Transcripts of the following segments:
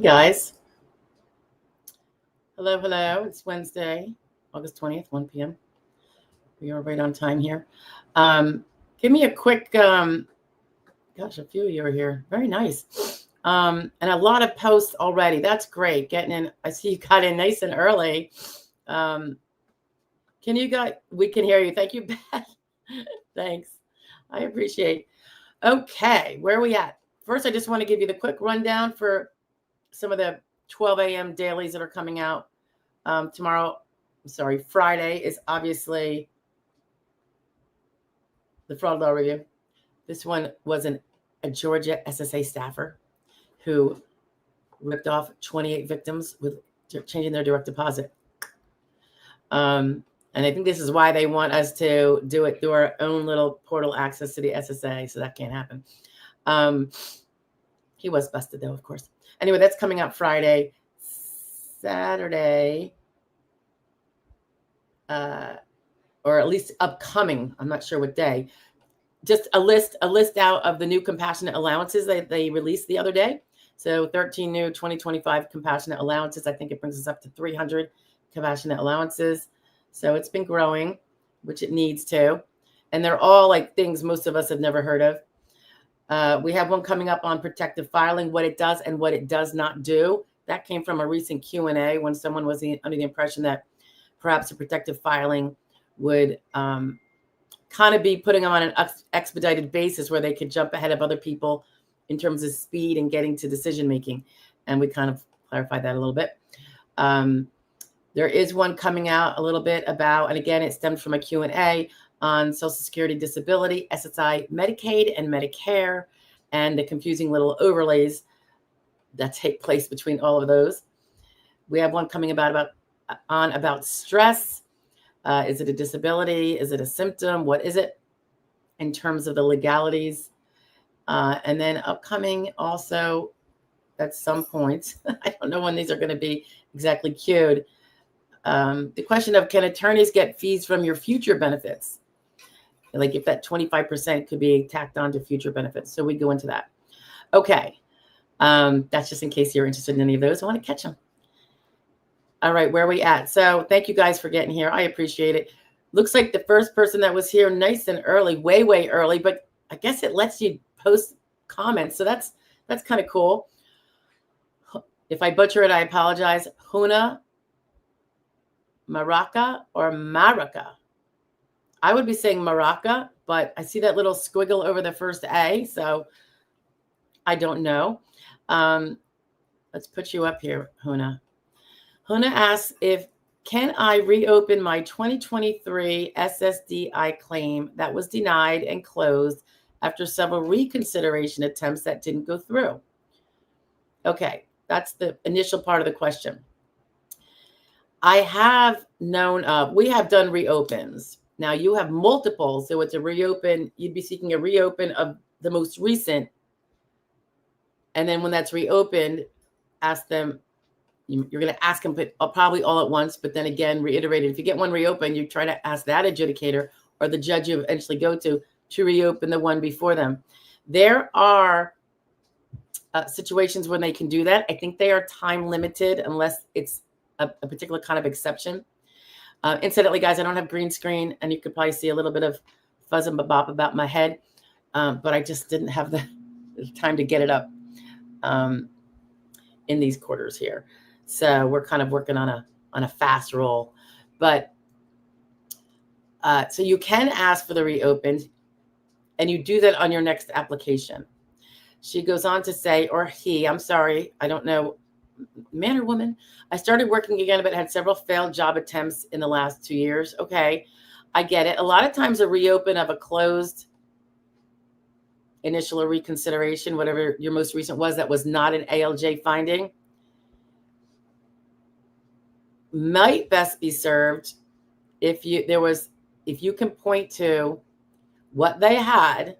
guys. Hello, hello. It's Wednesday, August 20th, 1 p.m. We are right on time here. Give me a quick, gosh, a few of you are here. Very nice. And a lot of posts already. That's great. Getting in. I see you got in nice and early. We can hear you. Thank you, Beth. Thanks. I appreciate. Okay, where are we at? First, I just want to give you the quick rundown for some of the 12 a.m. dailies that are coming out Friday is obviously the fraud law review. This one was a Georgia SSA staffer who ripped off 28 victims with changing their direct deposit. And I think this is why they want us to do it through our own little portal access to the SSA, so that can't happen. He was busted, though, of course. Anyway, that's coming out Friday. Saturday, or at least upcoming, I'm not sure what day, just a list out of the new compassionate allowances that they released the other day. So 13 new 2025 compassionate allowances. I think it brings us up to 300 compassionate allowances. So it's been growing, which it needs to. And they're all like things most of us have never heard of. We have one coming up on protective filing, what it does and what it does not do. That came from a recent Q&A when someone was under the impression that perhaps a protective filing would kind of be putting them on an expedited basis where they could jump ahead of other people in terms of speed and getting to decision making. And we kind of clarified that a little bit. There is one coming out a little bit about, and again, it stems from a Q&A on Social Security, disability, SSI, Medicaid, and Medicare, and the confusing little overlays that take place between all of those. We have one coming about stress. Is it a disability? Is it a symptom? What is it in terms of the legalities? And then upcoming also at some point, I don't know when these are going to be exactly queued. The question of, can attorneys get fees from your future benefits? Like if that 25% could be tacked on to future benefits. So we go into that. Okay. That's just in case you're interested in any of those. I want to catch them. All right, where are we at? So thank you guys for getting here. I appreciate it. Looks like the first person that was here nice and early, way early, but I guess it lets you post comments. So that's kind of cool. If I butcher it, I apologize. Huna, Maraca or Maraca? I would be saying Maraca, but I see that little squiggle over the first A, so I don't know. Let's put you up here, Huna. Huna asks, can I reopen my 2023 SSDI claim that was denied and closed after several reconsideration attempts that didn't go through? Okay, that's the initial part of the question. I have known of, we have done reopens. Now you have multiple, so it's a reopen, you'd be seeking a reopen of the most recent. And then when that's reopened, ask them, you're going to ask them probably all at once, but then again, reiterate it. If you get one reopened, you try to ask that adjudicator or the judge you eventually go to reopen the one before them. There are situations when they can do that. I think they are time limited unless it's a particular kind of exception. Incidentally, guys, I don't have green screen, and you could probably see a little bit of fuzz and bop about my head, but I just didn't have the time to get it up in these quarters here. So we're kind of working on a fast roll. But so you can ask for the reopened, and you do that on your next application. She goes on to say, or he, I'm sorry, I don't know, man or woman, I started working again, but had several failed job attempts in the last 2 years. Okay, I get it. A lot of times a reopen of a closed initial or reconsideration, whatever your most recent was, that was not an ALJ finding, might best be served if you can point to what they had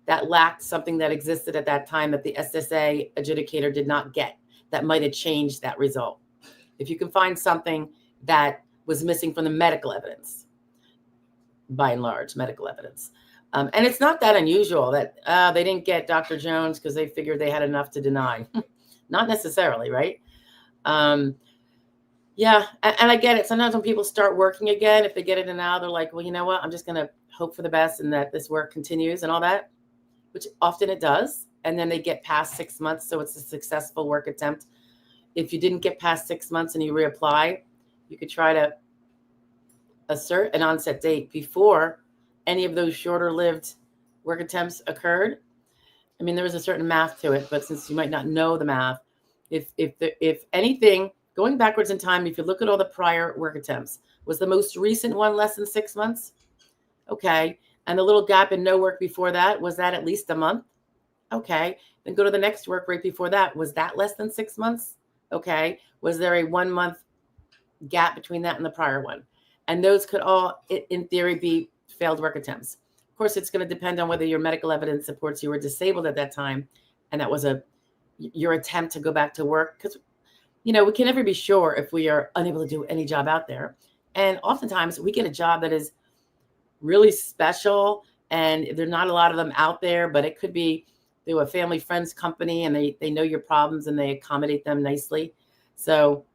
that lacked something that existed at that time that the SSA adjudicator did not get, that might have changed that result. If you can find something that was missing from the medical evidence, by and large, medical evidence. And it's not that unusual that they didn't get Dr. Jones because they figured they had enough to deny. Not necessarily, right? Yeah, and I get it. Sometimes when people start working again, if they get it and now they're like, well, you know what? I'm just going to hope for the best and that this work continues and all that, which often it does. And then they get past 6 months. So it's a successful work attempt. If you didn't get past 6 months and you reapply, you could try to assert an onset date before any of those shorter lived work attempts occurred. I mean, there is a certain math to it, but since you might not know the math, if anything, going backwards in time, if you look at all the prior work attempts, was the most recent one less than 6 months? Okay. And the little gap in no work before that, was that at least a month? Okay. Then go to the next work right before that. Was that less than 6 months? Okay. Was there a 1 month gap between that and the prior one? And those could all, in theory, be failed work attempts. Of course, it's going to depend on whether your medical evidence supports you were disabled at that time, and that was your attempt to go back to work. Because, we can never be sure if we are unable to do any job out there. And oftentimes we get a job that is really special, and there's not a lot of them out there, but it could be through a family friend's company, and they know your problems and they accommodate them nicely. So,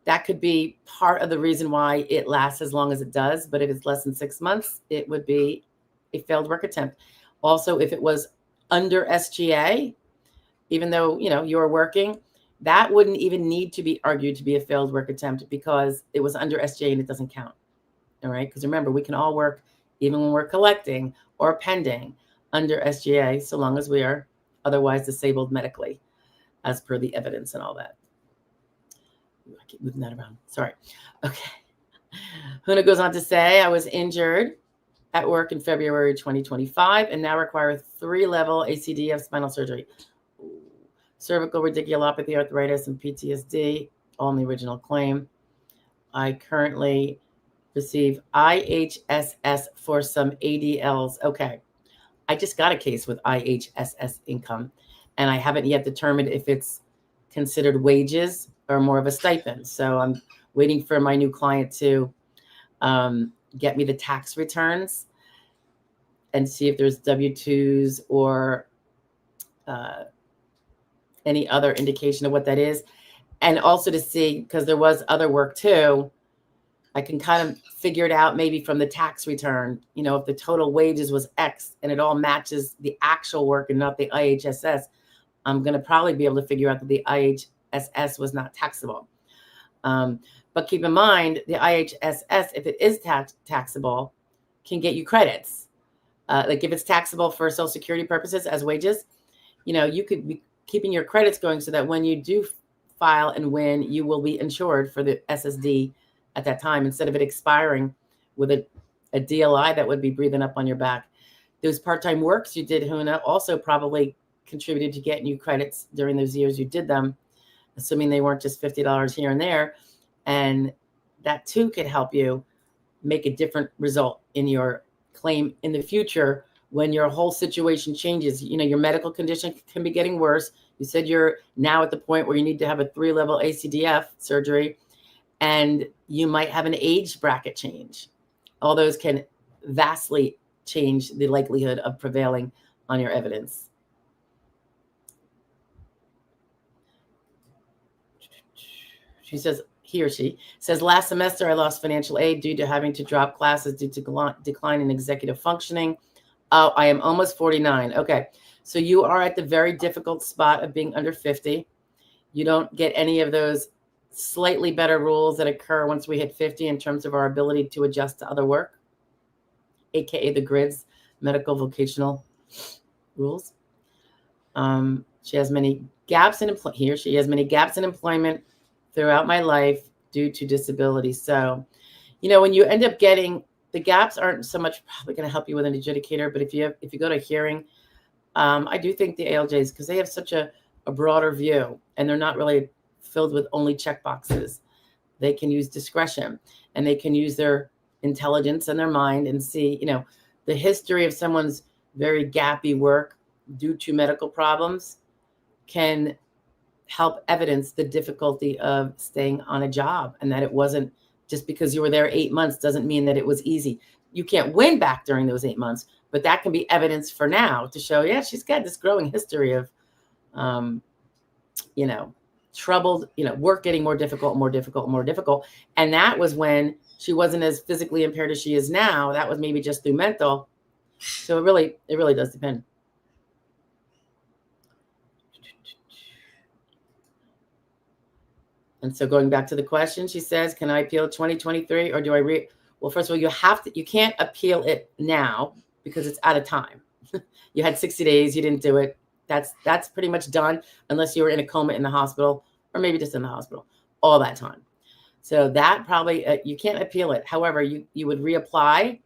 that could be part of the reason why it lasts as long as it does. But if it's less than 6 months, it would be a failed work attempt. Also, if it was under SGA, even though, you're working, that wouldn't even need to be argued to be a failed work attempt because it was under SGA and it doesn't count. All right. Because remember, we can all work even when we're collecting or pending under SGA, so long as we are otherwise disabled medically, as per the evidence and all that. I keep moving that around. Sorry. Okay. Huna goes on to say, I was injured at work in February 2025 and now require 3-level ACDF spinal surgery. Cervical radiculopathy, arthritis, and PTSD, all in the original claim. I currently receive IHSS for some ADLs. Okay. I just got a case with IHSS income, and I haven't yet determined if it's considered wages or more of a stipend. So I'm waiting for my new client to get me the tax returns and see if there's W-2s or any other indication of what that is. And also to see, because there was other work too, I can kind of figure it out maybe from the tax return, if the total wages was X and it all matches the actual work and not the IHSS, I'm going to probably be able to figure out that the IHSS was not taxable. But keep in mind, the IHSS, if it is taxable, can get you credits. Like if it's taxable for Social Security purposes as wages, you could be keeping your credits going so that when you do file and win, you will be insured for the SSD at that time, instead of it expiring with a DLI that would be breathing up on your back. Those part-time works you did, Huna, also probably contributed to getting you credits during those years you did them, assuming they weren't just $50 here and there. And that too could help you make a different result in your claim in the future when your whole situation changes. Your medical condition can be getting worse. You said you're now at the point where you need to have a 3-level ACDF surgery, and you might have an age bracket change. All those can vastly change the likelihood of prevailing on your evidence. She says, he or she says, last semester I lost financial aid due to having to drop classes due to decline in executive functioning. Oh, I am almost 49. Okay. So you are at the very difficult spot of being under 50. You don't get any of those slightly better rules that occur once we hit 50 in terms of our ability to adjust to other work, aka the grids, medical vocational rules. She has many gaps in employment. She has many gaps in employment throughout my life due to disability. So, when you end up getting the gaps, aren't so much probably going to help you with an adjudicator, but if you go to hearing, I do think the ALJs, because they have such a broader view and they're not really filled with only checkboxes. They can use discretion and they can use their intelligence and their mind and see, the history of someone's very gappy work due to medical problems can help evidence the difficulty of staying on a job, and that it wasn't just because you were there 8 months doesn't mean that it was easy. You can't win back during those 8 months, but that can be evidence for now to show, yeah, she's got this growing history of troubled, work getting more difficult, more difficult, more difficult. And that was when she wasn't as physically impaired as she is now. That was maybe just through mental. So it really does depend. And so going back to the question, she says, can I appeal 2023 or do I well, first of all, you can't appeal it now because it's out of time. You had 60 days, you didn't do it. That's pretty much done unless you were in a coma in the hospital or maybe just in the hospital all that time. So that probably, you can't appeal it. However, you would reapply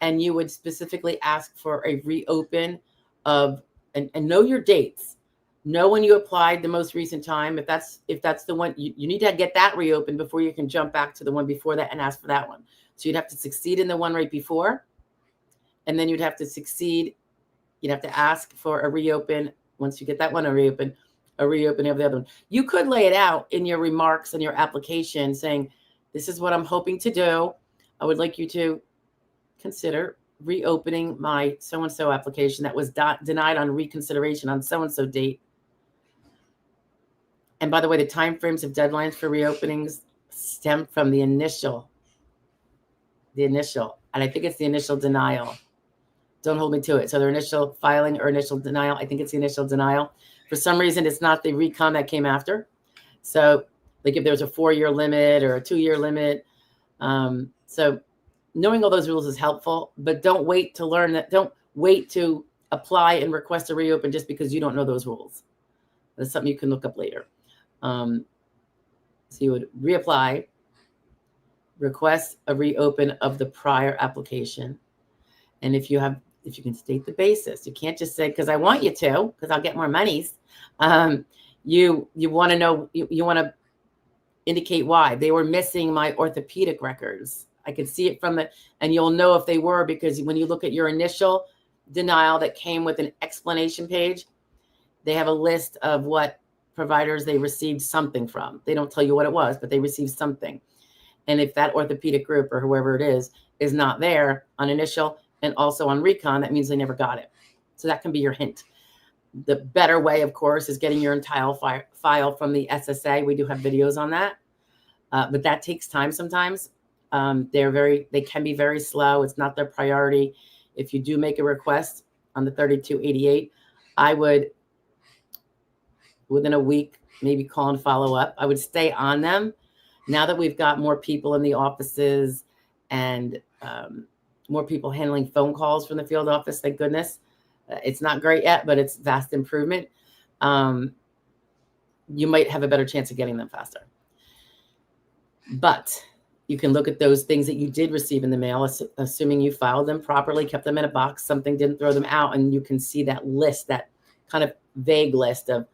and you would specifically ask for a reopen of, and know your dates. Know when you applied the most recent time. If that's the one, you need to get that reopened before you can jump back to the one before that and ask for that one. So you'd have to succeed in the one right before, and then you'd have to succeed. You'd have to ask for a reopen. Once you get that one, a reopen of the other one. You could lay it out in your remarks and your application saying, this is what I'm hoping to do. I would like you to consider reopening my so-and-so application that was denied on reconsideration on so-and-so date. And by the way, the timeframes of deadlines for reopenings stem from the initial, and I think it's the initial denial. Don't hold me to it. So their initial filing or initial denial, I think it's the initial denial. For some reason, it's not the recon that came after. So like if there's a 4-year limit or a 2-year limit. So knowing all those rules is helpful, but don't wait to learn that. Don't wait to apply and request a reopen just because you don't know those rules. That's something you can look up later. So you would reapply, request a reopen of the prior application. And if you can state the basis, you can't just say, because I want you to, because I'll get more monies. You want to know, you want to indicate why. They were missing my orthopedic records. I could see it from and you'll know if they were, because when you look at your initial denial that came with an explanation page, they have a list of what providers they received something from. They don't tell you what it was, but they received something. And if that orthopedic group or whoever it is not there on initial and also on recon, that means they never got it. So that can be your hint. The better way, of course, is getting your entire file from the SSA. We do have videos on that, but that takes time sometimes. They can be very slow. It's not their priority. If you do make a request on the 3288, I would, within a week, maybe call and follow up. I would stay on them. Now that we've got more people in the offices and more people handling phone calls from the field office, thank goodness. It's not great yet, but it's vast improvement. You might have a better chance of getting them faster. But you can look at those things that you did receive in the mail, assuming you filed them properly, kept them in a box, something didn't throw them out, and you can see that list, that kind of vague list of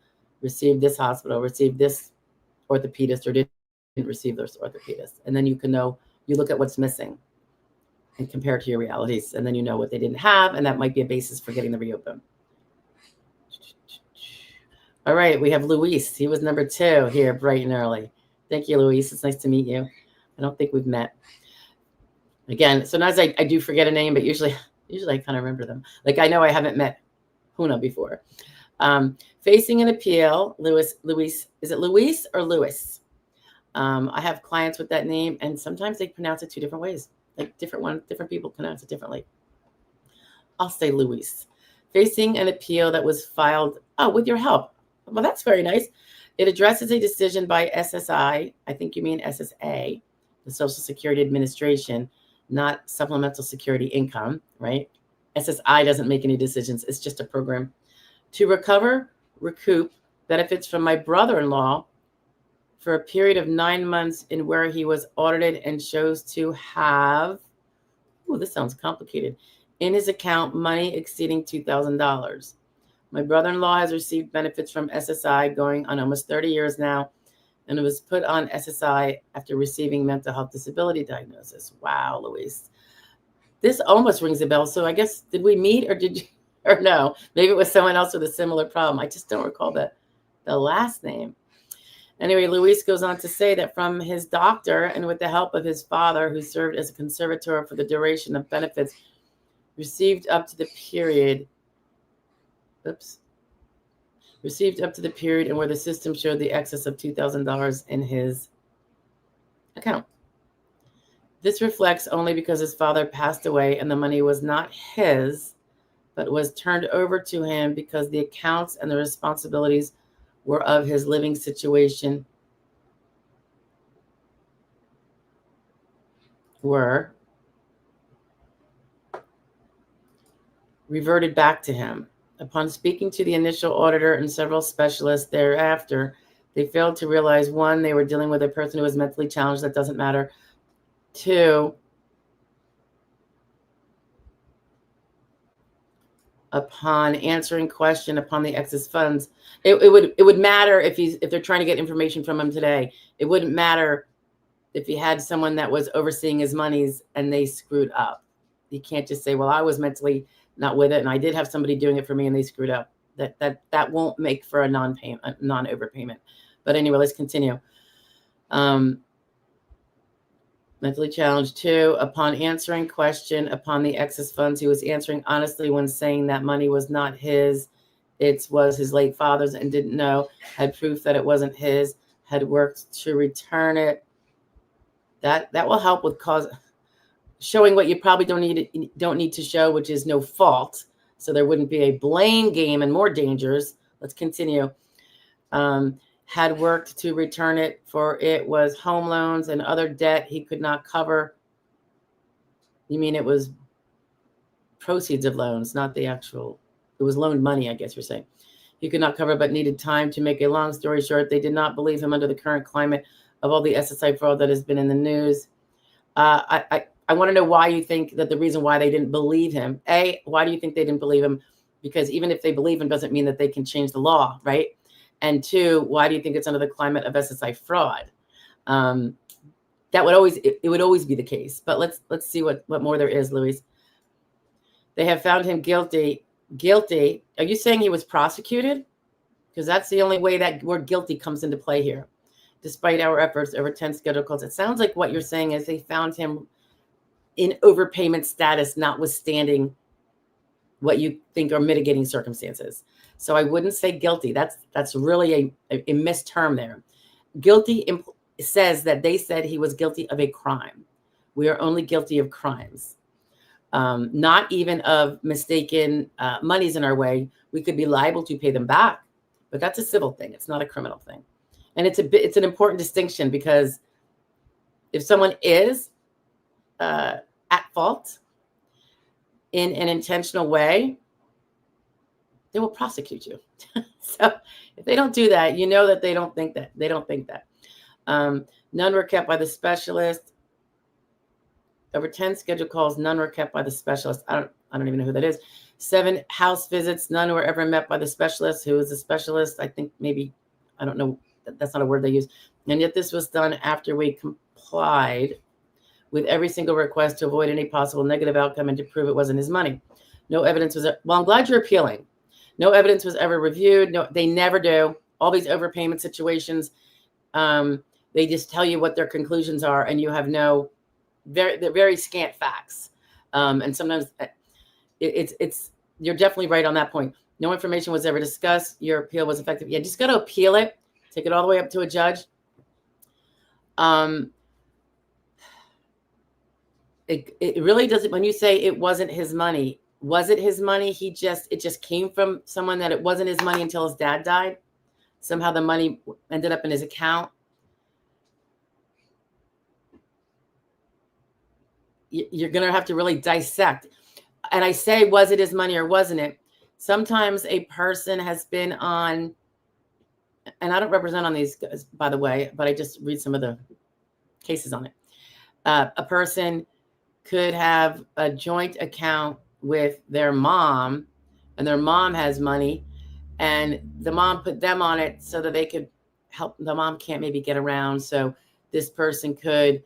received this hospital, received this orthopedist, or didn't receive this orthopedist. And then you can know, you look at what's missing and compare it to your realities, and then you know what they didn't have, and that might be a basis for getting the reopen. All right, we have Luis. He was number 2 here, bright and early. Thank you, Luis. It's nice to meet you. I don't think we've met. Again, sometimes I do forget a name, but usually I kind of remember them. Like I know I haven't met Huna before. Facing an appeal, Luis, is it Luis or Lewis? I have clients with that name, and sometimes they pronounce it 2 different ways. Like different people pronounce it differently. I'll say Luis. Facing an appeal that was filed, with your help. Well, that's very nice. It addresses a decision by SSI, I think you mean SSA, the Social Security Administration, not Supplemental Security Income, right? SSI doesn't make any decisions. It's just a program to recoup benefits from my brother-in-law for a period of 9 months in where he was audited and shows to have, this sounds complicated, in his account money exceeding $2,000. My brother-in-law has received benefits from SSI going on almost 30 years now, and it was put on SSI after receiving mental health disability diagnosis. Wow, Luis. This almost rings a bell. So I guess, did we meet or no? Maybe it was someone else with a similar problem. I just don't recall the last name. Anyway, Luis goes on to say that from his doctor and with the help of his father, who served as a conservator for the duration of benefits received up to the period, received up to the period and where the system showed the excess of $2,000 in his account. This reflects only because his father passed away and the money was not his, but was turned over to him because the accounts and the responsibilities were of his living situation were reverted back to him. Upon speaking to the initial auditor and several specialists thereafter, they failed to realize, one, they were dealing with a person who was mentally challenged. That doesn't matter. Two, upon answering question upon the excess funds, it would matter if they're trying to get information from him today. It wouldn't matter if he had someone that was overseeing his monies and they screwed up. You can't just say, well, I was mentally not with it and I did have somebody doing it for me and they screwed up. That won't make for a non-overpayment. But anyway, let's continue. Mentally challenged. Two, upon answering question upon the excess funds, he was answering honestly when saying that money was not his. It was his late father's and didn't know, had proof that it wasn't his, had worked to return it. That will help with showing what you probably don't need to show, which is no fault. So there wouldn't be a blame game and more dangers. Let's continue. Had worked to return it, for it was home loans and other debt he could not cover. You mean it was proceeds of loans, not the actual, it was loaned money, I guess you're saying. He could not cover, but needed time. To make a long story short, they did not believe him under the current climate of all the SSI fraud that has been in the news. I want to know why you think that the reason why they didn't believe him. A, why do you think they didn't believe him? Because even if they believe him doesn't mean that they can change the law, right? And two, why do you think it's under the climate of SSI fraud? That would always, it would always be the case. But let's see what more there is, Louise. They have found him guilty. Guilty. Are you saying he was prosecuted? Because that's the only way that word guilty comes into play here. Despite our efforts over 10 scheduled calls. It sounds like what you're saying is they found him in overpayment status, notwithstanding what you think are mitigating circumstances. So I wouldn't say guilty. That's really a misterm there. Guilty says that they said he was guilty of a crime. We are only guilty of crimes, not even of mistaken monies in our way. We could be liable to pay them back, but that's a civil thing. It's not a criminal thing. And it's an important distinction, because if someone is at fault in an intentional way, they will prosecute you. So if they don't do that, you know that they don't think that. They don't think that. None were kept by the specialist. Over 10 scheduled calls, none were kept by the specialist. I don't even know who that is. 7 house visits, none were ever met by the specialist. Who is the specialist? I think maybe, I don't know. That's not a word they use. And yet this was done after we complied with every single request to avoid any possible negative outcome and to prove it wasn't his money. No evidence was, well, I'm glad you're appealing. No evidence was ever reviewed. No, they never do. All these overpayment situations, they just tell you what their conclusions are, and you have they're very scant facts. And sometimes you're definitely right on that point. No information was ever discussed. Your appeal was effective. Yeah, just got to appeal it. Take it all the way up to a judge. It really doesn't, when you say it wasn't his money, was it his money? It just came from someone that it wasn't his money until his dad died. Somehow the money ended up in his account. You're going to have to really dissect. And I say, was it his money or wasn't it? Sometimes a person has been on, and I don't represent on these guys, by the way, but I just read some of the cases on it. A person could have a joint account with their mom, and their mom has money, and the mom put them on it so that they could help. The mom can't maybe get around, so this person could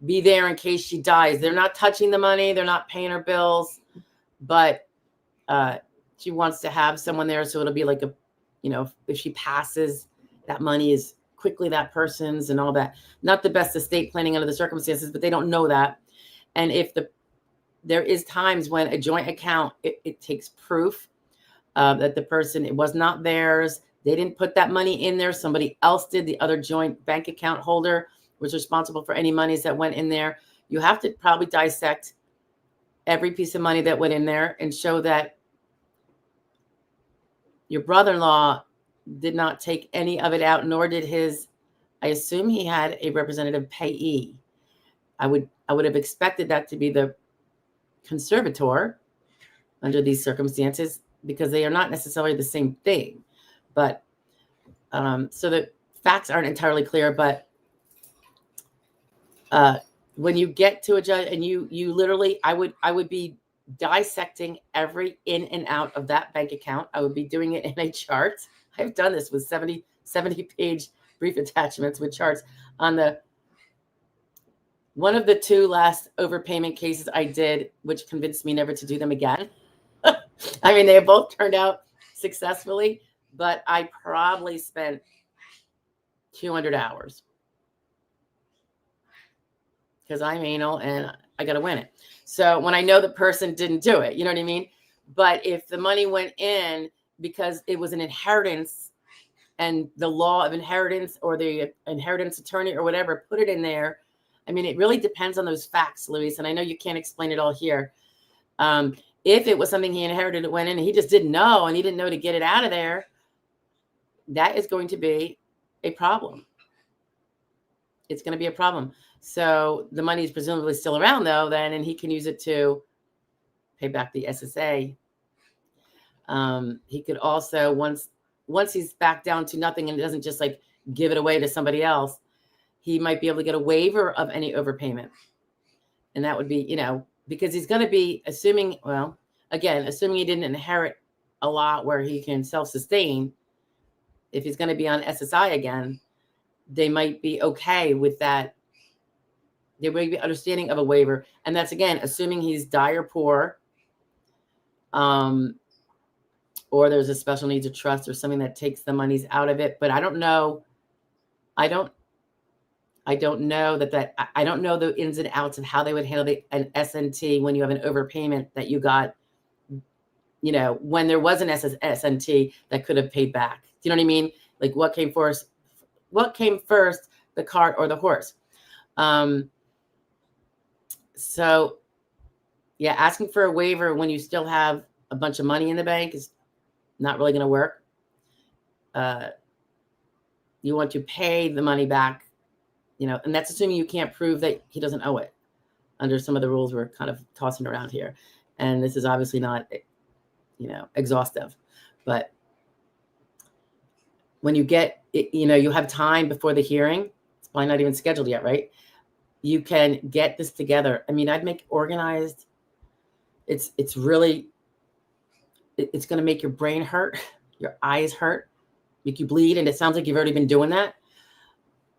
be there in case she dies. They're not touching the money. They're not paying her bills, but she wants to have someone there, so it'll be like if she passes, that money is quickly that person's and all that. Not the best estate planning under the circumstances, but they don't know that. And if there is times when a joint account, it takes proof that the person, it was not theirs. They didn't put that money in there. Somebody else did. The other joint bank account holder was responsible for any monies that went in there. You have to probably dissect every piece of money that went in there and show that your brother-in-law did not take any of it out, nor did his, I assume he had a representative payee. I would have expected that to be the conservator under these circumstances, because they are not necessarily the same thing. But so the facts aren't entirely clear, but when you get to a judge and you literally, I would be dissecting every in and out of that bank account. I would be doing it in a chart. I've done this with 70 page brief attachments with charts on one of the two last overpayment cases I did, which convinced me never to do them again. I mean, they both turned out successfully, but I probably spent 200 hours because I'm anal and I got to win it. So when I know the person didn't do it, you know what I mean? But if the money went in because it was an inheritance and the law of inheritance or the inheritance attorney or whatever put it in there, I mean, it really depends on those facts, Luis. And I know you can't explain it all here. If it was something he inherited, it went in and he just didn't know and he didn't know to get it out of there, that is going to be a problem. It's going to be a problem. So the money is presumably still around though, then, and he can use it to pay back the SSA. He could also, once he's back down to nothing and doesn't just like give it away to somebody else, he might be able to get a waiver of any overpayment. And that would be, you know, because he's going to be assuming, well, again, assuming he didn't inherit a lot where he can self-sustain, if he's going to be on SSI again, they might be okay with that. They may be understanding of a waiver. And that's, again, assuming he's dire poor, or there's a special needs of trust or something that takes the monies out of it. But I don't know. I don't know I don't know the ins and outs of how they would handle an SNT when you have an overpayment that you got, you know, when there was an SNT that could have paid back. Do you know what I mean? Like what came first, the cart or the horse? So yeah, asking for a waiver when you still have a bunch of money in the bank is not really going to work. You want to pay the money back, you know, and that's assuming you can't prove that he doesn't owe it under some of the rules we're kind of tossing around here. And this is obviously not, you know, exhaustive, but when you get, you know, you have time before the hearing, it's probably not even scheduled yet, right? You can get this together. I mean, I'd make organized. It's really, it's going to make your brain hurt, your eyes hurt, make you bleed. And it sounds like you've already been doing that.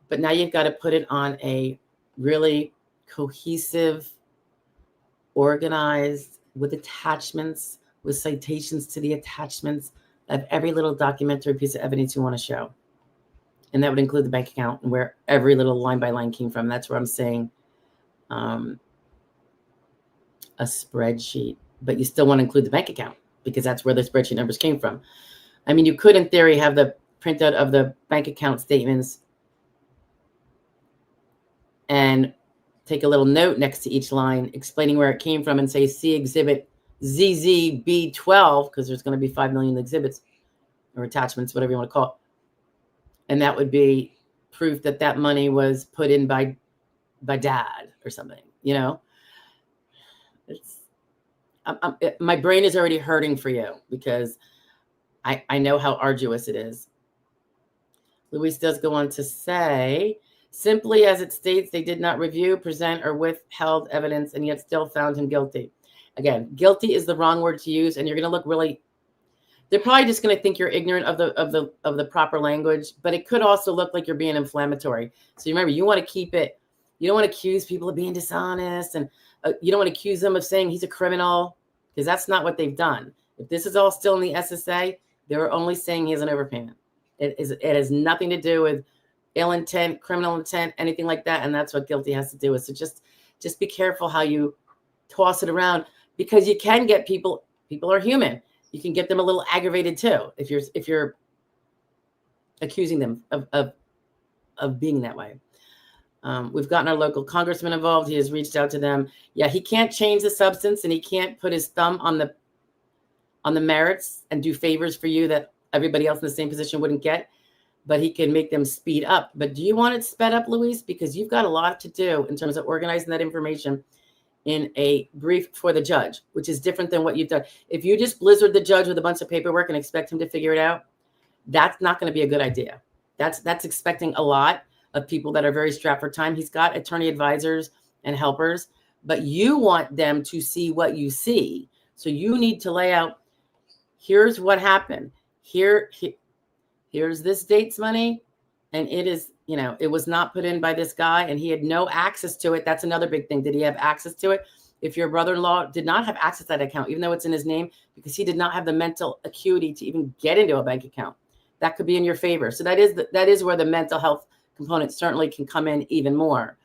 But now you've got to put it on a really cohesive, organized, with attachments, with citations to the attachments of every little documentary piece of evidence you want to show. And that would include the bank account and where every little line by line came from. That's where I'm saying a spreadsheet. But you still want to include the bank account because that's where the spreadsheet numbers came from. I mean, you could, in theory, have the printout of the bank account statements and take a little note next to each line explaining where it came from and say, see exhibit ZZB12, because there's going to be 5 million exhibits or attachments, whatever you want to call it. And that would be proof that that money was put in by dad or something, you know? My brain is already hurting for you because I know how arduous it is. Luis does go on to say, simply as it states, they did not review, present, or withheld evidence and yet still found him guilty. Again, guilty is the wrong word to use, and you're going to look really, they're probably just going to think you're ignorant of the proper language, but it could also look like you're being inflammatory. So remember, you want to keep it, you don't want to accuse people of being dishonest, and you don't want to accuse them of saying he's a criminal, because that's not what they've done. If this is all still in the SSA, they're only saying he has an overpayment. It has nothing to do with ill intent, criminal intent, anything like that. And that's what guilty has to do with. So just be careful how you toss it around, because you can get people are human. you can get them a little aggravated too if you're accusing them of being that way. We've gotten our local congressman involved. He has reached out to them. Yeah, he can't change the substance, and he can't put his thumb on the merits and do favors for you that everybody else in the same position wouldn't get, but he can make them speed up. But do you want it sped up, Luis? Because you've got a lot to do in terms of organizing that information in a brief for the judge, which is different than what you've done. If you just blizzard the judge with a bunch of paperwork and expect him to figure it out, that's not going to be a good idea. That's expecting a lot of people that are very strapped for time. He's got attorney advisors and helpers, but you want them to see what you see. So you need to lay out, here's what happened. Here's this date's money. And it is, it was not put in by this guy and he had no access to it. That's another big thing. Did he have access to it? If your brother-in-law did not have access to that account, even though it's in his name, because he did not have the mental acuity to even get into a bank account, that could be in your favor. So that is where the mental health component certainly can come in even more.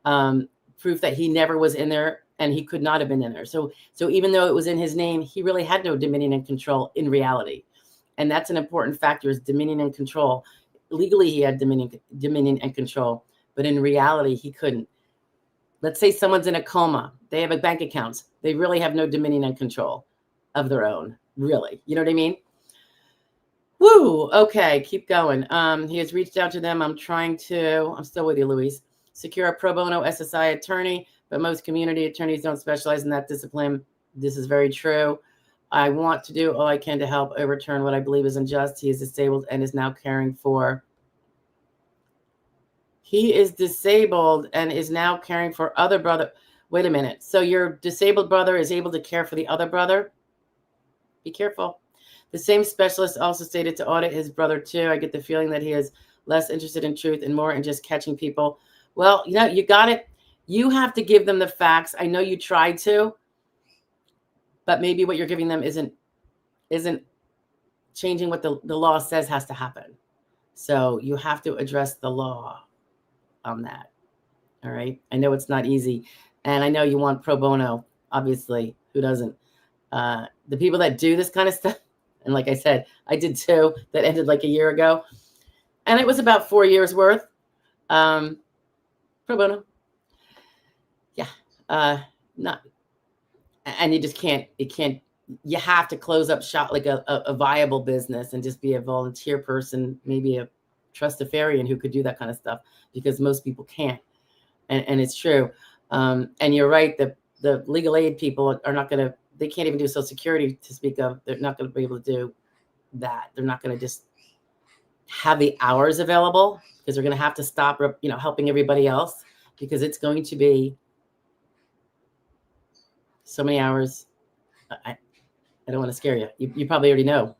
Proof that he never was in there and he could not have been in there. So even though it was in his name, he really had no dominion and control in reality. And that's an important factor, is dominion and control. Legally, he had dominion and control, but in reality, he couldn't. Let's say someone's in a coma. They have a bank account. They really have no dominion and control of their own, really. You know what I mean? Woo, okay, keep going. He has reached out to them. I'm still with you, Luis. Secure a pro bono SSI attorney, but most community attorneys don't specialize in that discipline. This is very true. I want to do all I can to help overturn what I believe is unjust. He is disabled and is now caring for. He is disabled and is now caring for other brother. Wait a minute. So your disabled brother is able to care for the other brother? Be careful. The same specialist also stated to audit his brother too. I get the feeling that he is less interested in truth and more in just catching people. Well, you got it. You have to give them the facts. I know you tried to, but maybe what you're giving them isn't changing what the law says has to happen. So you have to address the law on that. All right. I know it's not easy. And I know you want pro bono, obviously. Who doesn't? The people that do this kind of stuff, and like I said, I did too, that ended like a year ago. And it was about 4 years worth. Pro bono. Yeah. Not. And you just can't, you have to close up shop like a viable business and just be a volunteer person, maybe a trustafarian who could do that kind of stuff, because most people can't. And it's true. And you're right, the legal aid people are not going to, they can't even do Social Security to speak of. They're not going to be able to do that. They're not going to just have the hours available, because they're going to have to stop, helping everybody else, because it's going to be so many hours. I don't want to scare you. You probably already know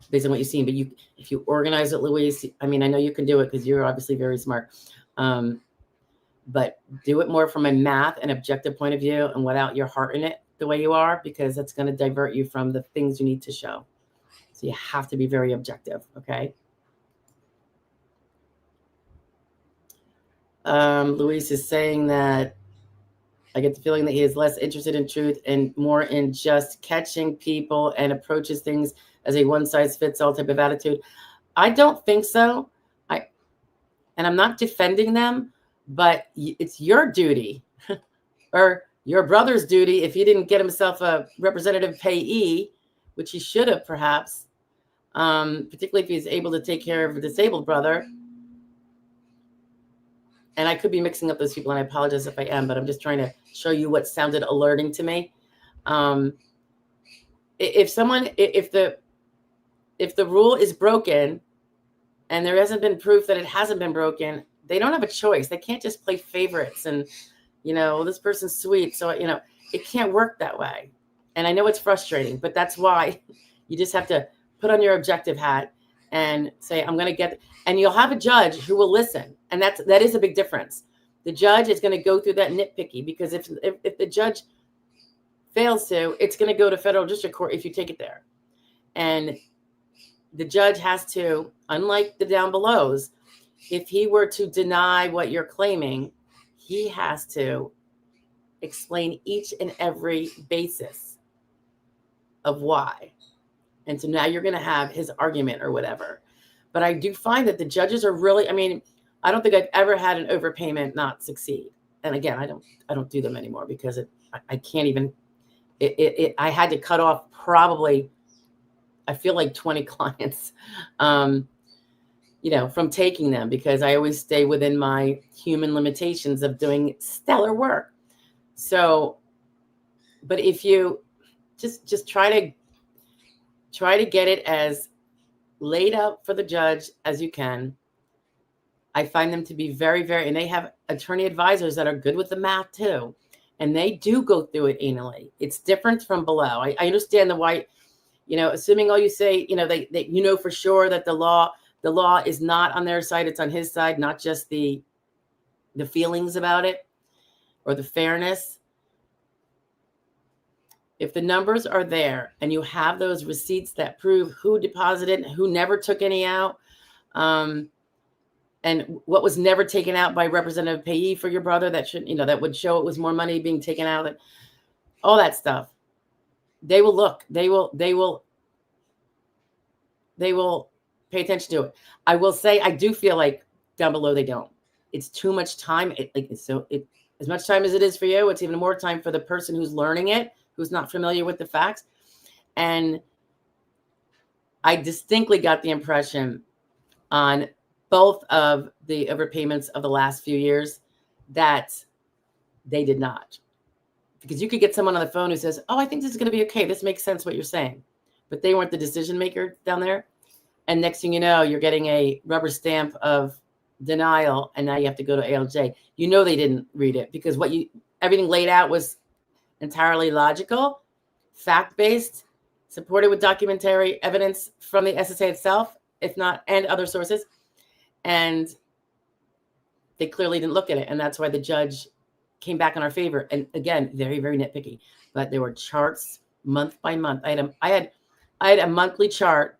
based on what you've seen, but if you organize it, Luis, I mean, I know you can do it because you're obviously very smart. But do it more from a math and objective point of view and without your heart in it the way you are, because that's going to divert you from the things you need to show. So you have to be very objective. Okay. Luis is saying that I get the feeling that he is less interested in truth and more in just catching people and approaches things as a one-size-fits-all type of attitude. I don't think so. And I'm not defending them, but it's your duty or your brother's duty, if he didn't get himself a representative payee, which he should have perhaps, particularly if he's able to take care of a disabled brother. And I could be mixing up those people, and I apologize if I am, but I'm just trying to show you what sounded alerting to me. If the rule is broken and there hasn't been proof that it hasn't been broken, they don't have a choice. They can't just play favorites and, this person's sweet. So, it can't work that way. And I know it's frustrating, but that's why you just have to put on your objective hat and say, I'm going to get, and you'll have a judge who will listen. And that is a big difference. The judge is going to go through that nitpicky, because if the judge fails to, it's going to go to federal district court if you take it there. And the judge has to, unlike the down belows, if he were to deny what you're claiming, he has to explain each and every basis of why. And so now you're going to have his argument or whatever. But I do find that the judges are really, I mean, I don't think I've ever had an overpayment not succeed. And again, I don't do them anymore because I can't even, I had to cut off probably, I feel like 20 clients, you know, from taking them, because I always stay within my human limitations of doing stellar work. So, but if you just try to get it as laid out for the judge as you can. I find them to be very, very, and they have attorney advisors that are good with the math too. And they do go through it anally. It's different from below. I understand the why, you know, assuming all you say, you know, they you know for sure that the law is not on their side, it's on his side, not just the feelings about it or the fairness. If the numbers are there and you have those receipts that prove who deposited, who never took any out, and what was never taken out by representative payee for your brother, that should, you know, that would show it was more money being taken out, all that stuff, they will look, they will pay attention to it. I will say, I do feel like down below they don't. It's too much time. As much time as it is for you, it's even more time for the person who's learning it, who's not familiar with the facts. And I distinctly got the impression on both of the overpayments of the last few years that they did not. Because you could get someone on the phone who says, oh, I think this is going to be okay. This makes sense what you're saying. But they weren't the decision maker down there. And next thing you know, you're getting a rubber stamp of denial. And now you have to go to ALJ. You know they didn't read it, because everything laid out was entirely logical, fact-based, supported with documentary evidence from the SSA itself, if not, and other sources. And they clearly didn't look at it. And that's why the judge came back in our favor. And again, very, very nitpicky. But there were charts month by month. I had a monthly chart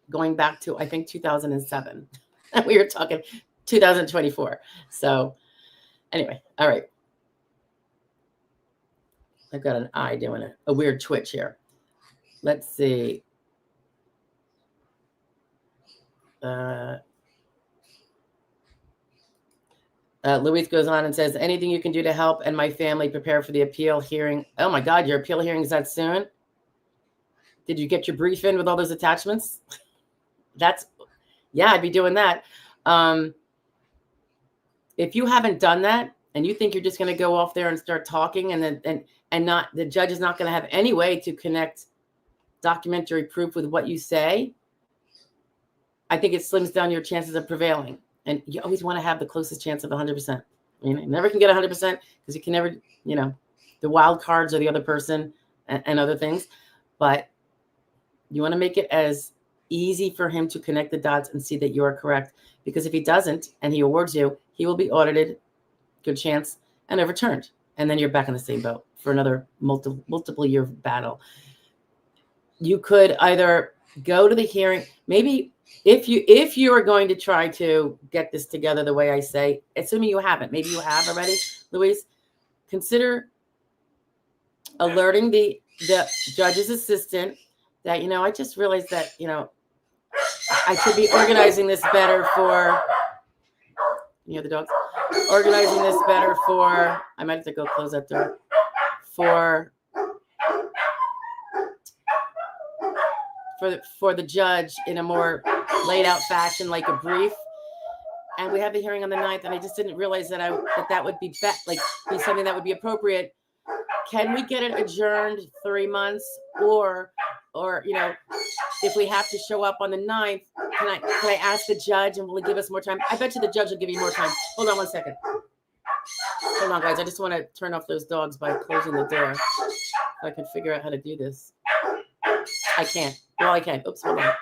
going back to, I think, 2007. And we were talking 2024. So anyway, all right. I've got an eye doing a weird twitch here. Let's see. Louise goes on and says, anything you can do to help and my family prepare for the appeal hearing. Oh my God, your appeal hearing is that soon? Did you get your brief in with all those attachments? Yeah, I'd be doing that. If you haven't done that and you think you're just going to go off there and start talking and not, the judge is not going to have any way to connect documentary proof with what you say, I think it slims down your chances of prevailing. And you always want to have the closest chance of 100%. You never can get 100% because you can never, you know, the wild cards are the other person and other things. But you want to make it as easy for him to connect the dots and see that you are correct. Because if he doesn't and he awards you, he will be audited, good chance, and overturned. And then you're back in the same boat for another multiple year battle. You could either go to the hearing, maybe if you are going to try to get this together the way I say, assuming you haven't, maybe you have already, Louise, consider alerting the judge's assistant that, you know, I just realized that, you know, I should be organizing this better for, you know, the dogs, organizing this better for, I might have to go close that door, for the judge in a more laid out fashion, like a brief. And we have the hearing on the 9th, and I just didn't realize that that would be be something that would be appropriate. Can we get it adjourned 3 months, or you know, if we have to show up on the 9th, can I ask the judge and will it give us more time? I bet you the judge will give you more time. Hold on one second. Hold on, guys. I just want to turn off those dogs by closing the door. If I can figure out how to do this. I can't. Well, I can. Oops, hold on.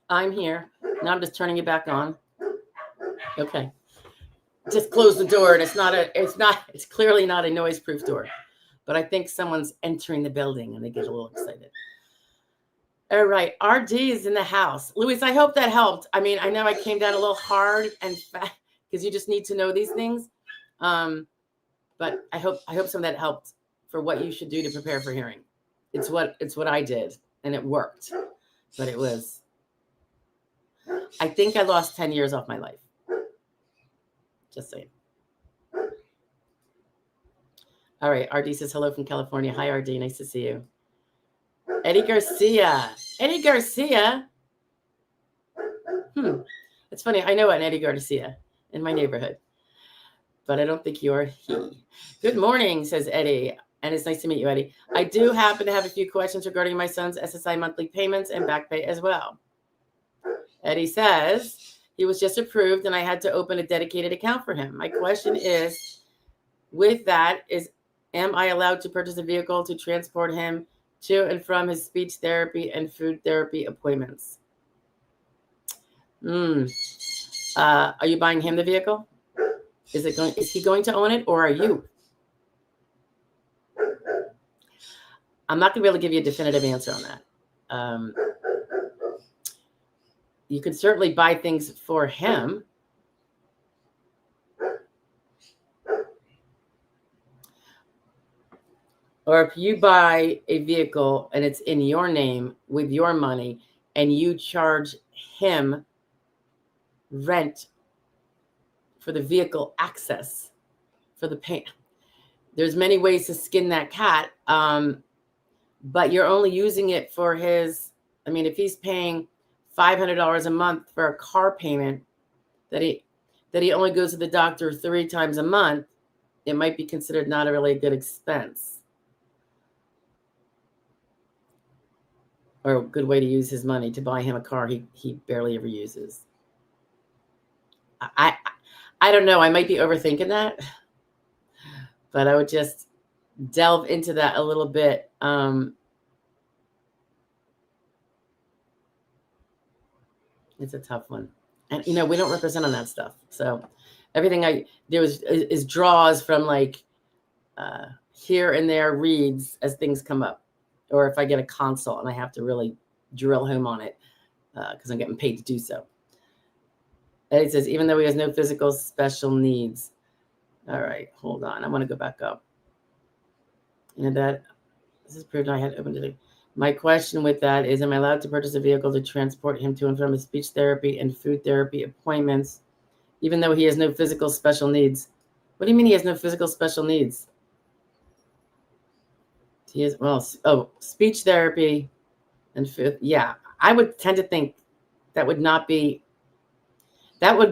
I'm here. Now I'm just turning it back on. Okay. Just close the door, and it's clearly not a noise-proof door. But I think someone's entering the building and they get a little excited. All right. RD is in the house. Luis, I hope that helped. I mean, I know I came down a little hard and fast because you just need to know these things. But I hope some of that helped for what you should do to prepare for hearing. It's what I did, and it worked. But it was, I think I lost 10 years off my life. Just saying. All right. RD says hello from California. Hi, RD. Nice to see you. Eddie Garcia. Eddie Garcia. It's funny. I know an Eddie Garcia in my neighborhood, but I don't think you're he. Good morning, says Eddie. And it's nice to meet you, Eddie. I do happen to have a few questions regarding my son's SSI monthly payments and back pay as well. Eddie says he was just approved and I had to open a dedicated account for him. My question is, with that, am I allowed to purchase a vehicle to transport him to and from his speech therapy and food therapy appointments? Are you buying him the vehicle? Is he going to own it, or are you? I'm not going to be able to give you a definitive answer on that. You could certainly buy things for him. Or if you buy a vehicle and it's in your name with your money and you charge him rent for the vehicle access, for the pay, there's many ways to skin that cat. But you're only using it for his, I mean, if he's paying $500 a month for a car payment that he only goes to the doctor 3 times a month, it might be considered not a really good expense. Or a good way to use his money to buy him a car he barely ever uses. I don't know. I might be overthinking that, but I would just delve into that a little bit. It's a tough one. And, we don't represent on that stuff. So everything I do is draws from like here and there reads as things come up. Or if I get a consult and I have to really drill home on it because I'm getting paid to do so. Eddie says, even though he has no physical special needs. All right, hold on. I want to go back up. That this is proved I had opened it. My question with that is, am I allowed to purchase a vehicle to transport him to and from his speech therapy and food therapy appointments, even though he has no physical special needs? What do you mean he has no physical special needs? He is, speech therapy and food. Yeah, I would tend to think that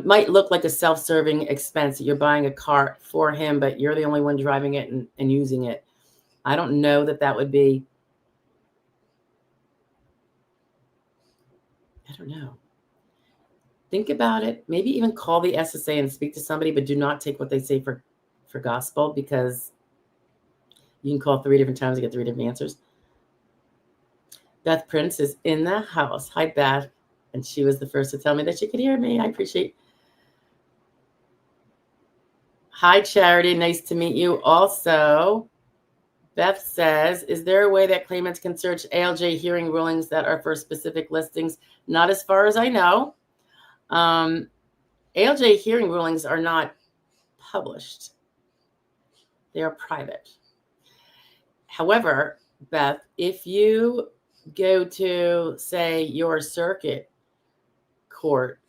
might look like a self-serving expense that you're buying a car for him, but you're the only one driving it and using it. I don't know that would be, I don't know. Think about it. Maybe even call the SSA and speak to somebody, but do not take what they say for gospel, because you can call 3 different times and get 3 different answers. Beth Prince is in the house. Hi, Beth. And she was the first to tell me that she could hear me. I appreciate. Hi, Charity. Nice to meet you also. Beth says, is there a way that claimants can search ALJ hearing rulings that are for specific listings? Not as far as I know. ALJ hearing rulings are not published. They are private. However, Beth, if you go to, say, your circuit court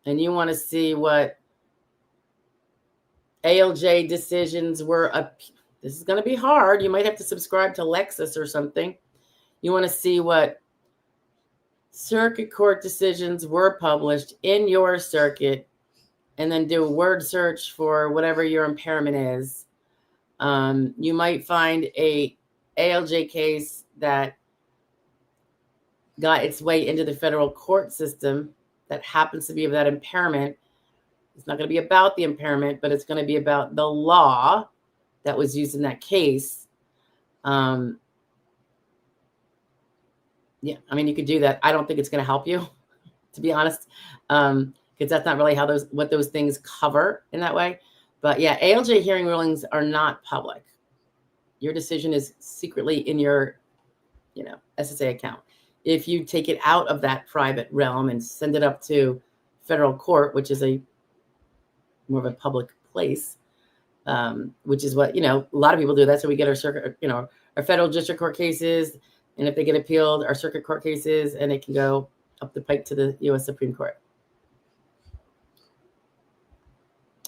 and you want to see what ALJ decisions were, this is going to be hard. You might have to subscribe to Lexis or something. You want to see what circuit court decisions were published in your circuit, and then do a word search for whatever your impairment is. You might find a ALJ case that got its way into the federal court system that happens to be of that impairment. It's not going to be about the impairment, but it's going to be about the law that was used in that case. Yeah, I mean, you could do that. I don't think it's going to help you, to be honest, because that's not really what those things cover in that way. But yeah, ALJ hearing rulings are not public. Your decision is secretly in your, SSA account. if you take it out of that private realm and send it up to federal court, which is more of a public place, which is what, a lot of people do. That's how we get our circuit, our federal district court cases. And if they get appealed, our circuit court cases, and it can go up the pike to the U.S. Supreme Court.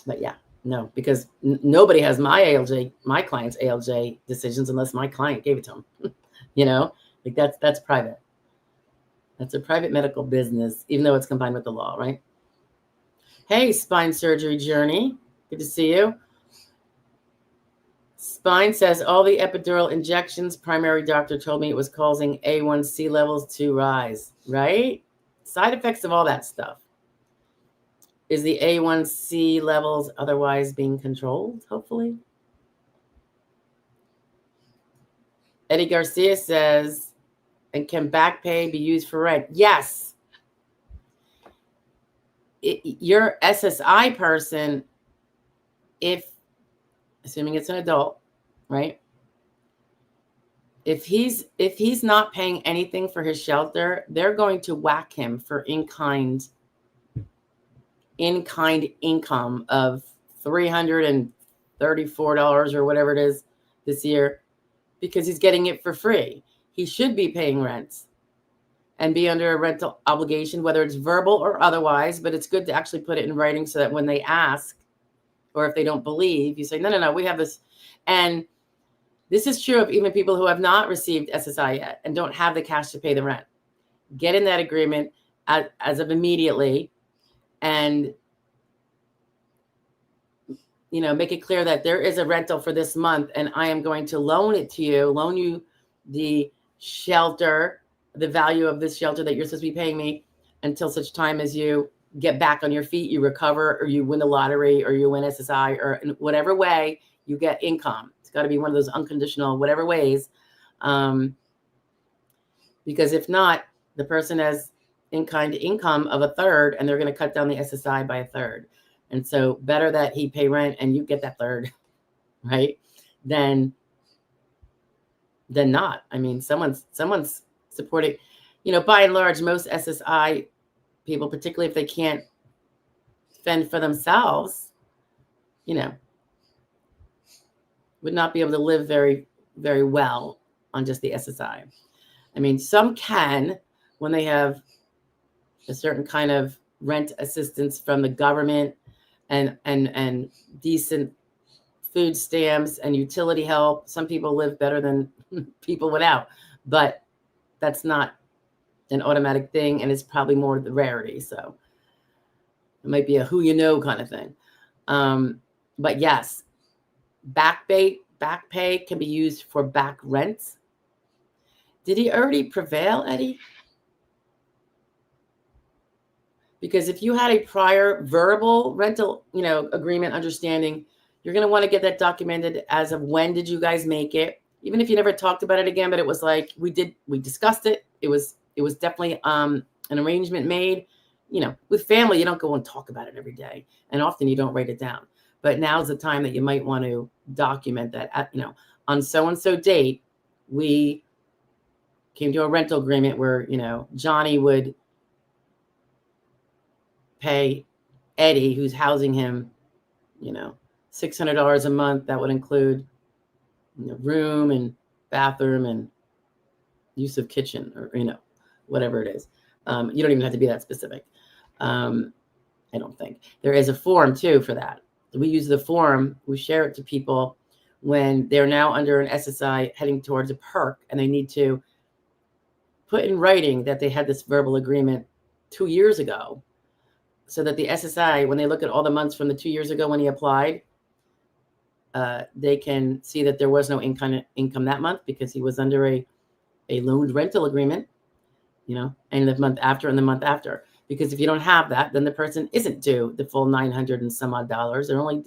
But yeah, no, because nobody has my client's ALJ decisions unless my client gave it to them. Like that's private. That's a private medical business, even though it's combined with the law, right? Hey, spine surgery journey. Good to see you. Spine says all the epidural injections, primary doctor told me it was causing A1C levels to rise, right? Side effects of all that stuff. Is the A1C levels otherwise being controlled, hopefully? Eddie Garcia says, and can back pay be used for rent? Yes. Your SSI person, assuming it's an adult, right? If he's not paying anything for his shelter, they're going to whack him for in-kind income of $334 or whatever it is this year, because he's getting it for free. He should be paying rent and be under a rental obligation, whether it's verbal or otherwise, but it's good to actually put it in writing so that when they ask, or if they don't believe, you say, no, we have this. And this is true of even people who have not received SSI yet and don't have the cash to pay the rent. Get in that agreement as of immediately, and make it clear that there is a rental for this month, and I am going to loan you the shelter, the value of this shelter that you're supposed to be paying me until such time as you get back on your feet, you recover, or you win the lottery, or you win SSI, or in whatever way you get income. It's got to be one of those unconditional, whatever ways. Because if not, the person has in-kind income of a third, and they're going to cut down the SSI by a third. And so better that he pay rent and you get that third, right? Than not. I mean, someone's supporting, by and large, most SSI people, particularly if they can't fend for themselves, would not be able to live very, very well on just the SSI. I mean, some can when they have a certain kind of rent assistance from the government and decent food stamps and utility help. Some people live better than people without, but that's not an automatic thing, and it's probably more the rarity. So it might be a who kind of thing. But yes, back pay can be used for back rents. Did he already prevail, Eddie? Because if you had a prior verbal rental, agreement understanding, you're going to want to get that documented as of when did you guys make it, even if you never talked about it again, but it was like we discussed it. It was definitely an arrangement made. With family, you don't go and talk about it every day, and often you don't write it down. But now's the time that you might want to document that. On so and so date, we came to a rental agreement where Johnny would pay Eddie, who's housing him, $600 a month. That would include room and bathroom and use of kitchen, or whatever it is. You don't even have to be that specific. I don't think. There is a form too for that. We use the form. We share it to people when they're now under an SSI heading towards a perk, and they need to put in writing that they had this verbal agreement 2 years ago, so that the SSI, when they look at all the months from the 2 years ago when he applied, they can see that there was no income that month because he was under a loaned rental agreement, and the month after and the month after. Because if you don't have that, then the person isn't due the full $900 and some odd dollars. They're only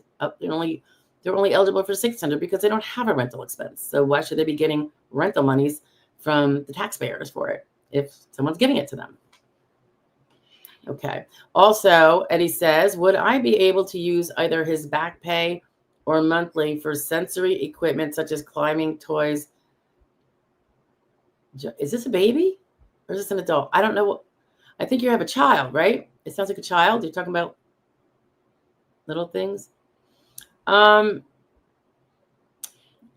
eligible for $600 because they don't have a rental expense. So why should they be getting rental monies from the taxpayers for it if someone's giving it to them? Okay. Also, Eddie says, would I be able to use either his back pay or monthly for sensory equipment such as climbing toys? Is this a baby? Or is this an adult? I don't know. I think you have a child, right? It sounds like a child. You're talking about little things.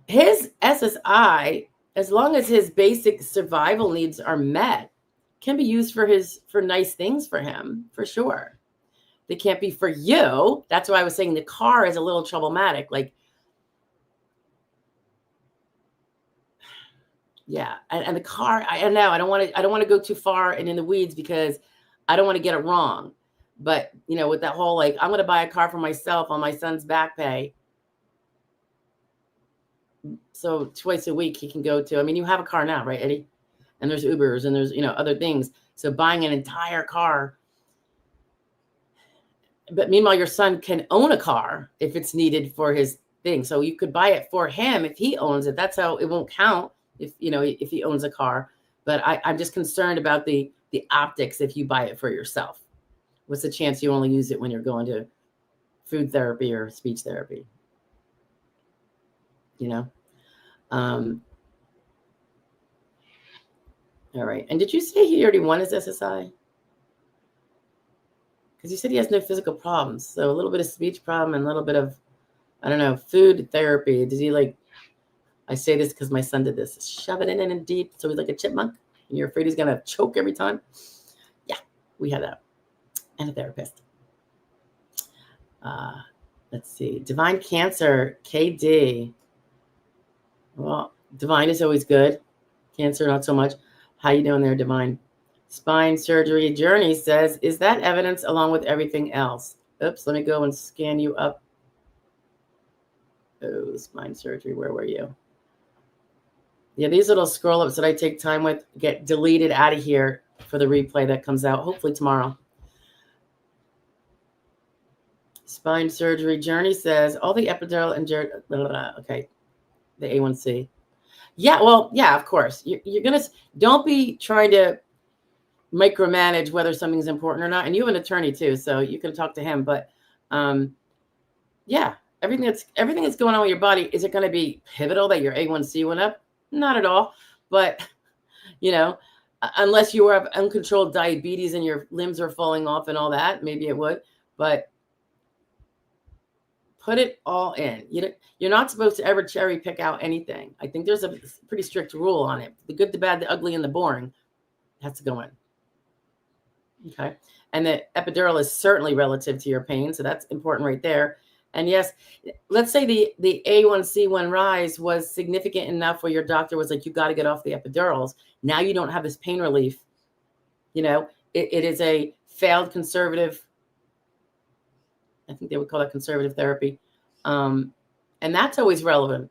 His SSI, as long as his basic survival needs are met, can be used for nice things for him, for sure. They can't be for you. That's why I was saying the car is a little problematic. Like, yeah, and the car, I don't know. I don't want to go too far and in the weeds because I don't want to get it wrong. But you know, with that whole like, I'm going to buy a car for myself on my son's back pay. So twice a week he can go to. I mean, you have a car now, right, Eddie? And there's Ubers and there's other things. So buying an entire car. But meanwhile, your son can own a car if it's needed for his thing. So you could buy it for him if he owns it. That's how it won't count if he owns a car. But I'm just concerned about the optics if you buy it for yourself. What's the chance you only use it when you're going to food therapy or speech therapy? All right. And did you say he already won his SSI? Because you said he has no physical problems. So a little bit of speech problem and a little bit of, I don't know, food therapy. Does he like, I say this because my son did this, shove it in and deep. So he's like a chipmunk and you're afraid he's going to choke every time. Yeah, we had that. And a therapist. Let's see. Divine Cancer, KD. Well, Divine is always good. Cancer, not so much. How you doing there, Divine? Spine surgery journey says, is that evidence along with everything else? Oops, let me go and scan you up. Oh, spine surgery, where were you? Yeah, these little scroll ups that I take time with get deleted out of here for the replay that comes out, hopefully tomorrow. Spine surgery journey says, all the epidural and okay, the A1C. Yeah, well, yeah, of course. You're going to, don't be trying to micromanage whether something's important or not. And you have an attorney too, so you can talk to him. But yeah, everything that's going on with your body, is it going to be pivotal that your A1C went up? Not at all. But, unless you have uncontrolled diabetes and your limbs are falling off and all that, maybe it would. But put it all in. You're not supposed to ever cherry pick out anything. I think there's a pretty strict rule on it. The good, the bad, the ugly, and the boring has to go in. Okay. And the epidural is certainly relative to your pain. So that's important right there. And yes, let's say the A1C1 rise was significant enough where your doctor was like, you got to get off the epidurals. Now you don't have this pain relief. It is a failed conservative, I think they would call that conservative therapy. And that's always relevant.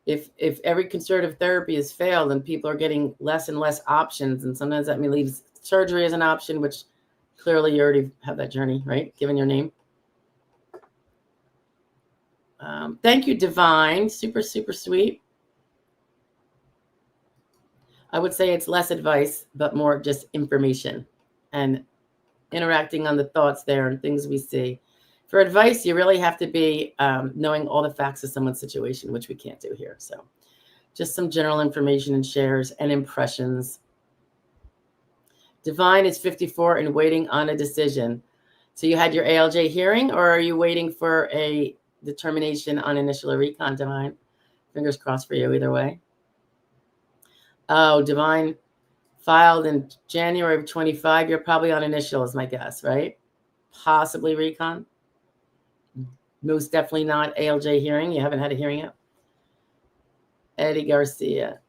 If every conservative therapy has failed and people are getting less and less options, and sometimes that leaves surgery as an option, which clearly you already have that journey, right? Given your name. Thank you, Divine. Super, super sweet. I would say it's less advice, but more just information and interacting on the thoughts there and things we see. For advice, you really have to be knowing all the facts of someone's situation, which we can't do here. So just some general information and shares and impressions. Divine is 54 and waiting on a decision. So you had your ALJ hearing, or are you waiting for a determination on initial recon, Divine? Fingers crossed for you either way. Oh, Divine filed in January of 25. You're probably on initial is my guess, right? Possibly recon. Most definitely not ALJ hearing. You haven't had a hearing yet. Eddie Garcia.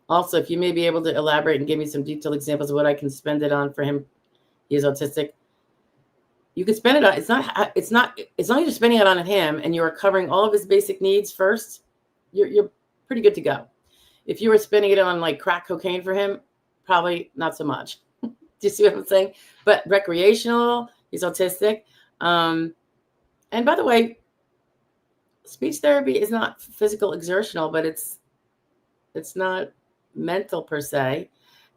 Also, if you may be able to elaborate and give me some detailed examples of what I can spend it on for him. He is autistic. You could spend it on, as long as you're spending it on him and you're covering all of his basic needs first, you're pretty good to go. If you were spending it on like crack cocaine for him, probably not so much. Do you see what I'm saying? But recreational, he's autistic. And by the way, speech therapy is not physical exertional, but it's not mental per se.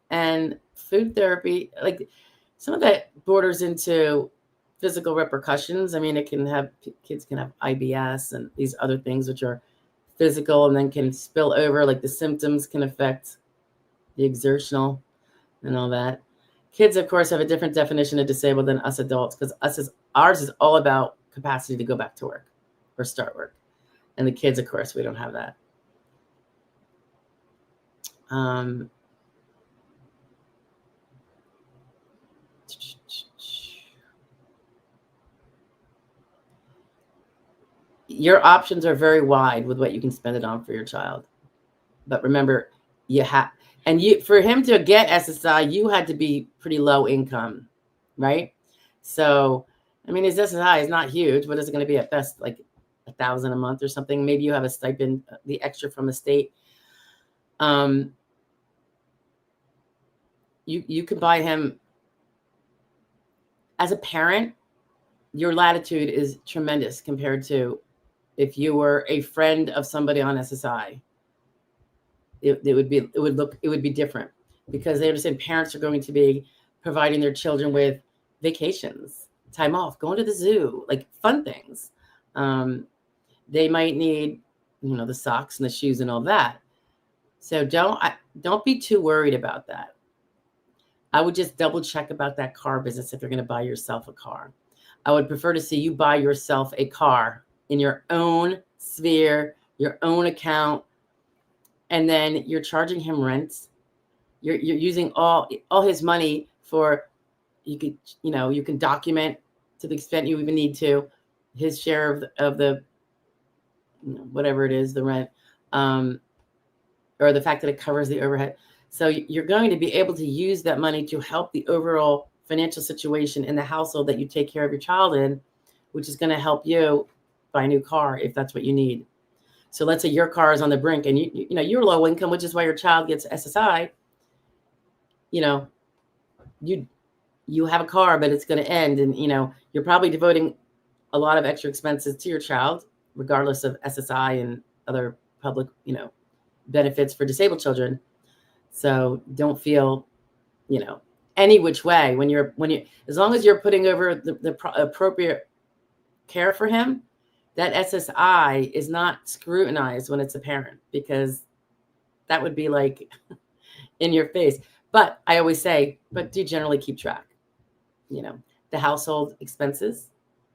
And food therapy, like some of that borders into physical repercussions. I mean, kids can have IBS and these other things which are physical and then can spill over, like the symptoms can affect the exertional and all that. Kids, of course, have a different definition of disabled than us adults, because ours is all about capacity to go back to work or start work. And the kids, of course, we don't have that. Your options are very wide with what you can spend it on for your child. But remember, for him to get SSI, you had to be pretty low income, right? So, I mean, his SSI is not huge. What is it going to be at best? Like $1,000 a month or something? Maybe you have a stipend, the extra from the state. You can buy him. As a parent, your latitude is tremendous compared to if you were a friend of somebody on SSI. It would be different, because they understand parents are going to be providing their children with vacations, time off, going to the zoo, like fun things. They might need, the socks and the shoes and all that. So don't be too worried about that. I would just double check about that car business if you're going to buy yourself a car. I would prefer to see you buy yourself a car in your own sphere, your own account, and then you're charging him rent. You're using all his money for, you can document to the extent you even need to his share of the whatever it is, the rent, or the fact that it covers the overhead. So you're going to be able to use that money to help the overall financial situation in the household that you take care of your child in, which is going to help you buy a new car if that's what you need. So let's say your car is on the brink and you're low income, which is why your child gets SSI. You have a car, but it's going to end, and you're probably devoting a lot of extra expenses to your child, regardless of SSI and other public, benefits for disabled children. So don't feel, any which way when you, as long as you're putting over the appropriate care for him, that SSI is not scrutinized when it's a parent, because that would be like in your face. But I always say, but do generally keep track, the household expenses,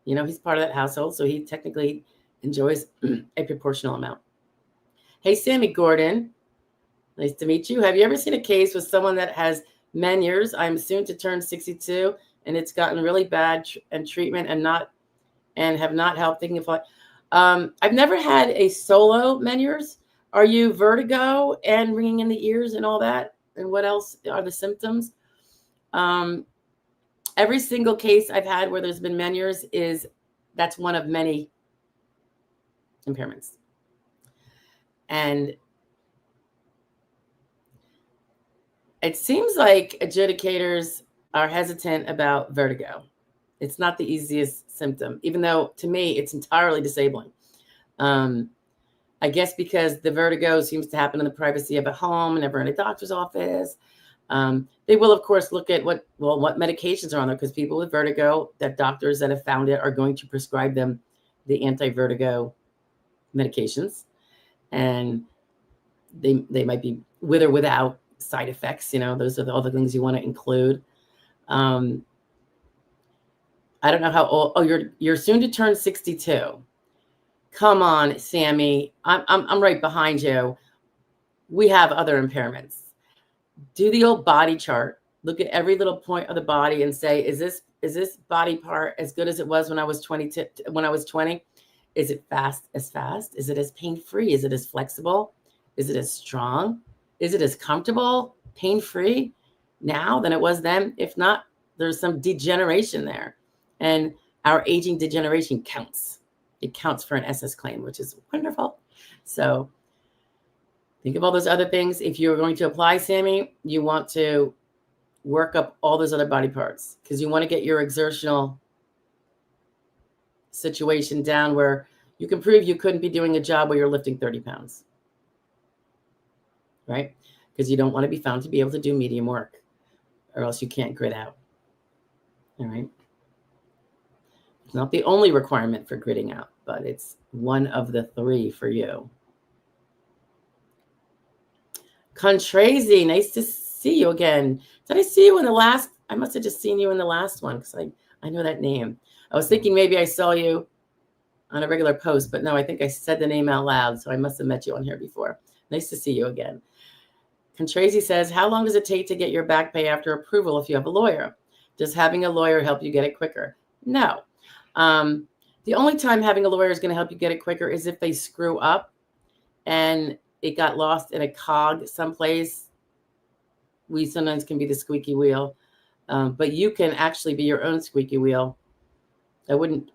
he's part of that household. So he technically enjoys a proportional amount. Hey, Sammy Gordon. Nice to meet you. Have you ever seen a case with someone that has Meniere? I'm soon to turn 62, and it's gotten really bad and treatment and have not helped thinking of. I've never had a solo Meniere. Are you vertigo and ringing in the ears and all that? And what else are the symptoms? Every single case I've had where there's been Meniere that's one of many impairments. And it seems like adjudicators are hesitant about vertigo. It's not the easiest symptom, even though to me it's entirely disabling. I guess because the vertigo seems to happen in the privacy of a home and never in a doctor's office. They will, of course, look at what medications are on there, because people with vertigo, that doctors that have found it are going to prescribe them the anti-vertigo medications, and they might be with or without side effects. Those are all the things you want to include. I don't know how old. Oh, you're soon to turn 62. Come on, Sammy. I'm right behind you. We have other impairments. Do the old body chart. Look at every little point of the body and say, is this body part as good as it was when I was 20? Is it fast? Is it as pain-free? Is it as flexible? Is it as strong? Is it as comfortable, pain-free now than it was then? If not, there's some degeneration there. And our aging degeneration counts. It counts for an SS claim, which is wonderful. So think of all those other things. If you're going to apply, Sammy, you want to work up all those other body parts, because you want to get your exertional situation down where you can prove you couldn't be doing a job where you're lifting 30 pounds, right? Because you don't want to be found to be able to do medium work, or else you can't grit out, all right? It's not the only requirement for gritting out, but it's one of the three for you. Contrazy, nice to see you again. Did I see you in the last? I must have just seen you in the last one because I know that name. I was thinking maybe I saw you on a regular post, but no, I think I said the name out loud, so I must have met you on here before. Nice to see you again. Contrazy says, how long does it take to get your back pay after approval if you have a lawyer? Does having a lawyer help you get it quicker? No. The only time having a lawyer is going to help you get it quicker is if they screw up and it got lost in a cog someplace. We sometimes can be the squeaky wheel, but you can actually be your own squeaky wheel. I would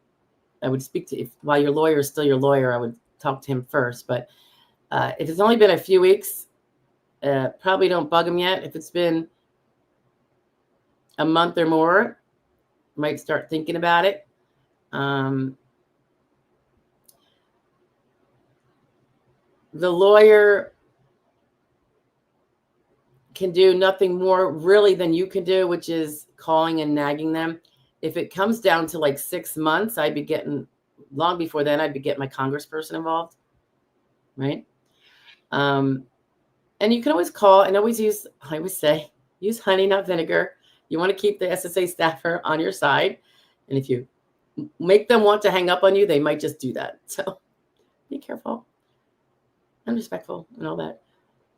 speak to, while your lawyer is still your lawyer, I would talk to him first. But if it's only been a few weeks, probably don't bug him yet. If it's been a month or more, might start thinking about it. The lawyer can do nothing more really than you can do, which is calling and nagging them. If it comes down to like 6 months, I'd be getting, long before then, I'd be getting my congressperson involved, right? And you can always call and always use, I always say, use honey, not vinegar. You want to keep the SSA staffer on your side. And if you make them want to hang up on you, they might just do that. So be careful and respectful and all that,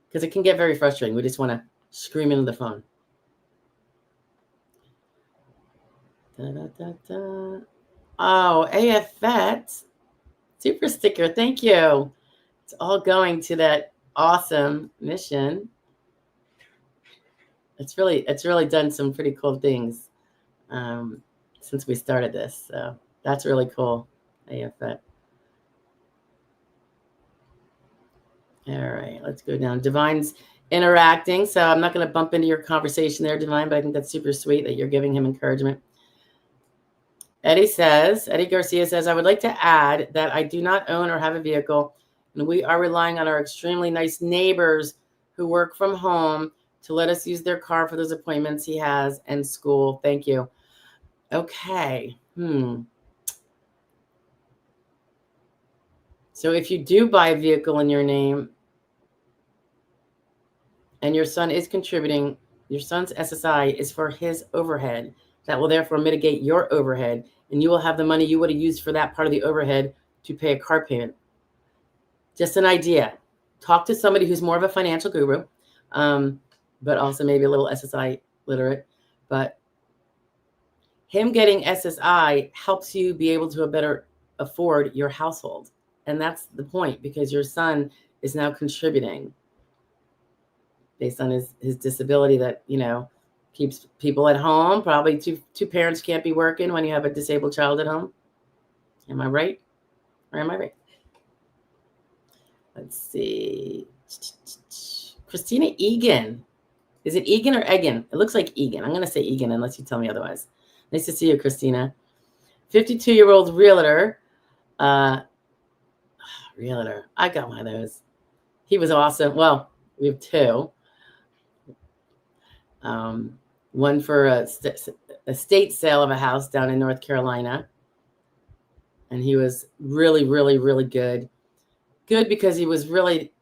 because it can get very frustrating. We just want to scream into the phone. Da, da, da, da. Oh, AFET super sticker. Thank you. It's all going to that awesome mission. It's really done some pretty cool things since we started this. So that's really cool, AFET. All right, let's go down. Divine's interacting, so I'm not going to bump into your conversation there, Divine, but I think that's super sweet that you're giving him encouragement. Eddie Garcia says, I would like to add that I do not own or have a vehicle, and we are relying on our extremely nice neighbors who work from home to let us use their car for those appointments he has and school. Thank you. Okay. So if you do buy a vehicle in your name and your son is contributing, your son's SSI is for his overhead. That will therefore mitigate your overhead, and you will have the money you would have used for that part of the overhead to pay a car payment. Just an idea. Talk to somebody who's more of a financial guru, but also maybe a little SSI literate. But him getting SSI helps you be able to better afford your household. And that's the point, because your son is now contributing based on his disability that, keeps people at home. Probably two parents can't be working when you have a disabled child at home. Am I right? Or am I right? Let's see. Christina Egan. Is it Egan or Egan? It looks like Egan. I'm going to say Egan unless you tell me otherwise. Nice to see you, Christina. 52-year-old realtor. Realtor. I got one of those. He was awesome. Well, we have two. One for a estate sale of a house down in North Carolina. And he was really, really, really good. Good because he was really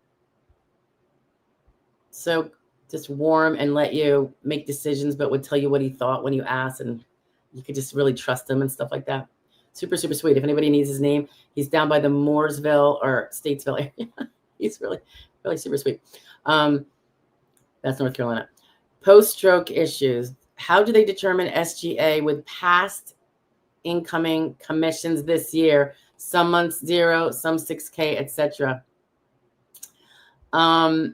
so just warm and let you make decisions, but would tell you what he thought when you asked. And you could just really trust him and stuff like that. Super, super sweet. If anybody needs his name, he's down by the Mooresville or Statesville area. He's really, really super sweet. That's North Carolina. Post-stroke issues. How do they determine SGA with past incoming commissions this year? Some months 0, some 6K, etc. Oh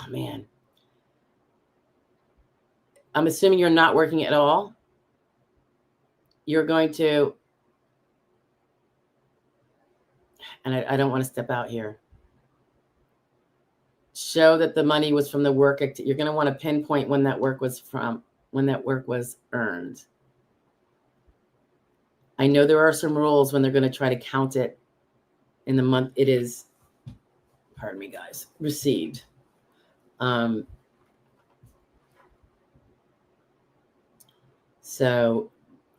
man. I'm assuming you're not working at all. You're going to, and I don't want to step out here, show that the money was from the work. You're going to want to pinpoint when that work was earned. I know there are some rules when they're going to try to count it in the month it is, pardon me, guys, received. So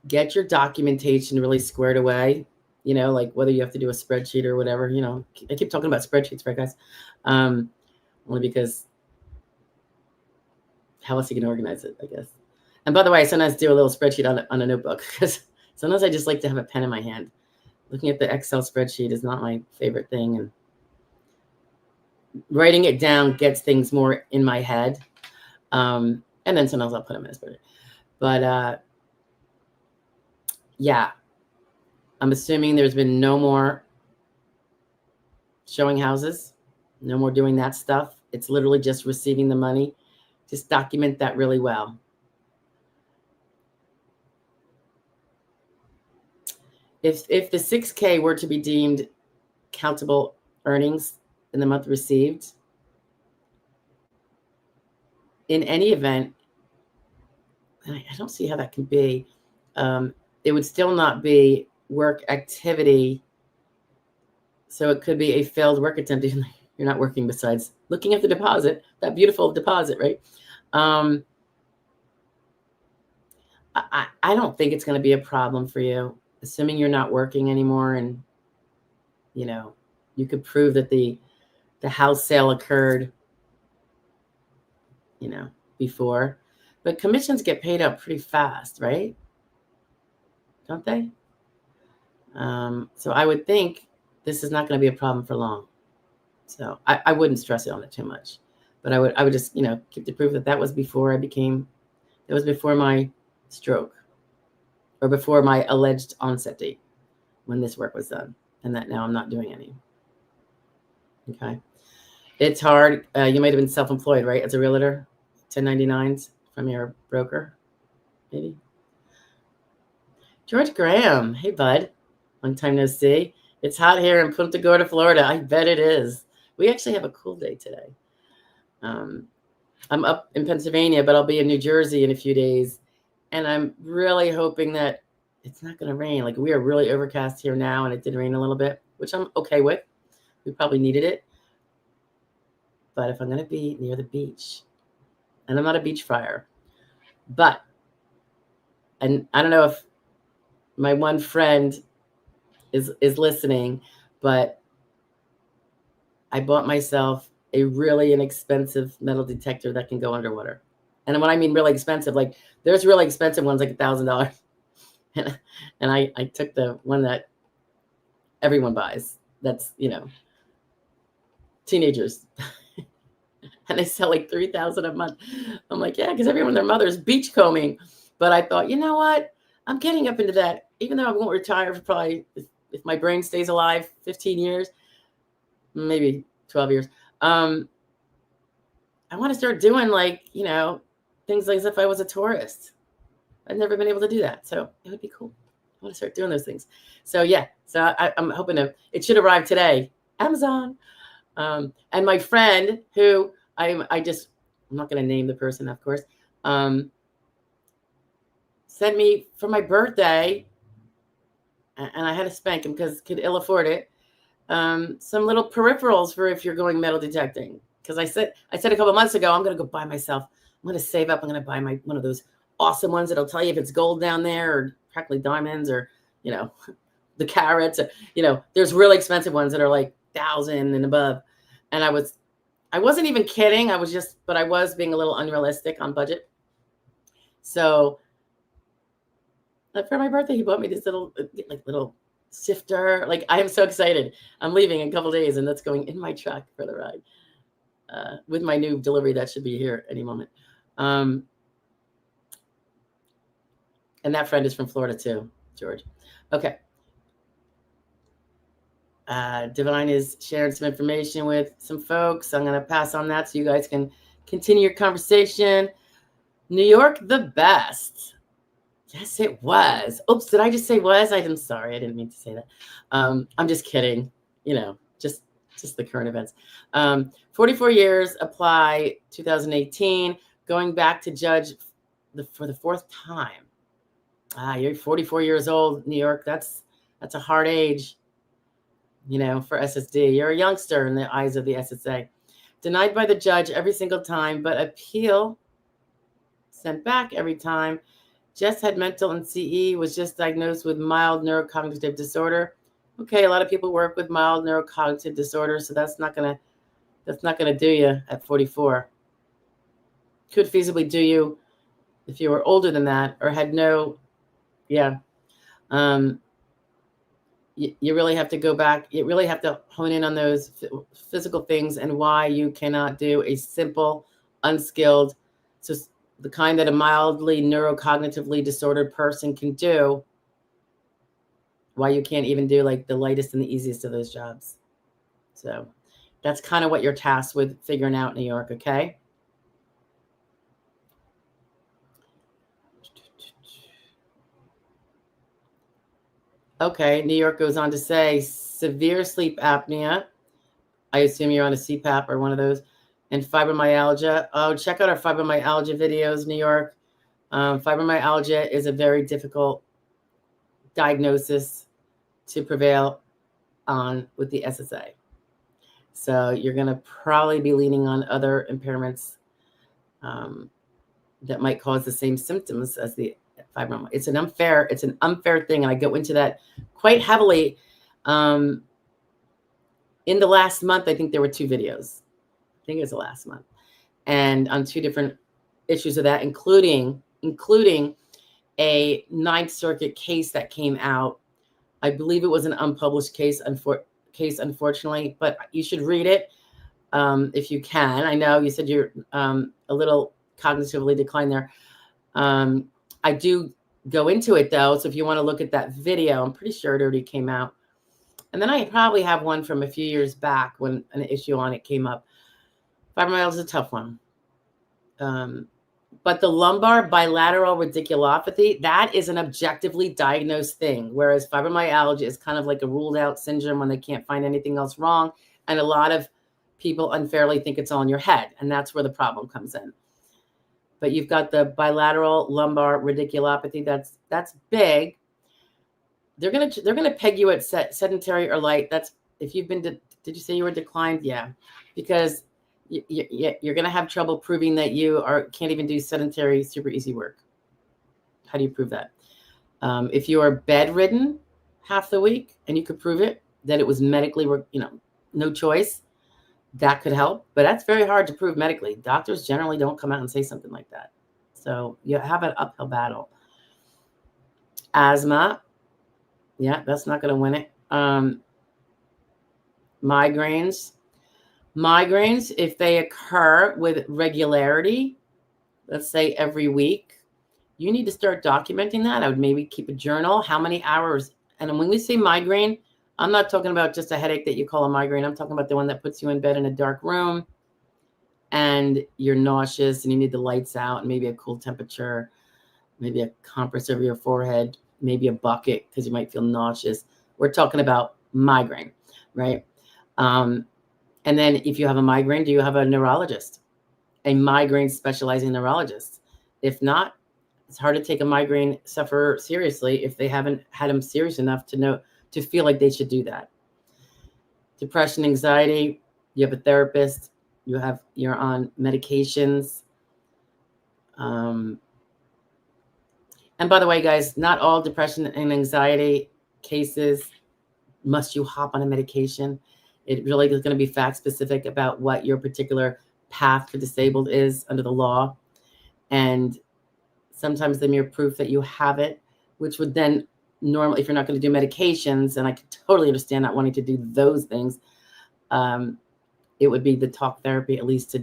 get your documentation really squared away, like whether you have to do a spreadsheet or whatever, I keep talking about spreadsheets, right, guys? Only because how else you can organize it, I guess. And by the way, I sometimes do a little spreadsheet on a notebook because sometimes I just like to have a pen in my hand. Looking at the Excel spreadsheet is not my favorite thing, and writing it down gets things more in my head. And then sometimes I'll put them in a spreadsheet. But yeah, I'm assuming there's been no more showing houses, no more doing that stuff. It's literally just receiving the money. Just document that really well. If the 6K were to be deemed countable earnings in the month received, in any event, I don't see how that can be. It would still not be work activity. So it could be a failed work attempt. You're not working besides looking at the deposit, that beautiful deposit, right? I don't think it's going to be a problem for you, assuming you're not working anymore, and you could prove that the house sale occurred, before. But commissions get paid out pretty fast, right? Don't they? So I would think this is not going to be a problem for long. So I wouldn't stress it on it too much, but I would just keep the proof that was before that was before my stroke, or before my alleged onset date when this work was done, and that now I'm not doing any. Okay. It's hard. You might have been self-employed, right? As a realtor, 1099s from your broker, maybe. George Graham. Hey, bud. Long time no see. It's hot here in Punta Gorda, Florida. I bet it is. We actually have a cool day today. I'm up in Pennsylvania, but I'll be in New Jersey in a few days. And I'm really hoping that it's not going to rain. Like, we are really overcast here now, and it did rain a little bit, which I'm okay with. We probably needed it. But if I'm going to be near the beach, and I'm not a beach fryer, and I don't know if my one friend is listening, but I bought myself a really inexpensive metal detector that can go underwater. And when I mean really expensive, like, there's really expensive ones, like $1,000. And I took the one that everyone buys. That's, teenagers. And they sell like $3,000 a month. I'm like, yeah, because everyone, their mother's beach combing. But I thought, you know what? I'm getting up into that, even though I won't retire for probably, if my brain stays alive, 15 years, maybe 12 years. I want to start doing, like, things like as if I was a tourist. I've never been able to do that. So it would be cool. I want to start doing those things. So yeah, so I'm hoping it should arrive today. Amazon. And my friend, who I'm not going to name the person, of course, sent me for my birthday, and I had to spank him because could ill afford it, some little peripherals for if you're going metal detecting. Because I said a couple months ago, I'm going to go buy myself. I'm going to save up. I'm going to buy one of those awesome ones that'll tell you if it's gold down there or practically diamonds, or the carats. There's really expensive ones that are like 1,000 and above. And I wasn't even kidding. But I was being a little unrealistic on budget. So for my birthday, he bought me this little sifter. Like, I am so excited. I'm leaving in a couple of days, and that's going in my truck for the ride with my new delivery that should be here any moment. And that friend is from Florida too, George. Okay. Divine is sharing some information with some folks. I'm going to pass on that so you guys can continue your conversation. New York, the best. Yes, it was. Oops, did I just say was? I'm sorry. I didn't mean to say that. I'm just kidding. Just the current events. 44 years, apply 2018, going back to judge for the fourth time. You're 44 years old, New York. That's a hard age, for SSD. You're a youngster in the eyes of the SSA. Denied by the judge every single time, but appeal sent back every time. Just had mental and CE, was just diagnosed with mild neurocognitive disorder. Okay, a lot of people work with mild neurocognitive disorder, so that's not gonna do you at 44. could feasibly do you if you were older than that or had no, yeah. You really have to go back. You really have to hone in on those physical things and why you cannot do a simple, unskilled, so the kind that a mildly neurocognitively disordered person can do, why you can't even do like the lightest and the easiest of those jobs. So that's kind of what you're tasked with figuring out, New York, okay? Okay, New York goes on to say severe sleep apnea. I assume you're on a CPAP or one of those. And fibromyalgia. Oh, check out our fibromyalgia videos, New York. Fibromyalgia is a very difficult diagnosis to prevail on with the SSA. So you're going to probably be leaning on other impairments that might cause the same symptoms as the fibromyalgia. It's an unfair thing, and I go into that quite heavily. In the last month, I think there were 2 videos. I think it was the last month, and on 2 different issues of that, including a Ninth Circuit case that came out. I believe it was an unpublished case, unfortunately, but you should read it if you can. I know you said you're a little cognitively declined there. I do go into it, though, so if you want to look at that video, I'm pretty sure it already came out. And then I probably have one from a few years back when an issue on it came up. Fibromyalgia is a tough one. But the lumbar bilateral radiculopathy, that is an objectively diagnosed thing, whereas fibromyalgia is kind of like a ruled out syndrome when they can't find anything else wrong. And a lot of people unfairly think it's all in your head, and that's where the problem comes in. But you've got the bilateral lumbar radiculopathy. That's big. They're gonna peg you at sedentary or light. That's if you've been. Did you say you were declined? Yeah, because you're going to have trouble proving that you can't even do sedentary, super easy work. How do you prove that? If you are bedridden half the week and you could prove it, that it was medically, no choice, that could help. But that's very hard to prove medically. Doctors generally don't come out and say something like that. So you have an uphill battle. Asthma. Yeah, that's not going to win it. Migraines. Migraines, if they occur with regularity, let's say every week, you need to start documenting that. I would maybe keep a journal. How many hours? And when we say migraine, I'm not talking about just a headache that you call a migraine. I'm talking about the one that puts you in bed in a dark room and you're nauseous and you need the lights out and maybe a cool temperature, maybe a compress over your forehead, maybe a bucket because you might feel nauseous. We're talking about migraine, right? And then if you have a migraine, do you have a neurologist, a migraine specializing neurologist? If not, it's hard to take a migraine sufferer seriously if they haven't had them serious enough to feel like they should do that. Depression, anxiety, you have a therapist, you're on medications. And by the way, guys, not all depression and anxiety cases must you hop on a medication. It really is going to be fact specific about what your particular path to disabled is under the law. And sometimes the mere proof that you have it, which would then normally, if you're not going to do medications, and I can totally understand not wanting to do those things, it would be the talk therapy, at least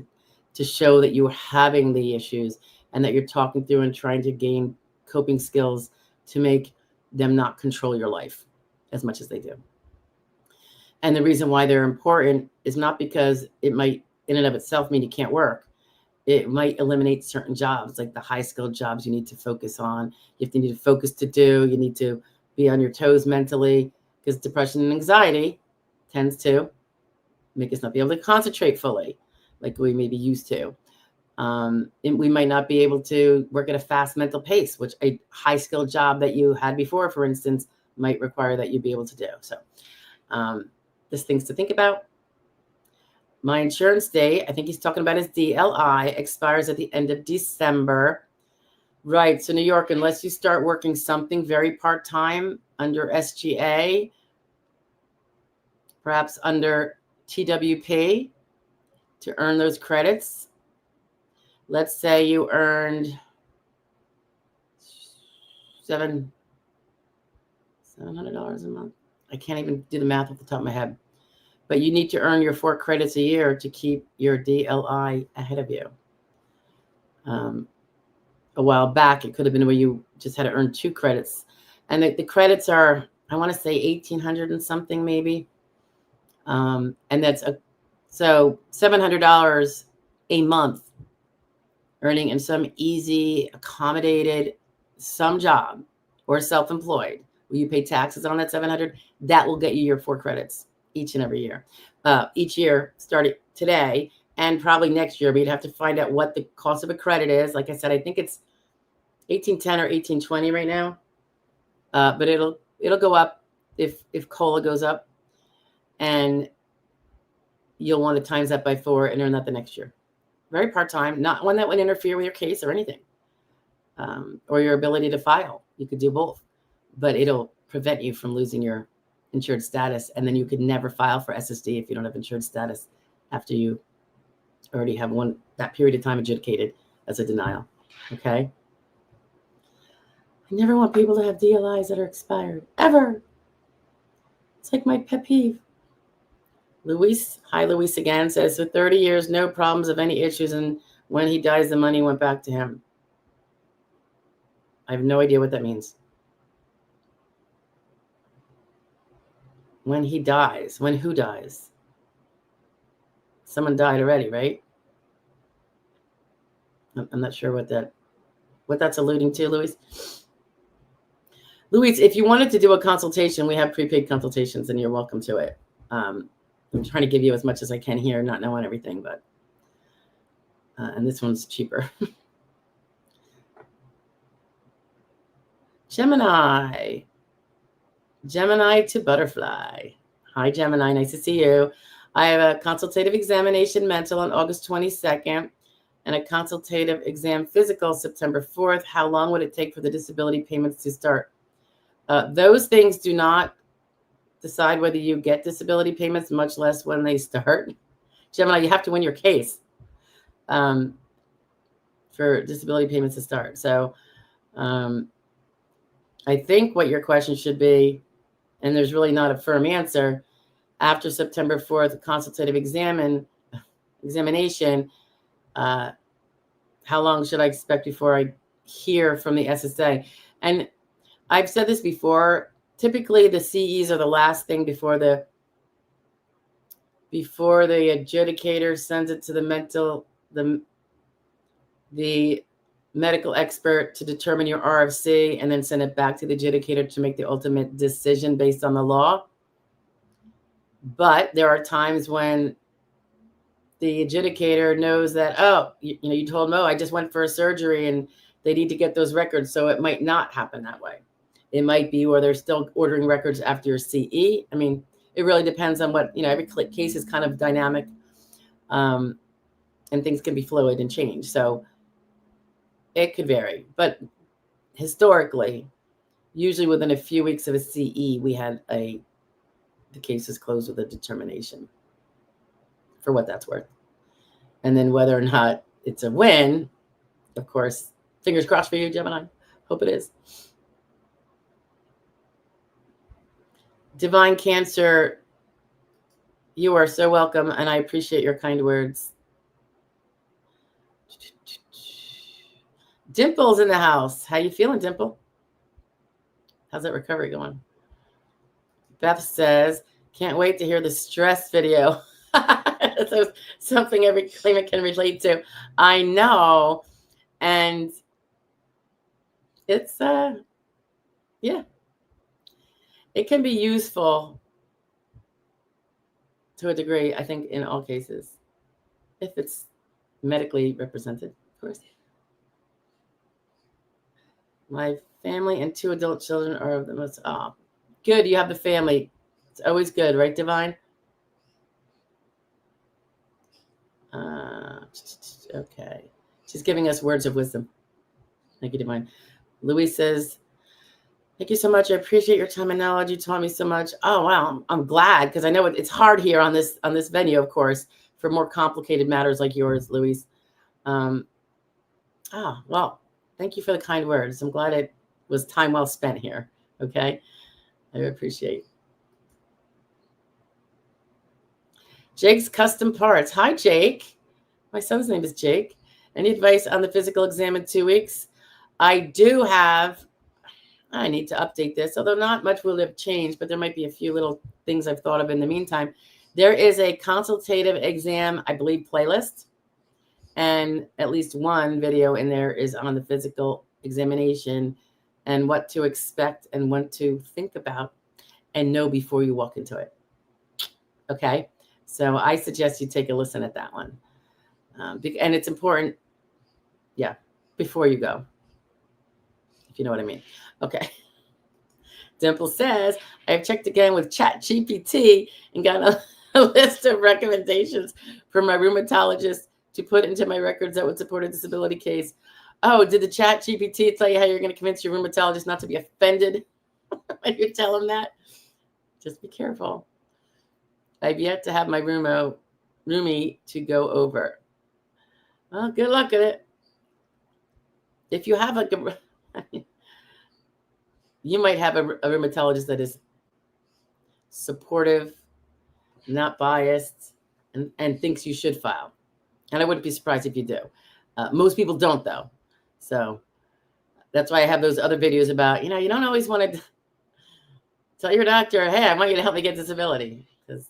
to show that you're having the issues and that you're talking through and trying to gain coping skills to make them not control your life as much as they do. And the reason why they're important is not because it might in and of itself mean you can't work. It might eliminate certain jobs, like the high skilled jobs you need to focus on. You need to focus to do, you need to be on your toes mentally, because depression and anxiety tends to make us not be able to concentrate fully like we may be used to. And we might not be able to work at a fast mental pace, which a high skilled job that you had before, for instance, might require that you be able to do. So there's things to think about. My insurance date, I think he's talking about his DLI, expires at the end of December. Right. So New York, unless you start working something very part-time under SGA, perhaps under TWP to earn those credits, let's say you earned $700 a month. I can't even do the math off the top of my head. But you need to earn your 4 credits a year to keep your DLI ahead of you. A while back, it could have been where you just had to earn 2 credits. And the credits are, I want to say 1,800 and something maybe. And that's so $700 a month earning in some easy, accommodated, some job or self-employed where you pay taxes on that 700, that will get you your 4 credits each and every year. Each year starting today and probably next year, but you'd have to find out what the cost of a credit is. Like I said, I think it's 1810 or 1820 right now. But it'll go up if COLA goes up, and you'll want to times that by 4 and earn that the next year. Very part-time, not one that would interfere with your case or anything, or your ability to file. You could do both, but it'll prevent you from losing your insured status, and then you could never file for SSD if you don't have insured status after you already have that period of time adjudicated as a denial. Okay. I never want people to have DLIs that are expired, ever. It's like my pet peeve. Luis, hi Luis again, says, for 30 years, no problems of any issues, and when he dies, the money went back to him. I have no idea what that means. When he dies, when who dies? Someone died already, right? I'm not sure what that's alluding to, Luis. Luis, if you wanted to do a consultation, we have prepaid consultations, and you're welcome to it. I'm trying to give you as much as I can here, not knowing everything, but and this one's cheaper. Gemini to Butterfly. Hi, Gemini. Nice to see you. I have a consultative examination mental on August 22nd and a consultative exam physical September 4th. How long would it take for the disability payments to start? Those things do not decide whether you get disability payments, much less when they start. Gemini, you have to win your case for disability payments to start. So I think what your question should be, and there's really not a firm answer, after September 4th, consultative examination, how long should I expect before I hear from the SSA? And I've said this before, typically the CEs are the last thing before the adjudicator sends it to the medical expert to determine your RFC and then send it back to the adjudicator to make the ultimate decision based on the law. But there are times when the adjudicator knows that, oh, you told Mo I just went for a surgery and they need to get those records. So it might not happen that way. It might be where they're still ordering records after your CE. I mean, it really depends on what, every case is kind of dynamic, and things can be fluid and change. So it could vary. But historically, usually within a few weeks of a CE, we had the case is closed with a determination, for what that's worth. And then whether or not it's a win, of course, fingers crossed for you, Gemini. Hope it is. Divine Cancer, you are so welcome, and I appreciate your kind words. Dimple's in the house. How you feeling, Dimple? How's that recovery going? Beth says, can't wait to hear the stress video. So something every claimant can relate to. I know. And it's, yeah. It can be useful to a degree, I think, in all cases, if it's medically represented, of course. My family and 2 adult children are the most, good. You have the family. It's always good, right, Divine? Okay. She's giving us words of wisdom. Thank you, Divine. Louise says, thank you so much. I appreciate your time and knowledge. You taught me so much. Oh, wow. I'm glad, because I know it's hard here on this venue, of course, for more complicated matters like yours, Louise. Ah, well, thank you for the kind words. I'm glad it was time well spent here. Okay. I appreciate. Jake's Custom Parts. Hi, Jake. My son's name is Jake. Any advice on the physical exam in 2 weeks? I do have. I need to update this, although not much will have changed, but there might be a few little things I've thought of in the meantime. There is a consultative exam, I believe, playlist, and at least one video in there is on the physical examination and what to expect and what to think about and know before you walk into it. Okay, so I suggest you take a listen at that one. And it's important, yeah, before you go, if you know what I mean. Okay. Dimple says, I've checked again with ChatGPT and got a list of recommendations for my rheumatologist to put into my records that would support a disability case. Oh, did the ChatGPT tell you how you're going to convince your rheumatologist not to be offended when you tell him that? Just be careful. I've yet to have my roomie to go over. Well, good luck at it. If you have you might have a rheumatologist that is supportive, not biased, and thinks you should file. And I wouldn't be surprised if you do. Most people don't, though. So that's why I have those other videos about, you don't always want to tell your doctor, hey, I want you to help me get disability, because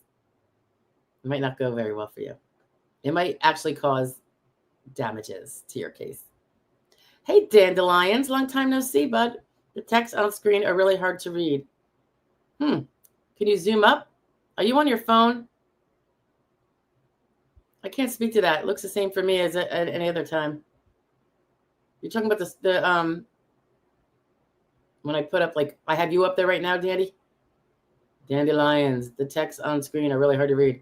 it might not go very well for you. It might actually cause damages to your case. Hey, Dandelions, long time no see, bud. The text on screen are really hard to read. Can you zoom up? Are you on your phone? I can't speak to that. It looks the same for me as at any other time. You're talking about the when I put up, like, I have you up there right now, Dandy? Dandelions. The text on screen are really hard to read.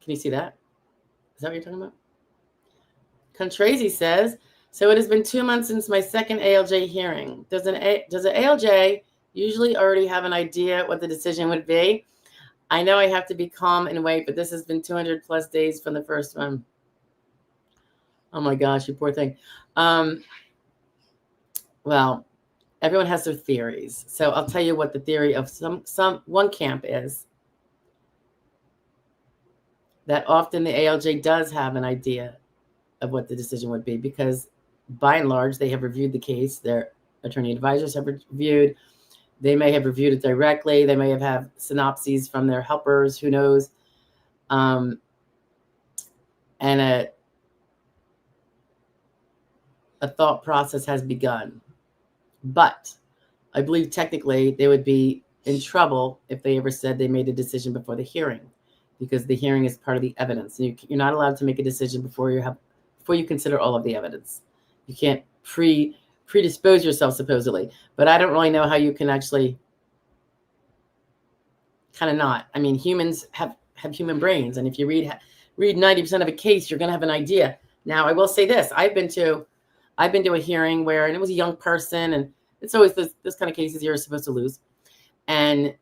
Can you see that? Is that what you're talking about? Contrazy says, so it has been 2 months since my second ALJ hearing. Does an ALJ usually already have an idea what the decision would be? I know I have to be calm and wait, but this has been 200 plus days from the first one. Oh my gosh, you poor thing. Well, everyone has their theories. So I'll tell you what the theory of one camp is. That often the ALJ does have an idea of what the decision would be, because by and large, they have reviewed the case. Their attorney advisors have reviewed. They may have reviewed it directly. They may have synopses from their helpers, who knows. And a thought process has begun. But I believe technically they would be in trouble if they ever said they made a decision before the hearing, because the hearing is part of the evidence. You're not allowed to make a decision before you consider all of the evidence. You can't predispose yourself, supposedly. But I don't really know how you can actually kind of not. I mean, humans have human brains. And if you read 90% of a case, you're going to have an idea. Now, I will say this. I've been to a hearing where, and it was a young person, and it's always this kind of cases you're supposed to lose. And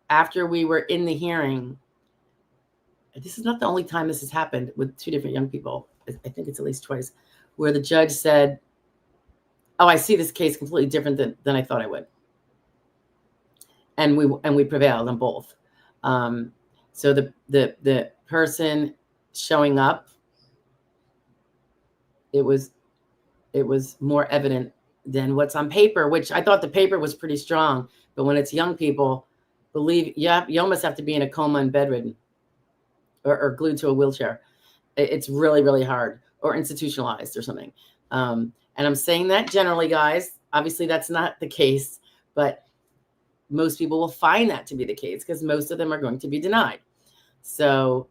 after we were in the hearing, this is not the only time this has happened with two different young people. I think it's at least twice, where the judge said, oh, I see this case completely different than I thought I would. And we prevailed on both. So the person showing up, it was more evident than what's on paper, which I thought the paper was pretty strong. But when it's young people, believe you almost have to be in a coma and bedridden or glued to a wheelchair. It's really, really hard, or institutionalized or something. And I'm saying that generally, guys. Obviously, that's not the case, but most people will find that to be the case, because most of them are going to be denied. So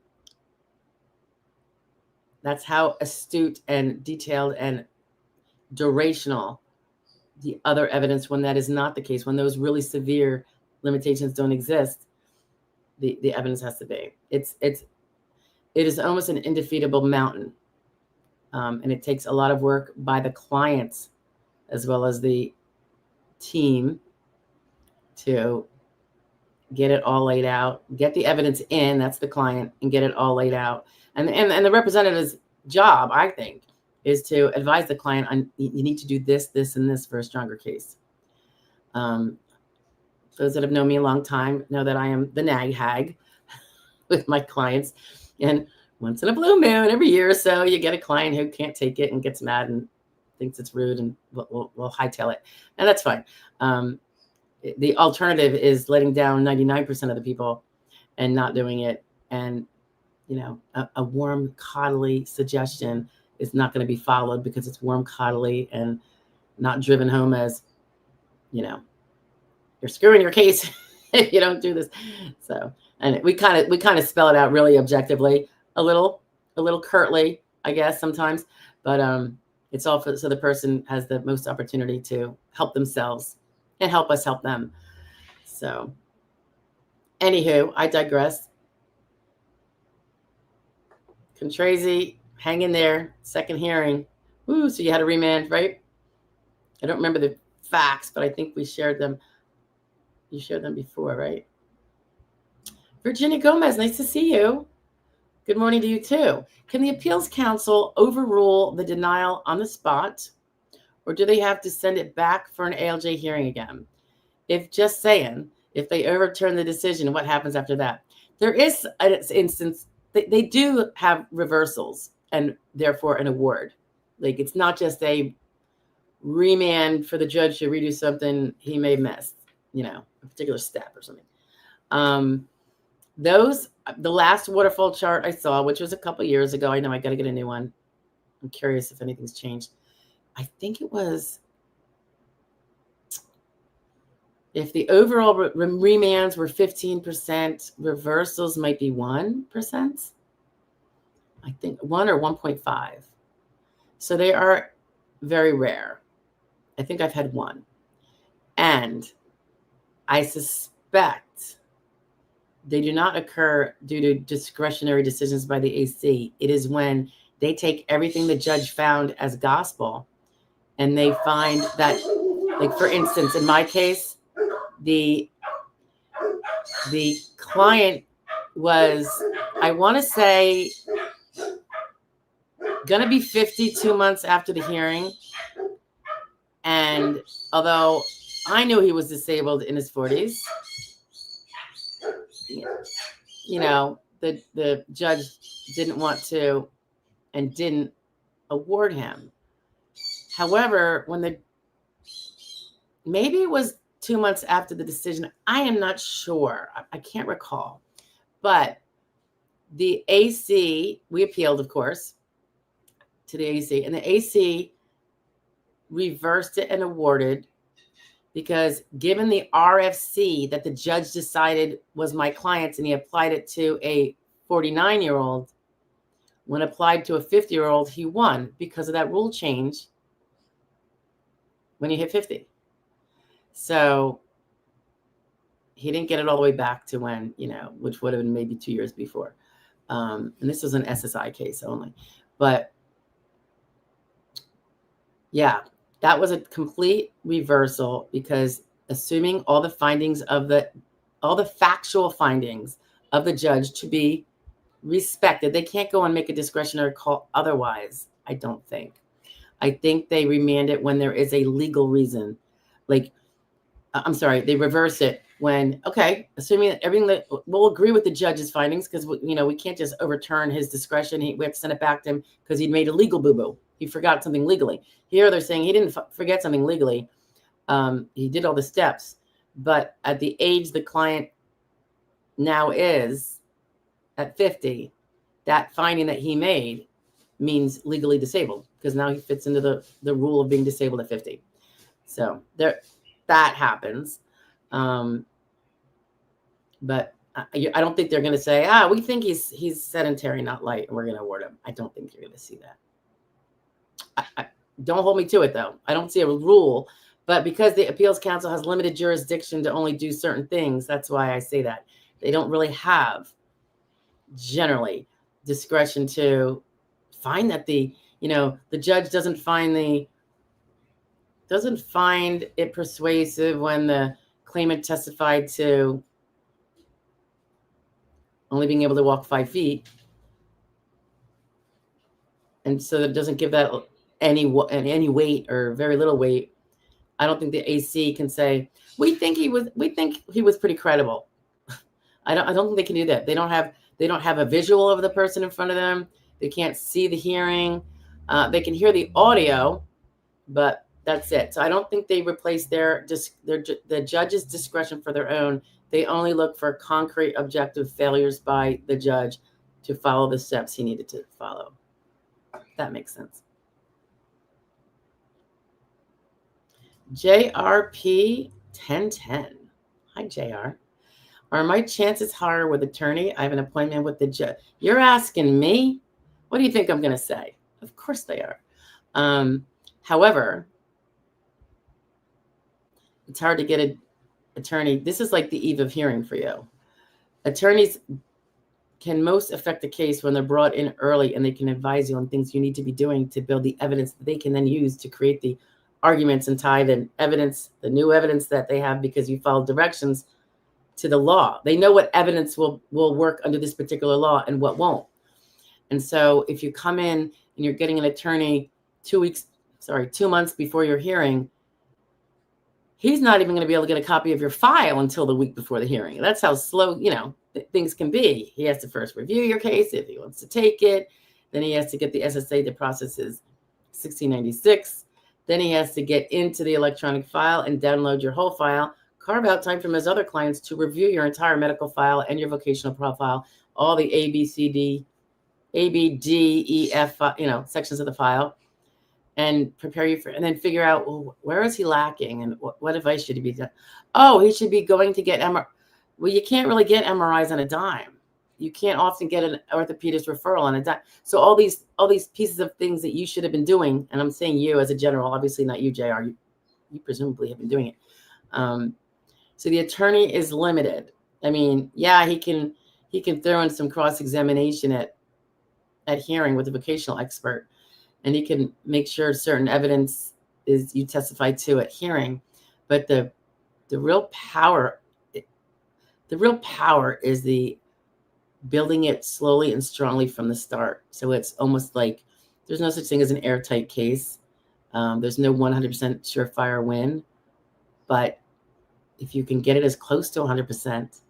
that's how astute and detailed and durational the other evidence, when that is not the case, when those really severe limitations don't exist, the evidence has to be. It is almost an indefeatable mountain. And it takes a lot of work by the clients as well as the team to get it all laid out, get the evidence in, that's the client, and get it all laid out. And the representative's job, I think, is to advise the client on you need to do this, this, and this for a stronger case. Those that have known me a long time know that I am the nag hag with my clients. And once in a blue moon, every year or so, you get a client who can't take it and gets mad and thinks it's rude, and we'll hightail it. And that's fine. The alternative is letting down 99% of the people and not doing it. And, you know, a warm, coddly suggestion is not going to be followed because it's warm, coddly, and not driven home as, you know, you're screwing your case if you don't do this. So, and we kind of spell it out really objectively, a little curtly, I guess sometimes, but it's all so the person has the most opportunity to help themselves and help us help them. So, anywho, I digress. Contrazi, hang in there. Second hearing. Ooh, so you had a remand, right? I don't remember the facts, but I think we shared them. You shared them before, right? Virginia Gomez, nice to see you. Good morning to you too. Can the appeals council overrule the denial on the spot, or do they have to send it back for an ALJ hearing again? If they overturn the decision, what happens after that? There is an instance, they do have reversals and therefore an award. Like, it's not just a remand for the judge to redo something he may have missed, you know, a particular step or something. The last waterfall chart I saw, which was a couple years ago, I know I got to get a new one. I'm curious if anything's changed. I think it was, if the overall remands were 15%, reversals might be 1%. I think 1 or 1.5. So they are very rare. I think I've had one. And I suspect they do not occur due to discretionary decisions by the AC. It is when they take everything the judge found as gospel and they find that, like, for instance, in my case, the client was, I want to say, going to be 52 months after the hearing. And although I knew he was disabled in his 40s, you know, the judge didn't want to and didn't award him. However, maybe it was 2 months after the decision, I am not sure. I can't recall. But the AC, we appealed, of course, to the AC, and the AC reversed it and awarded, because given the RFC that the judge decided was my client's and he applied it to a 49-year-old, when applied to a 50-year-old, he won because of that rule change when you hit 50. So he didn't get it all the way back to when, you know, which would have been maybe 2 years before. And this was an SSI case only. But yeah, that was a complete reversal, because assuming all the factual findings of the judge to be respected, they can't go and make a discretionary call otherwise, I don't think. I think they remand it when there is a legal reason. Like, I'm sorry, they reverse it when, okay, assuming that everything that we'll agree with the judge's findings, because, you know, we can't just overturn his discretion. We have to send it back to him because he'd made a legal boo-boo. He forgot something legally. Here they're saying he didn't forget something legally. He did all the steps, but at the age the client now is, at 50, that finding that he made means legally disabled, because now he fits into the rule of being disabled at 50. So that happens. But I don't think they're going to say, we think he's sedentary, not light, and we're going to award him. I don't think you're going to see that. Don't hold me to it, though. I don't see a rule, but because the appeals council has limited jurisdiction to only do certain things, that's why I say that. They don't really have, generally, discretion to find that the judge doesn't find it persuasive when the claimant testified to only being able to walk 5 feet. And so that doesn't give that any weight or very little weight. I don't think the AC can say, we think he was pretty credible. I don't think they can do that. They don't have a visual of the person in front of them. They can't see the hearing. They can hear the audio, but that's it. So I don't think they replace the judge's discretion for their own. They only look for concrete objective failures by the judge to follow the steps he needed to follow. That makes sense. JRP 1010. Hi, JR. Are my chances higher with attorney? I have an appointment with the judge. You're asking me? What do you think I'm going to say? Of course they are. However, it's hard to get an attorney. This is like the eve of hearing for you. Attorneys can most affect the case when they're brought in early and they can advise you on things you need to be doing to build the evidence that they can then use to create the arguments and tie the evidence, the new evidence that they have because you followed directions to the law. They know what evidence will work under this particular law and what won't. And so if you come in and you're getting an attorney 2 months before your hearing, he's not even going to be able to get a copy of your file until the week before the hearing. That's how slow, things can be. He has to first review your case if he wants to take it. Then he has to get the SSA to process his 1696. Then he has to get into the electronic file and download your whole file, carve out time from his other clients to review your entire medical file and your vocational profile, all the A, B, D, E, F, sections of the file, and prepare you for, and then figure out, well, where is he lacking and what advice should he be done? Oh, he should be going to get MRI. Well, you can't really get MRIs on a dime. You can't often get an orthopedist referral on a dime. So all these pieces of things that you should have been doing, and I'm saying you as a general, obviously not you, JR, you presumably have been doing it. So the attorney is limited. I mean, yeah, he can throw in some cross-examination at hearing with a vocational expert, and he can make sure certain evidence is you testify to at hearing. But the real power is the building it slowly and strongly from the start. So it's almost like there's no such thing as an airtight case. There's no 100% surefire win, but if you can get it as close to 100%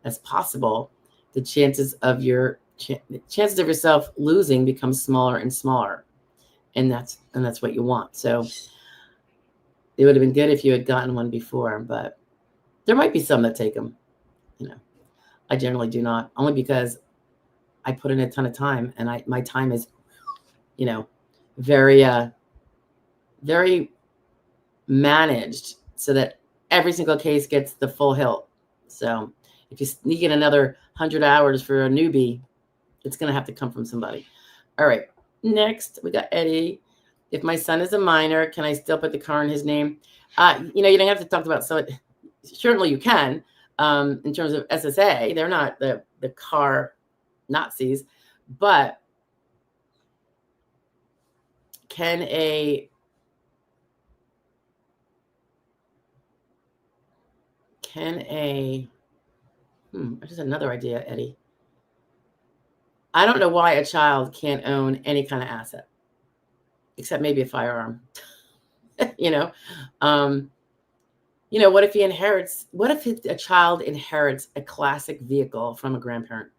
as possible, the chances of yourself losing become smaller and smaller, and that's what you want. So it would have been good if you had gotten one before, but there might be some that take them. I generally do not, only because I put in a ton of time, and my time is, very, very managed so that every single case gets the full hilt. So if you sneak in another 100 hours for a newbie, it's going to have to come from somebody. All right. Next, we got Eddie. If my son is a minor, can I still put the car in his name? You don't have to talk about, so certainly you can. In terms of SSA, they're not the car Nazis, but can a just another idea, Eddie. I don't know why a child can't own any kind of asset, except maybe a firearm. What if he inherits? What if a child inherits a classic vehicle from a grandparent,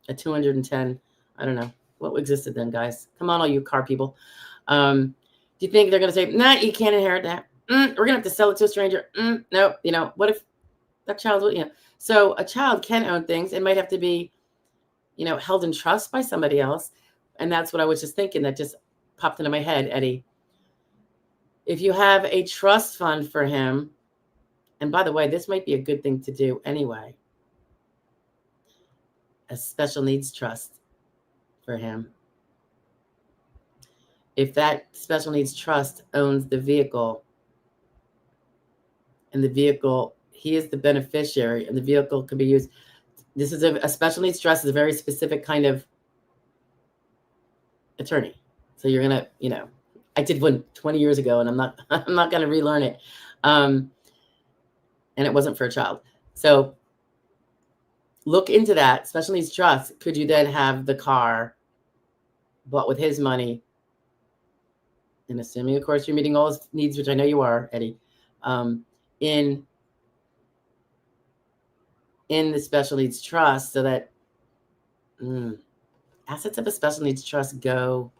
a 210? I don't know what existed then, guys. Come on, all you car people. Do you think they're going to say, "Nah, you can't inherit that. We're going to have to sell it to a stranger"? No. What if that child? So a child can own things. It might have to be, held in trust by somebody else, and that's what I was just thinking. That just popped into my head, Eddie. If you have a trust fund for him. And by the way, this might be a good thing to do anyway. A special needs trust for him. If that special needs trust owns the vehicle, and the vehicle, he is the beneficiary, and the vehicle can be used. This is a special needs trust is a very specific kind of attorney. So you're going to, I did one 20 years ago, and I'm not going to relearn it. And it wasn't for a child. So look into that. Special needs trust. Could you then have the car bought with his money, and assuming, of course, you're meeting all his needs, which I know you are, Eddie, in the special needs trust, so that assets of a special needs trust go,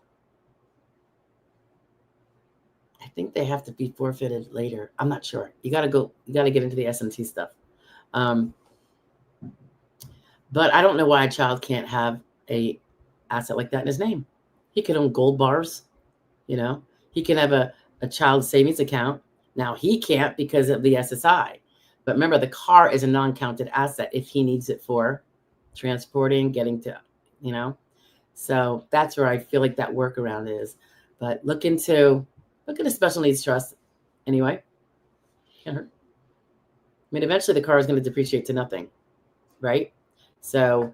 I think they have to be forfeited later. I'm not sure. You got to get into the S&T stuff. But I don't know why a child can't have a asset like that in his name. He could own gold bars, you know. He can have a child savings account. Now he can't because of the SSI. But remember, the car is a non-counted asset if he needs it for transporting, getting to, you know. So that's where I feel like that workaround is. But look at a special needs trust anyway. Can't hurt. I mean, eventually the car is going to depreciate to nothing, right? So,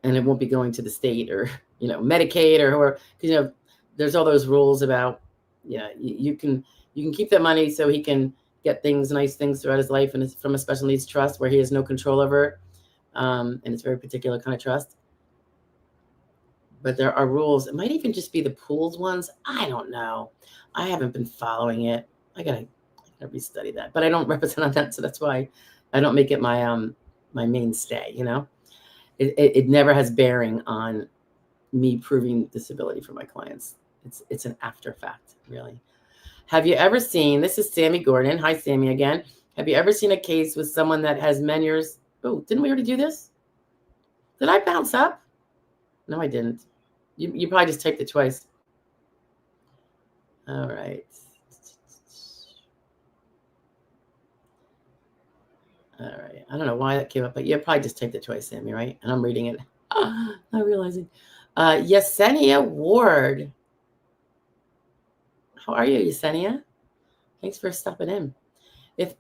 and it won't be going to the state or, you know, Medicaid or whoever, because, you know, there's all those rules about, yeah, you can keep that money so he can get nice things throughout his life, and it's from a special needs trust where he has no control over it, and it's a very particular kind of trust. But there are rules. It might even just be the pooled ones. I don't know. I haven't been following it. I gotta restudy that. But I don't represent on that, so that's why I don't make it my my mainstay. You know, it never has bearing on me proving disability for my clients. It's an after fact, really. Have you ever seen? This is Sammy Gordon. Hi, Sammy again. Have you ever seen a case with someone that has Meniere's? Oh, didn't we already do this? Did I bounce up? No, I didn't. You probably just typed it twice. All right. All right. I don't know why that came up, but you probably just typed it twice, Sammy, right? And I'm reading it. Not realizing. Yesenia Ward. How are you, Yesenia? Thanks for stopping in. If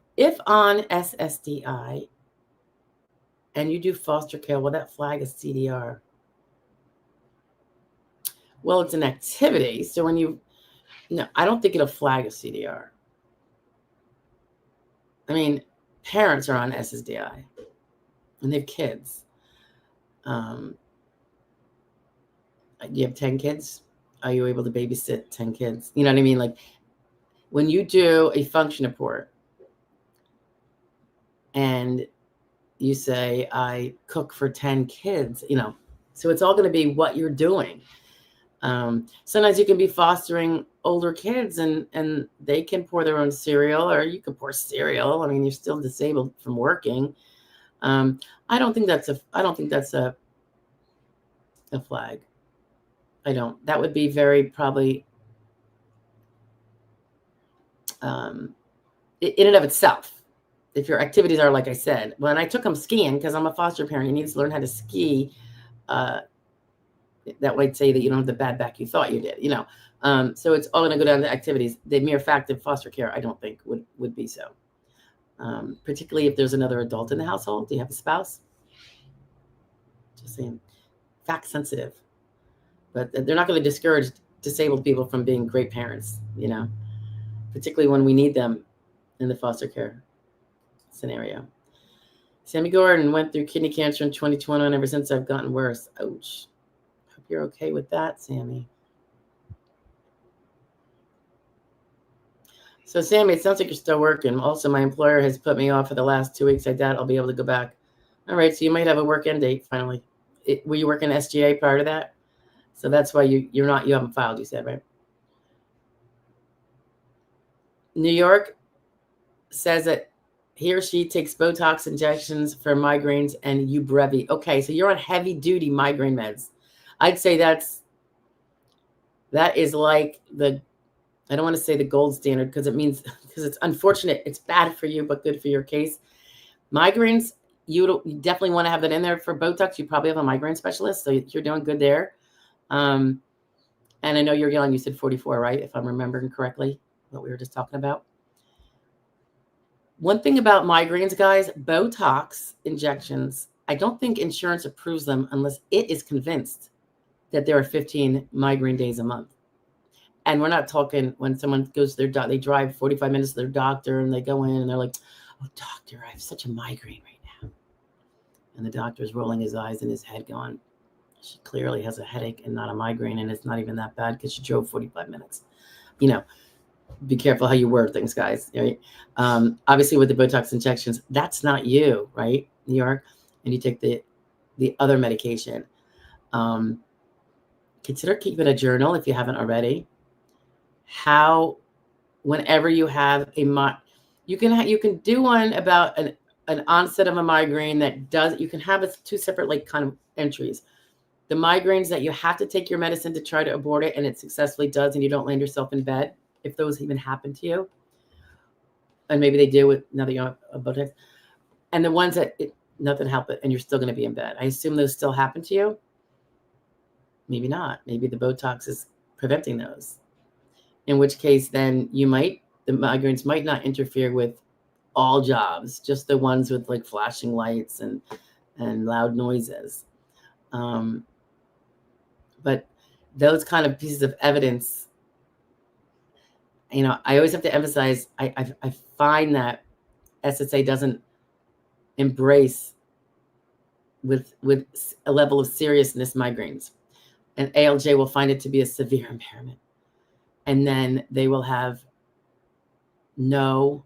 on SSDI and you do foster care, will that flag a CDR? Well, it's an activity. So no, I don't think it'll flag a CDR. I mean, parents are on SSDI and they have kids. You have 10 kids. Are you able to babysit 10 kids? You know what I mean? Like when you do a function report and you say, I cook for 10 kids, you know, so it's all going to be what you're doing. Sometimes you can be fostering older kids and they can pour their own cereal, or you can pour cereal. I mean, you're still disabled from working. I don't think that's a flag. I don't. That would be very probably in and of itself. If your activities are, like I said, when I took them skiing, because I'm a foster parent, you need to learn how to ski. That might say that you don't have the bad back you thought you did, you know. So it's all going to go down to activities. The mere fact of foster care, I don't think would be so. Particularly if there's another adult in the household. Do you have a spouse? Just saying, fact sensitive. But they're not going to discourage disabled people from being great parents, you know, particularly when we need them in the foster care scenario. Sammy Gordon went through kidney cancer in 2020, and ever since I've gotten worse. Ouch. Hope you're okay with that, Sammy. So, Sammy, it sounds like you're still working. Also, my employer has put me off for the last 2 weeks. I doubt I'll be able to go back. All right, so you might have a work end date finally. Were you working SGA prior to that? So that's why you haven't filed, you said, right? New York says that he or she takes Botox injections for migraines and Ubrevi. Okay, so you're on heavy duty migraine meds. I'd say that is like I don't want to say the gold standard because it's unfortunate. It's bad for you, but good for your case. Migraines, you definitely want to have that in there. For Botox, you probably have a migraine specialist, so you're doing good there. And I know you're young. You said 44, right? If I'm remembering correctly, what we were just talking about. One thing about migraines, guys, Botox injections, I don't think insurance approves them unless it is convinced that there are 15 migraine days a month. And we're not talking when someone goes to their doctor, they drive 45 minutes to their doctor and they go in and they're like, oh, doctor, I have such a migraine right now. And the doctor's rolling his eyes in his head going, She clearly has a headache and not a migraine, and it's not even that bad because she drove 45 minutes. You know, be careful how you word things, guys. Right? Obviously, with the Botox injections, that's not you, right? New York, and you take the other medication. Consider keeping a journal if you haven't already. Whenever you have you can do one about an onset of a migraine you can have it 2 separate like kind of entries. The migraines that you have to take your medicine to try to abort it and it successfully does and you don't land yourself in bed, if those even happen to you. And maybe they do with now that you're on Botox. And the ones that nothing help it and you're still going to be in bed. I assume those still happen to you. Maybe not. Maybe the Botox is preventing those. In which case, then the migraines might not interfere with all jobs, just the ones with like flashing lights and loud noises. But those kind of pieces of evidence, I always have to emphasize, I find that SSA doesn't embrace with a level of seriousness migraines. And ALJ will find it to be a severe impairment. And then they will have no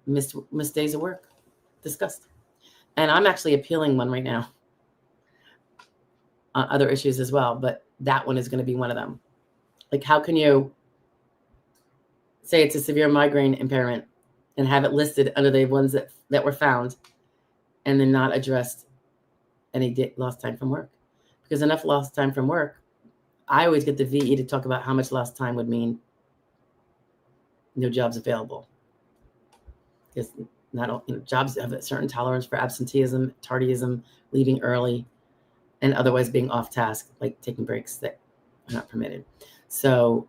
missed days of work discussed. And I'm actually appealing one right now on other issues as well, but that one is going to be one of them. Like, how can you say it's a severe migraine impairment and have it listed under the ones that were found and then not addressed any lost time from work? Because enough lost time from work, I always get the VE to talk about how much lost time would mean no jobs available. Because jobs have a certain tolerance for absenteeism, tardism, leaving early, and otherwise being off task, like taking breaks that are not permitted. So,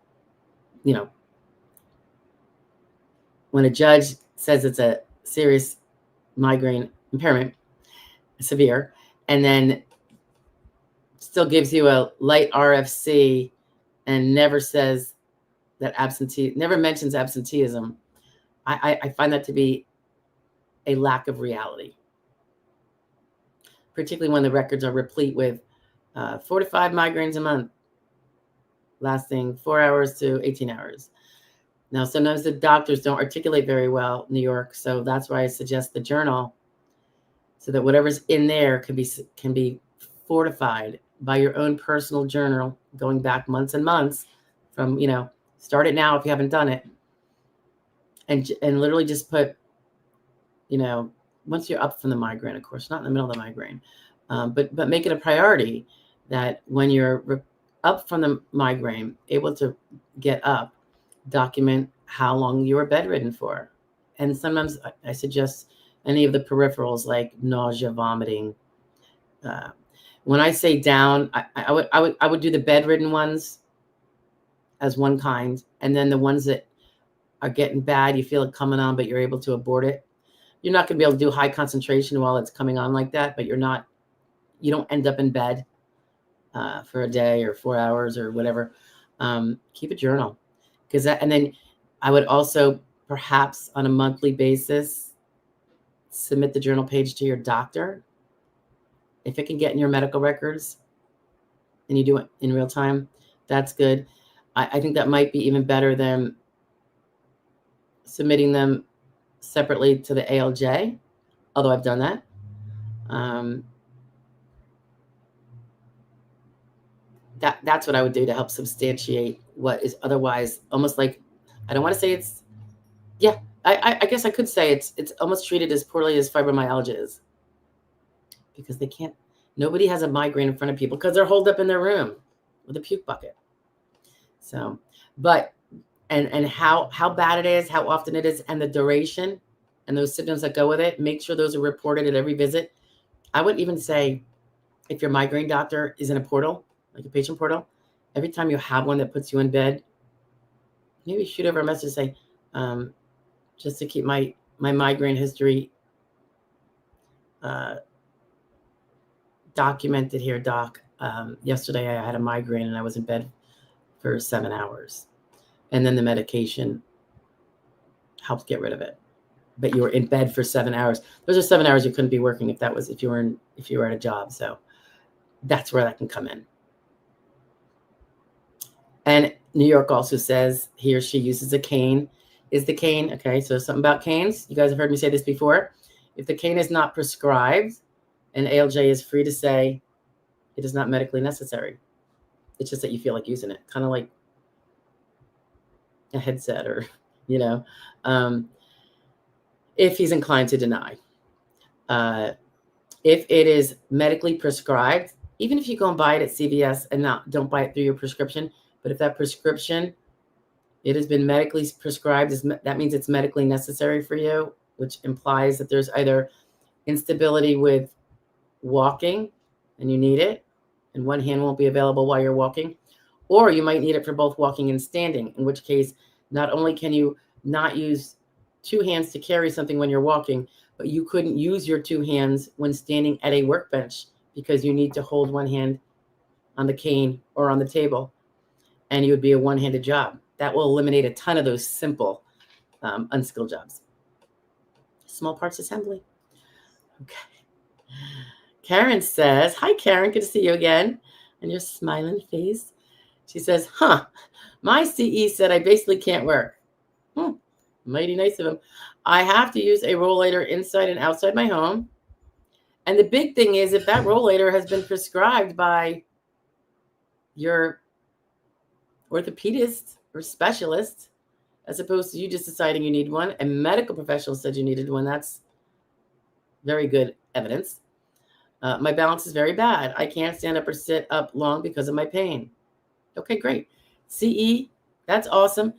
when a judge says it's a serious migraine impairment, severe, and then still gives you a light RFC and never says that never mentions absenteeism, I find that to be a lack of reality, particularly when the records are replete with 4 to 5 migraines a month, lasting 4 hours to 18 hours. Now, sometimes the doctors don't articulate very well, New York, so that's why I suggest the journal, so that whatever's in there can be fortified by your own personal journal, going back months and months from, start it now if you haven't done it. And literally just put, once you're up from the migraine, of course, not in the middle of the migraine, but make it a priority that when you're up from the migraine, able to get up, document how long you were bedridden for. And sometimes I suggest any of the peripherals like nausea, vomiting. When I say down, I would do the bedridden ones as one kind, and then the ones that are getting bad, you feel it coming on, but you're able to abort it. You're not going to be able to do high concentration while it's coming on like that, but you don't end up in bed for a day or 4 hours or whatever. Keep a journal, and then I would also perhaps on a monthly basis submit the journal page to your doctor. If it can get in your medical records and you do it in real time, that's good. I think that might be even better than submitting them separately to the ALJ, although I've done that. That's what I would do to help substantiate what is otherwise almost like, I don't want to say it's, I guess I could say it's almost treated as poorly as fibromyalgia is, because nobody has a migraine in front of people because they're holed up in their room with a puke bucket. So, but, and how bad it is, how often it is, and the duration and those symptoms that go with it, make sure those are reported at every visit. I would even say, if your migraine doctor is in a portal, like a patient portal, every time you have one that puts you in bed, maybe shoot over a message, say, just to keep my migraine history documented here, doc. Yesterday I had a migraine and I was in bed for 7 hours. And then the medication helps get rid of it. But you were in bed for 7 hours. Those are 7 hours you couldn't be working if you were at a job. So that's where that can come in. And New York also says he or she uses a cane. Is the cane, okay, so something about canes. You guys have heard me say this before. If the cane is not prescribed, an ALJ is free to say it is not medically necessary. It's just that you feel like using it, kind of like a headset or, you know, if he's inclined to deny. If it is medically prescribed, even if you go and buy it at CVS and don't buy it through your prescription, but if that prescription, it has been medically prescribed, that means it's medically necessary for you, which implies that there's either instability with walking and you need it, and one hand won't be available while you're walking, or you might need it for both walking and standing, in which case, not only can you not use two hands to carry something when you're walking, but you couldn't use your two hands when standing at a workbench because you need to hold one hand on the cane or on the table, and you would be a one-handed job. That will eliminate a ton of those simple, unskilled jobs. Small parts assembly. Okay. Karen says, hi, Karen. Good to see you again. And your smiling face. She says, my CE said I basically can't work. Mighty nice of him. I have to use a rollator inside and outside my home. And the big thing is if that rollator has been prescribed by your orthopedist or specialist, as opposed to you just deciding you need one, and medical professional said you needed one, that's very good evidence. My balance is very bad. I can't stand up or sit up long because of my pain. Okay, great. CE, that's awesome.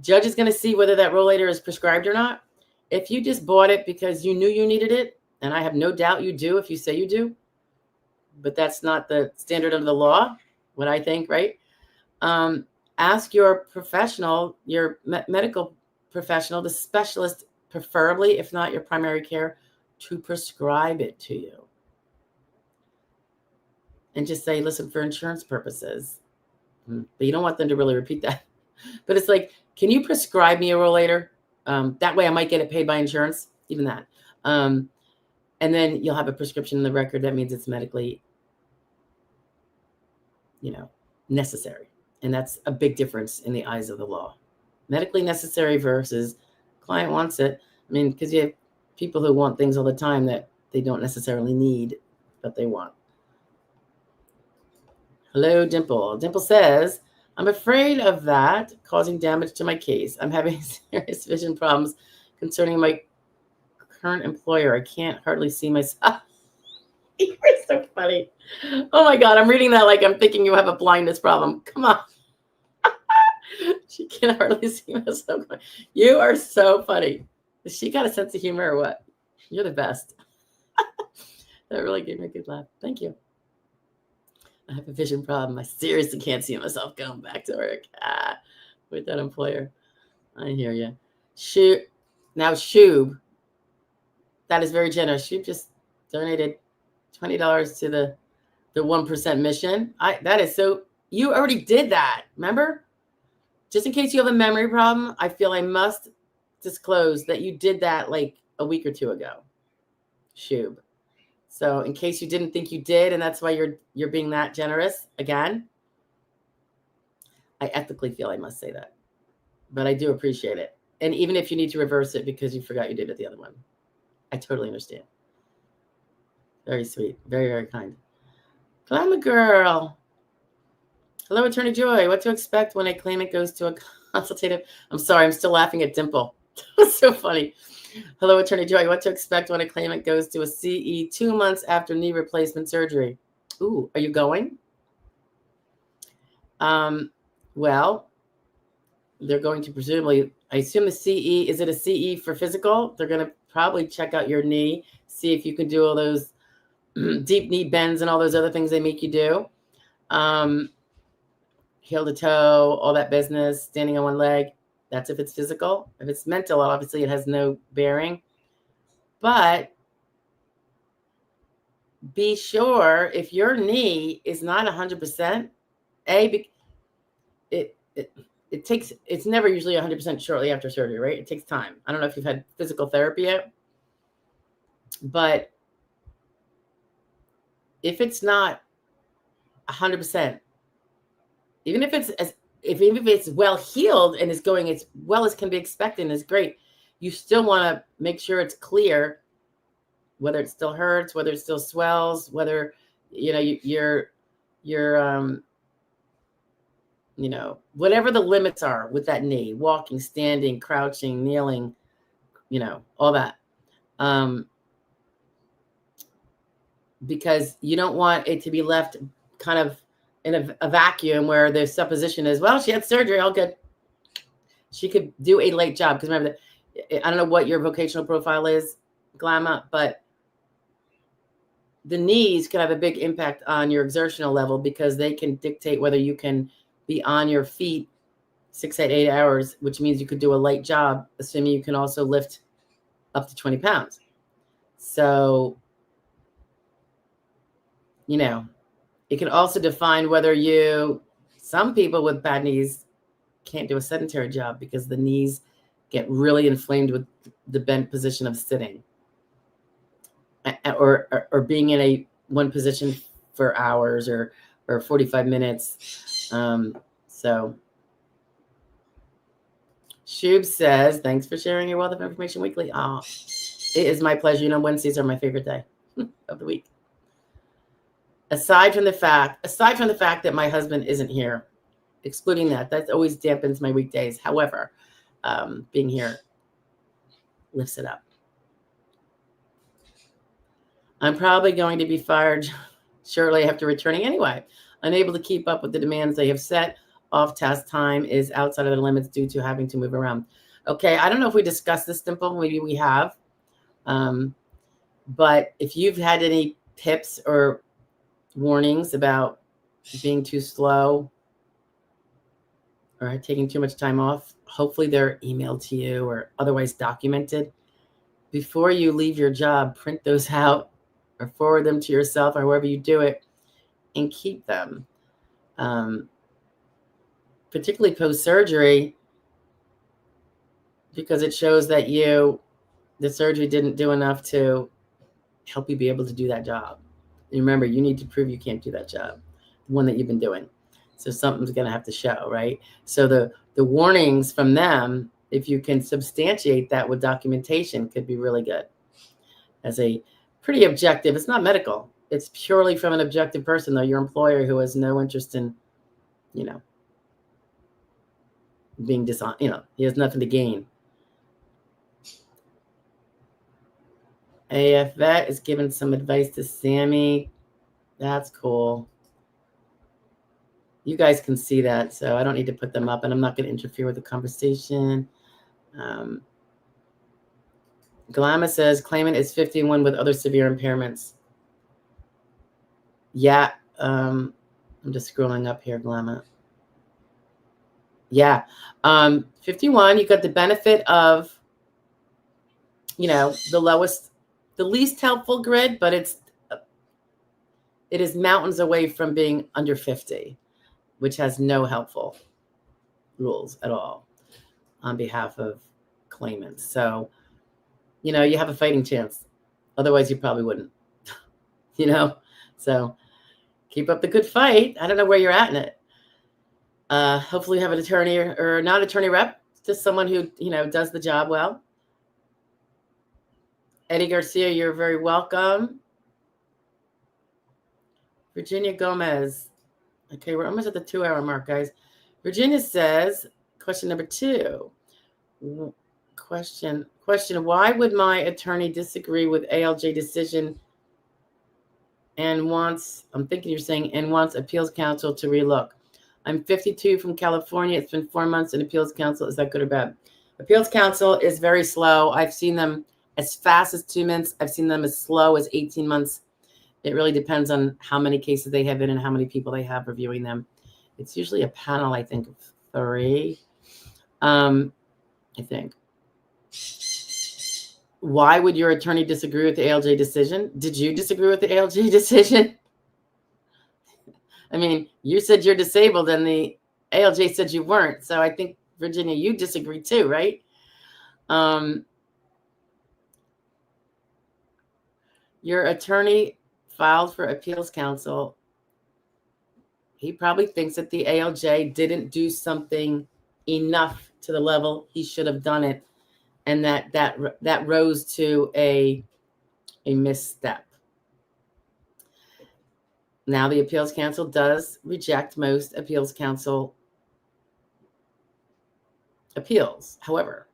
Judge is going to see whether that rollator is prescribed or not. If you just bought it because you knew you needed it, and I have no doubt you do if you say you do, but that's not the standard of the law, what I think, right? Ask your professional, your medical professional, the specialist, preferably, if not your primary care, to prescribe it to you. And just say, listen, for insurance purposes. But you don't want them to really repeat that. But it's like, can you prescribe me a rollator? That way I might get it paid by insurance, even that. And then you'll have a prescription in the record. That means it's medically, necessary. And that's a big difference in the eyes of the law. Medically necessary versus client wants it. I mean, because you have people who want things all the time that they don't necessarily need, but they want. Hello, Dimple. Dimple says, I'm afraid of that causing damage to my case. I'm having serious vision problems concerning my current employer. I can't hardly see myself. You're so funny. Oh my God, I'm reading that like I'm thinking you have a blindness problem. Come on. She can hardly see myself. You are so funny. Has she got a sense of humor or what? You're the best. That really gave me a good laugh. Thank you. I have a vision problem. I seriously can't see myself going back to work with that employer. I hear you. Now, Shub, that is very generous. Shub just donated $20 to the 1% mission. That is so. You already did that. Remember? Just in case you have a memory problem, I feel I must disclose that you did that like a week or two ago. Shub. So in case you didn't think you did, and that's why you're being that generous again, I ethically feel I must say that. But I do appreciate it. And even if you need to reverse it because you forgot you did it the other one, I totally understand. Very sweet. Very, very kind. Glamour girl. Hello, Attorney Joy. What to expect when a claimant goes to a consultative? I'm sorry, I'm still laughing at Dimple. That's so funny. Hello, Attorney Joy. What to expect when a claimant goes to a CE 2 months after knee replacement surgery? Ooh, are you going? Well, they're going to presumably, I assume the CE, is it a CE for physical? They're going to probably check out your knee, see if you can do all those deep knee bends and all those other things they make you do. Heel to toe, all that business, standing on one leg. That's if it's physical. If it's mental, obviously it has no bearing. But be sure if your knee is not 100%, it's never usually 100% shortly after surgery, right? It takes time. I don't know if you've had physical therapy yet, but if it's not 100%, even if it's well healed and is going as well as can be expected and is great, you still want to make sure it's clear whether it still hurts, whether it still swells, whether you're whatever the limits are with that knee, walking, standing, crouching, kneeling, all that. Because you don't want it to be left kind of in a vacuum where the supposition is, well, she had surgery, all good. She could do a late job. Because remember, I don't know what your vocational profile is, Glamour, but the knees can have a big impact on your exertional level because they can dictate whether you can be on your feet 6, 8 hours, which means you could do a light job, assuming you can also lift up to 20 pounds. So, it can also define whether some people with bad knees can't do a sedentary job because the knees get really inflamed with the bent position of sitting or being in one position for hours or 45 minutes. So Shub says, thanks for sharing your wealth of information weekly. Oh, it is my pleasure. Wednesdays are my favorite day of the week. Aside from the fact that my husband isn't here, excluding that always dampens my weekdays. However, being here lifts it up. I'm probably going to be fired shortly after returning anyway. Unable to keep up with the demands they have set. Off-task time is outside of the limits due to having to move around. Okay, I don't know if we discussed this, Dimple. Maybe we have. But if you've had any tips or warnings about being too slow or taking too much time off, hopefully they're emailed to you or otherwise documented. Before you leave your job, print those out or forward them to yourself or whoever you do it and keep them. Particularly post-surgery, because it shows that the surgery didn't do enough to help you be able to do that job. And remember, you need to prove you can't do that job, the one that you've been doing. So something's going to have to show, right? So the warnings from them, if you can substantiate that with documentation, could be really good. As a pretty objective, it's not medical. It's purely from an objective person, though, your employer who has no interest in, being dishonest, he has nothing to gain. AF Vet is giving some advice to Sammy. That's cool. You guys can see that, so I don't need to put them up, and I'm not going to interfere with the conversation. Galama says, claimant is 51 with other severe impairments. Yeah, I'm just scrolling up here, Galama. Yeah, 51, you got the benefit of, the least helpful grid, but it is mountains away from being under 50, which has no helpful rules at all on behalf of claimants. So, you have a fighting chance. Otherwise, you probably wouldn't, So keep up the good fight. I don't know where you're at in it. Hopefully you have an attorney or not attorney rep, just someone who, does the job well. Eddie Garcia, you're very welcome. Virginia Gomez. Okay, we're almost at the 2-hour mark, guys. Virginia says, question number 2. Question, why would my attorney disagree with ALJ decision and wants appeals counsel to relook? I'm 52 from California. It's been 4 months in appeals counsel. Is that good or bad? Appeals counsel is very slow. I've seen them as fast as 2 months. I've seen them as slow as 18 months. It really depends on how many cases they have in and how many people they have reviewing them. It's usually a panel, I think, of 3. I think. Why would your attorney disagree with the ALJ decision? Did you disagree with the ALJ decision? I mean, you said you're disabled and the ALJ said you weren't. So I think, Virginia, you disagree too, right? Your attorney filed for appeals counsel, he probably thinks that the ALJ didn't do something enough to the level he should have done it, and that rose to a misstep. Now the appeals counsel does reject most appeals counsel appeals. However,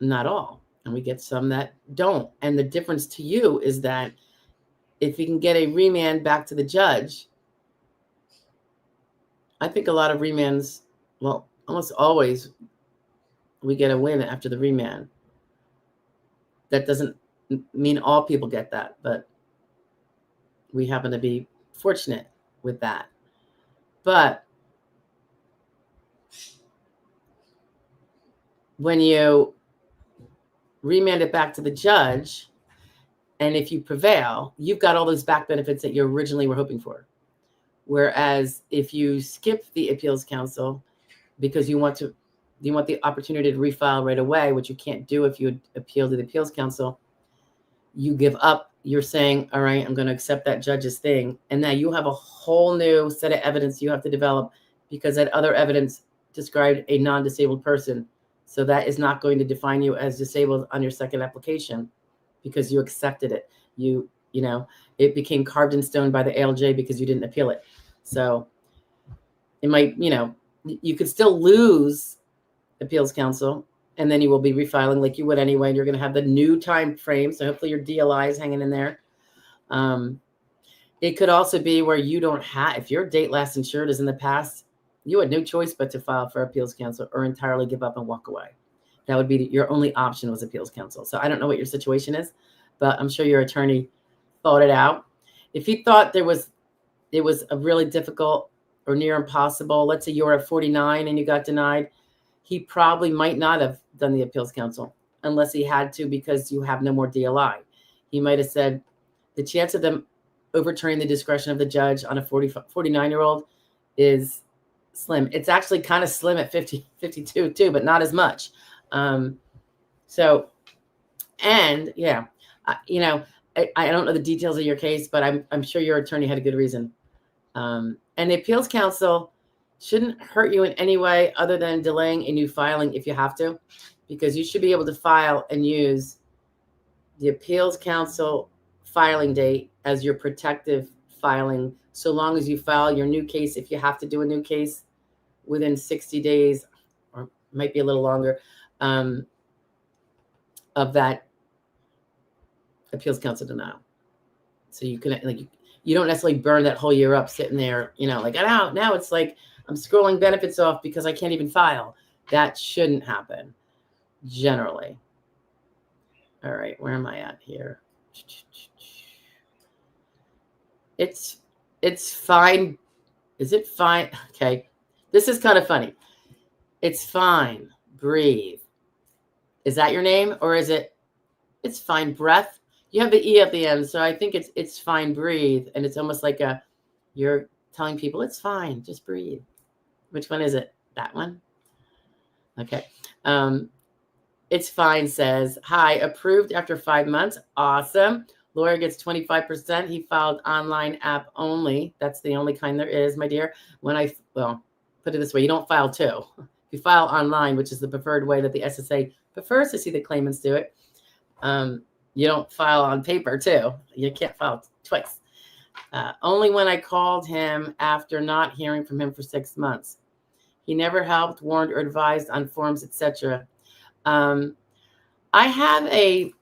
not all. And we get some that don't. And the difference to you is that if you can get a remand back to the judge, I think a lot of remands, well, almost always we get a win after the remand. That doesn't mean all people get that, but we happen to be fortunate with that. But when you remand it back to the judge, and if you prevail, you've got all those back benefits that you originally were hoping for. Whereas if you skip the appeals counsel because you want the opportunity to refile right away, which you can't do if you appeal to the appeals counsel, you give up. You're saying, all right, I'm going to accept that judge's thing. And now you have a whole new set of evidence you have to develop because that other evidence described a non-disabled person. So that is not going to define you as disabled on your second application because you accepted it. You know, it became carved in stone by the ALJ because you didn't appeal it. So it might, you could still lose appeals counsel, and then you will be refiling like you would anyway. And you're going to have the new time frame. So hopefully your DLI is hanging in there. It could also be where you don't have, if your date last insured is in the past, you had no choice but to file for appeals counsel or entirely give up and walk away. That would be your only option was appeals counsel. So I don't know what your situation is, but I'm sure your attorney thought it out. If he thought it was a really difficult or near impossible, let's say you're at 49 and you got denied, he probably might not have done the appeals counsel unless he had to because you have no more DLI. He might have said the chance of them overturning the discretion of the judge on a 49-year-old is slim. It's actually kind of slim at 52 too, but not as much. I don't know the details of your case, but I'm sure your attorney had a good reason. And the appeals counsel shouldn't hurt you in any way other than delaying a new filing if you have to, because you should be able to file and use the appeals counsel filing date as your protective filing, so long as you file your new case, if you have to do a new case within 60 days, or might be a little longer, of that appeals counsel denial. So you can, you don't necessarily burn that whole year up sitting there, now it's like I'm scrolling benefits off because I can't even file. That shouldn't happen generally. All right, where am I at here? It's fine. Is it fine? Okay. This is kind of funny. It's fine. Breathe. Is that your name, or is it? It's fine. Breath. You have the E at the end, so I think it's fine. Breathe, and it's almost like you're telling people it's fine. Just breathe. Which one is it? That one. Okay. It's fine. Says hi. Approved after 5 months. Awesome. Lawyer gets 25%. He filed online app only. That's the only kind there is, my dear. Put it this way, you don't file two. If you file online, which is the preferred way that the SSA prefers to see the claimants do it, you don't file on paper too. You can't file twice. Only when I called him after not hearing from him for 6 months. He never helped, warned, or advised on forms, etc. I have a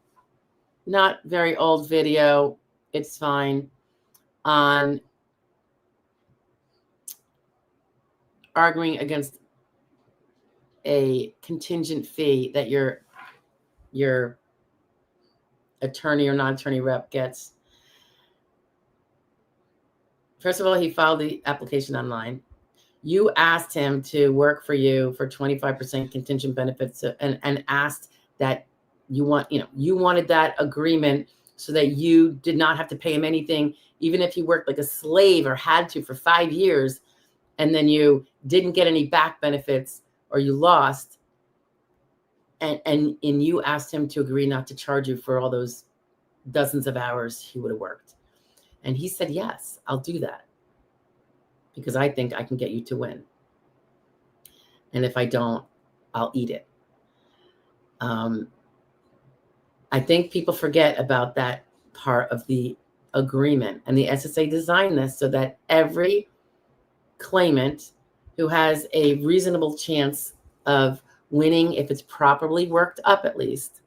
not very old video, it's fine, on arguing against a contingent fee that your attorney or non-attorney rep gets. First of all, he filed the application online. You asked him to work for you for 25% contingent benefits, and asked that you wanted that agreement so that you did not have to pay him anything, even if he worked like a slave or had to for 5 years, and then you didn't get any back benefits or you lost, and you asked him to agree not to charge you for all those dozens of hours he would have worked. And he said, yes, I'll do that because I think I can get you to win. And if I don't, I'll eat it. I think people forget about that part of the agreement, and the SSA designed this so that every claimant who has a reasonable chance of winning, if it's properly worked up at least,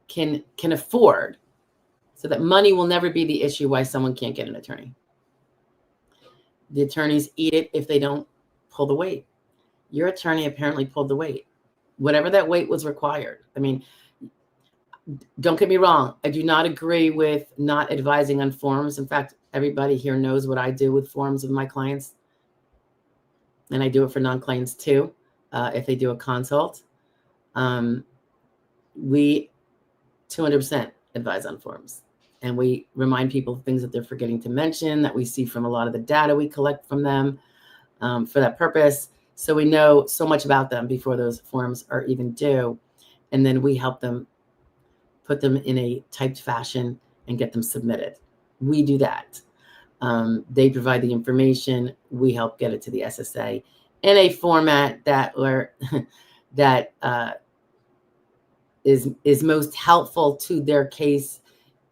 can afford, so that money will never be the issue why someone can't get an attorney. The attorneys eat it if they don't pull the weight. Your attorney apparently pulled the weight, whatever that weight was required. I mean, don't get me wrong. I do not agree with not advising on forms. In fact, everybody here knows what I do with forms with my clients. And I do it for non-clients too, if they do a consult. We 200% advise on forms. And we remind people of things that they're forgetting to mention, that we see from a lot of the data we collect from them for that purpose. So we know so much about them before those forms are even due. And then we help them put them in a typed fashion and get them submitted. We do that. They provide the information. We help get it to the SSA in a format that is most helpful to their case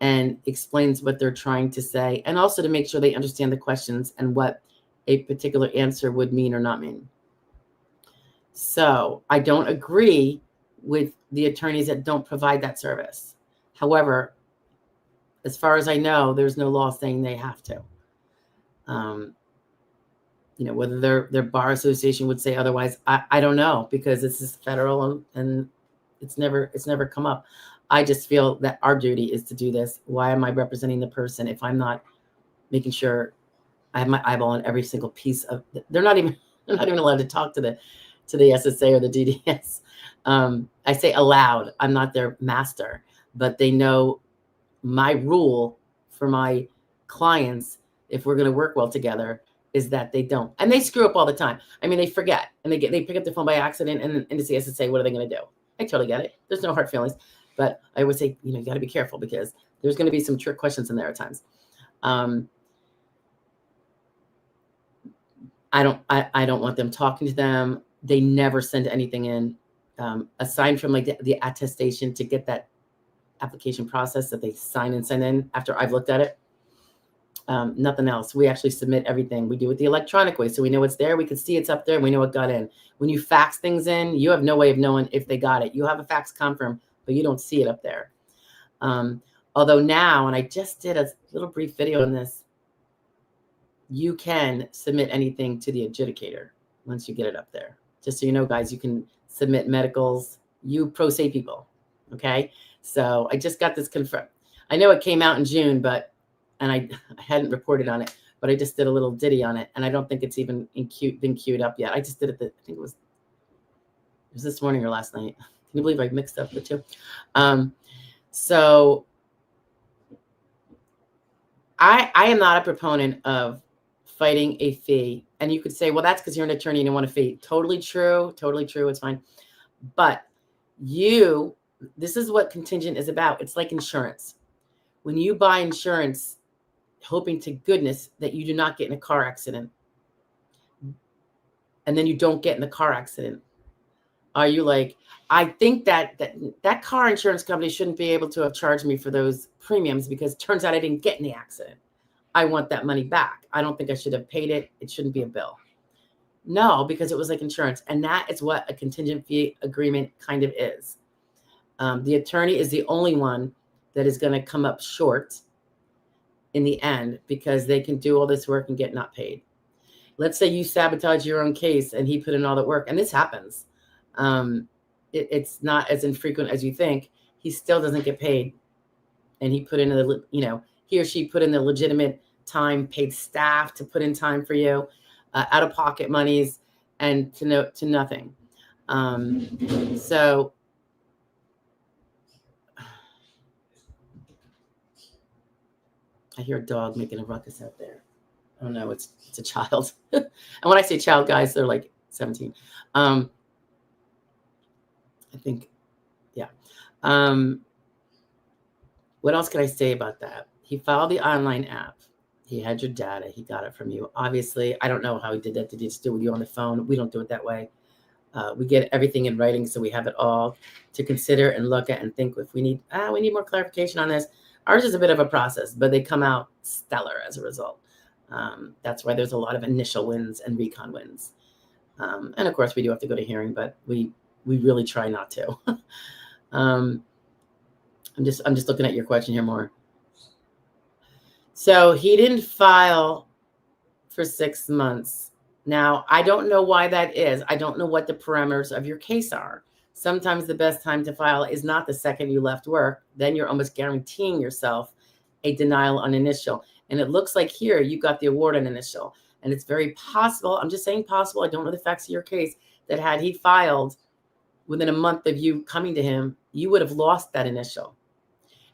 and explains what they're trying to say, and also to make sure they understand the questions and what a particular answer would mean or not mean. So I don't agree with the attorneys that don't provide that service. However, as far as I know, there's no law saying they have to. Whether their bar association would say otherwise, I don't know, because this is federal and it's never come up. I just feel that our duty is to do this. Why am I representing the person if I'm not making sure I have my eyeball on every single piece of? They're not even allowed to talk to the SSA or the DDS. I say allowed. I'm not their master, but they know my rule for my clients, if we're going to work well together, is that they don't. And they screw up all the time. I mean, they forget, and they pick up the phone by accident, and it's the SSA. What are they going to do? I totally get it. There's no hard feelings. But I would say, you got to be careful, because there's going to be some trick questions in there at times. I don't want them talking to them. They never send anything in, aside from like the attestation to get that application process that they sign and send in after I've looked at it. Nothing else. We actually submit everything. We do it the electronic way, so we know it's there. We can see it's up there. And we know it got in. When you fax things in, you have no way of knowing if they got it. You have a fax confirm, but you don't see it up there. Although now, and I just did a little brief video on this, you can submit anything to the adjudicator once you get it up there. Just so you know, guys, you can submit medicals, you pro se people. Okay. So I just got this confirmed. I know it came out in June, and I hadn't reported on it, but I just did a little ditty on it. And I don't think it's even been queued up yet. I just did it. I think it was this morning or last night. Can you believe I mixed up the two? So I am not a proponent of fighting a fee. And you could say, well, that's because you're an attorney and you want a fee. Totally true. Totally true. It's fine. But this is what contingent is about. It's like insurance. When you buy insurance, hoping to goodness that you do not get in a car accident, and then you don't get in the car accident, are you like, I think that car insurance company shouldn't be able to have charged me for those premiums because it turns out I didn't get in the accident. I want that money back. I don't think I should have paid it. It shouldn't be a bill. No, because it was like insurance. And that is what a contingent fee agreement kind of is. The attorney is the only one that is going to come up short in the end, because they can do all this work and get not paid. Let's say you sabotage your own case and he put in all that work, and this happens. It's not as infrequent as you think. He still doesn't get paid. And he put in he or she put in the legitimate time, paid staff to put in time for you, out of pocket monies, and to nothing. So I hear a dog making a ruckus out there. Oh no, it's a child. And when I say child, guys, they're like 17. I think, yeah. What else can I say about that? He filed the online app. He had your data. He got it from you. Obviously, I don't know how he did that. Did he just do it with you on the phone? We don't do it that way. We get everything in writing, so we have it all to consider and look at and think if we need more clarification on this. Ours is a bit of a process, but they come out stellar as a result. That's why there's a lot of initial wins and recon wins. And of course, we do have to go to hearing, but we really try not to. I'm just looking at your question here more. So he didn't file for 6 months. Now, I don't know why that is. I don't know what the parameters of your case are. Sometimes the best time to file is not the second you left work. Then you're almost guaranteeing yourself a denial on initial. And it looks like here you got the award on initial. And it's very possible, I'm just saying possible, I don't know the facts of your case, that had he filed within a month of you coming to him, you would have lost that initial.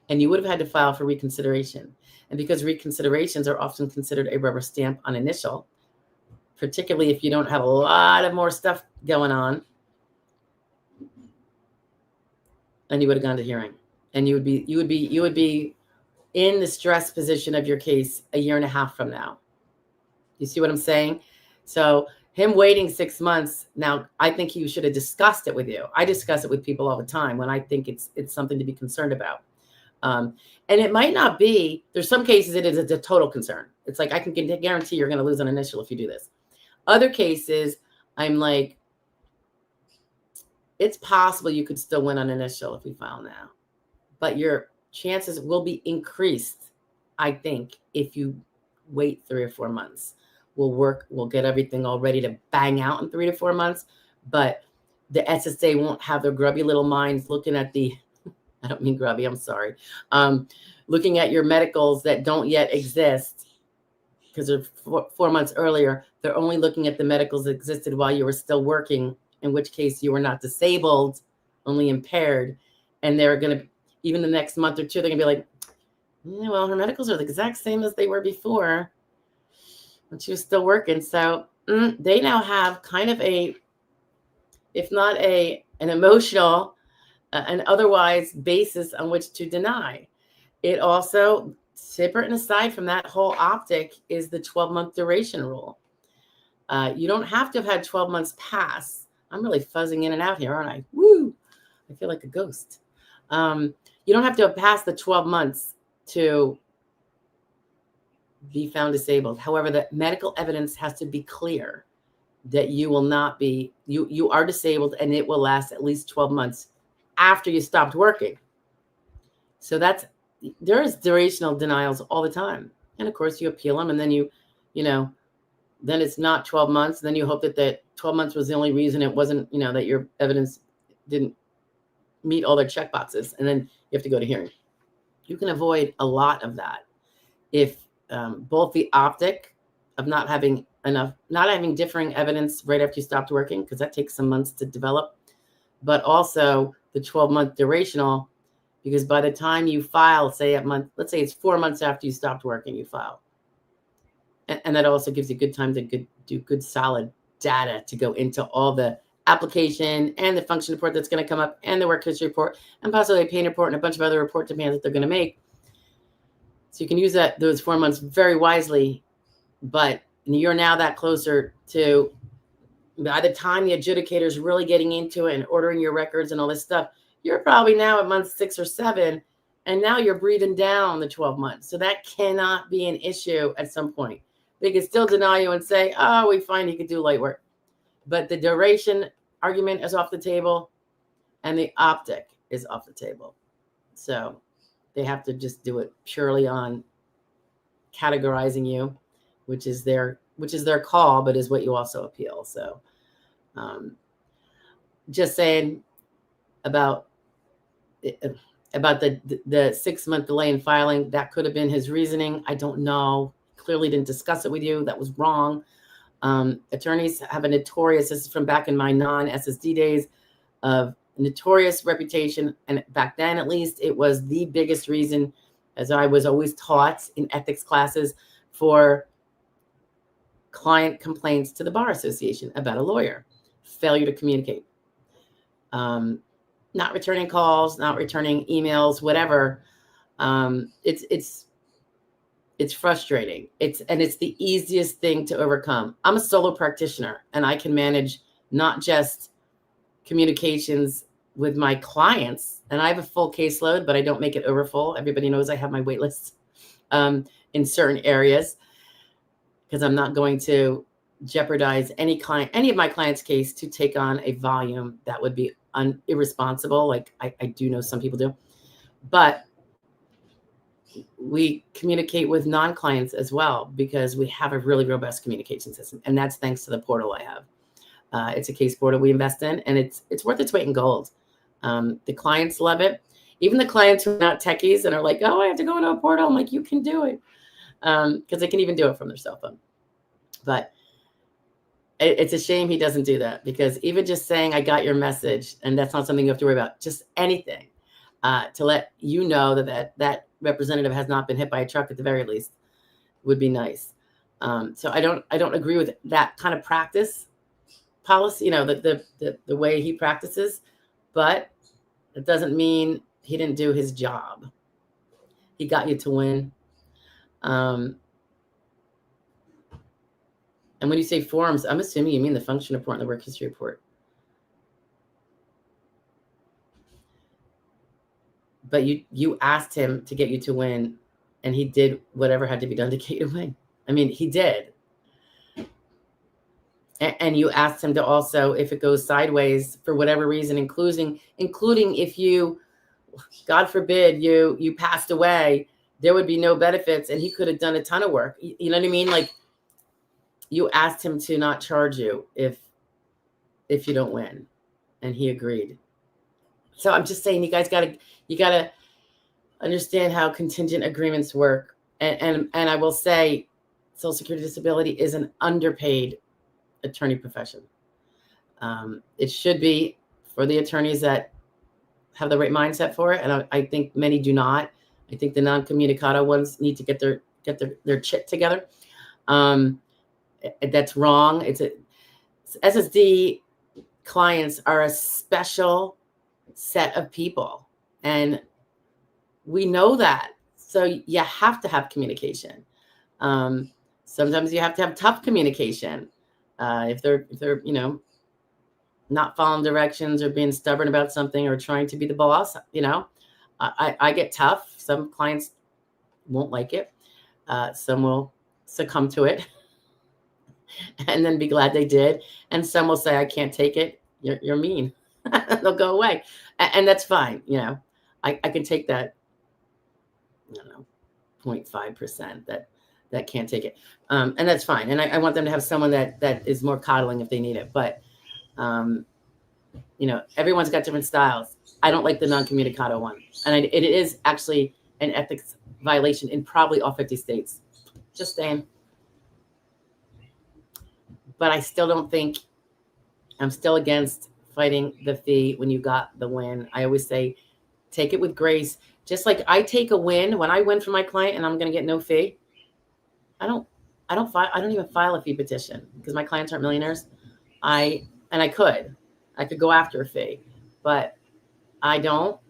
And you would have had to file for reconsideration. And because reconsiderations are often considered a rubber stamp on initial, particularly if you don't have a lot of more stuff going on, and you would have gone to hearing. And you would be in the stress position of your case a year and a half from now. You see what I'm saying? So him waiting 6 months, now I think he should have discussed it with you. I discuss it with people all the time when I think it's something to be concerned about. And it might not be, there's some cases it is a total concern. It's like, I can guarantee you're going to lose an initial if you do this. Other cases, I'm like, it's possible you could still win on initial if we file now, but your chances will be increased, I think, if you wait 3 or 4 months. We'll get everything all ready to bang out in 3 to 4 months, but the SSA won't have their grubby little minds looking at I don't mean grubby, I'm sorry. Looking at your medicals that don't yet exist because they're 4 months earlier. They're only looking at the medicals that existed while you were still working, in which case you were not disabled, only impaired. And they're going to, even the next month or two, they're going to be like, yeah, well, her medicals are the exact same as they were before when she was still working. So they now have kind of if not an emotional, an otherwise basis on which to deny. It also, separate and aside from that whole optic, is the 12-month duration rule. You don't have to have had 12 months pass. I'm really fuzzing in and out here, aren't I? Woo! I feel like a ghost. You don't have to have passed the 12 months to be found disabled. However, the medical evidence has to be clear that you will not be, you are disabled, and it will last at least 12 months after you stopped working. So there is durational denials all the time. And of course you appeal them, and then then it's not 12 months. And then you hope that 12 months was the only reason it wasn't, that your evidence didn't meet all their check boxes. And then you have to go to hearing. You can avoid a lot of that if both the optic of not having differing evidence right after you stopped working, because that takes some months to develop, but also the 12-month durational, because by the time you file, say let's say it's 4 months after you stopped working, you file. And that also gives you good time to do good solid data to go into all the application and the function report that's going to come up, and the work history report, and possibly a pain report and a bunch of other report demands that they're going to make. So you can use those 4 months very wisely, but you're now that closer to, by the time the adjudicator is really getting into it and ordering your records and all this stuff, you're probably now at month 6 or 7, and now you're breathing down the 12 months. So that cannot be an issue at some point. They can still deny you and say, oh, we find you could do light work. But the duration argument is off the table, and the optic is off the table. So they have to just do it purely on categorizing you, which is their call, but is what you also appeal. So just saying about the 6-month delay in filing, that could have been his reasoning. I don't know. Clearly didn't discuss it with you. That was wrong. Attorneys have a notorious, this is from back in my non-SSD days, of notorious reputation. And back then, at least, it was the biggest reason, as I was always taught in ethics classes, for client complaints to the Bar Association about a lawyer. Failure to communicate. Not returning calls, not returning emails, whatever. It's It's frustrating. It's the easiest thing to overcome. I'm a solo practitioner, and I can manage not just communications with my clients, and I have a full caseload, but I don't make it overfull. Everybody knows I have my wait lists in certain areas, because I'm not going to jeopardize any of my clients' case to take on a volume that would be irresponsible. Like I do know some people do, but we communicate with non-clients as well, because we have a really robust communication system, and that's thanks to the portal I have. It's a case portal we invest in, and it's worth its weight in gold. The clients love it. Even the clients who are not techies and are like, oh, I have to go into a portal. I'm like, you can do it, because they can even do it from their cell phone. But it's a shame he doesn't do that, because even just saying, I got your message, and that's not something you have to worry about, just anything to let you know that representative has not been hit by a truck at the very least would be nice. So I don't agree with that kind of practice policy, the way he practices, but it doesn't mean he didn't do his job. He got you to win. And when you say forms, I'm assuming you mean the function report and the work history report. But you asked him to get you to win, and he did whatever had to be done to get you to win. I mean, he did. And you asked him to also, if it goes sideways for whatever reason, including if you, God forbid, you passed away, there would be no benefits, and he could have done a ton of work. You know what I mean? Like, you asked him to not charge you if you don't win, and he agreed. So I'm just saying, you guys gotta understand how contingent agreements work. And I will say, Social Security disability is an underpaid attorney profession. It should be for the attorneys that have the right mindset for it, and I think many do not. I think the non-communicado ones need to get their shit together. That's wrong. SSD clients are a special set of people, and we know that. So you have to have communication. Sometimes you have to have tough communication. If they're not following directions or being stubborn about something or trying to be the boss, I get tough. Some clients won't like it. Some will succumb to it and then be glad they did. And some will say, I can't take it. You're mean. They'll go away. And that's fine. I can take that, 0.5% that can't take it. And that's fine. And I want them to have someone that is more coddling if they need it. But, everyone's got different styles. I don't like the non-communicado one. And it is actually an ethics violation in probably all 50 states. Just saying. But I still don't think, I'm still against fighting the fee when you got the win. I always say, take it with grace. Just like I take a win when I win for my client and I'm going to get no fee. I don't even file a fee petition because my clients aren't millionaires. I could go after a fee, but I don't.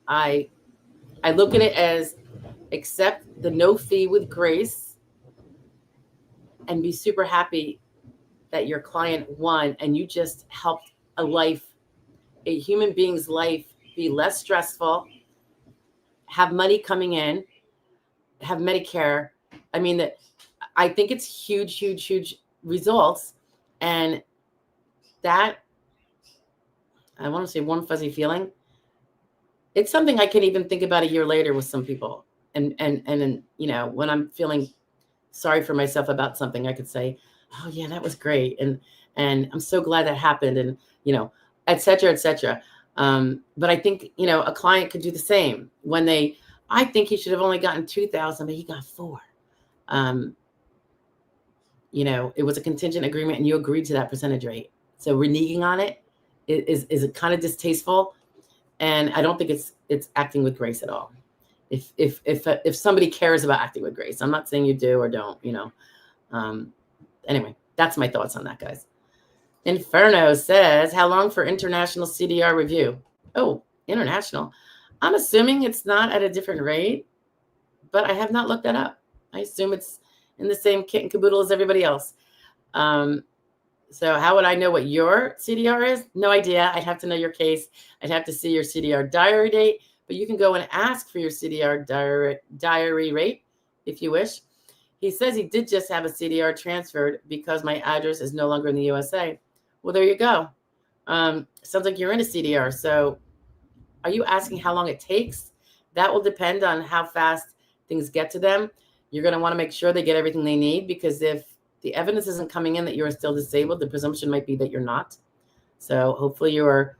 I look at it as accept the no fee with grace and be super happy that your client won and you just helped a human being's life be less stressful, have money coming in, have Medicare. I think it's huge results. And that, I want to say warm, fuzzy feeling. It's something I can even think about a year later with some people. And when I'm feeling sorry for myself about something, I could say, oh yeah, that was great. And I'm so glad that happened. And, et cetera, et cetera. But I think, a client could do the same I think he should have only gotten 2,000, but he got 4. It was a contingent agreement and you agreed to that percentage rate. So reneging on it is kind of distasteful. And I don't think it's acting with grace at all. If somebody cares about acting with grace, I'm not saying you do or don't, anyway, that's my thoughts on that, guys. Inferno says, how long for international CDR review? Oh, international. I'm assuming it's not at a different rate, but I have not looked that up. I assume it's in the same kit and caboodle as everybody else. So how would I know what your CDR is? No idea. I'd have to know your case. I'd have to see your CDR diary date, but you can go and ask for your CDR diary rate if you wish. He says he did just have a CDR transferred because my address is no longer in the USA. Well, there you go. Sounds like you're in a CDR. So are you asking how long it takes? That will depend on how fast things get to them. You're going to want to make sure they get everything they need, because if the evidence isn't coming in that you're still disabled, the presumption might be that you're not. So hopefully you are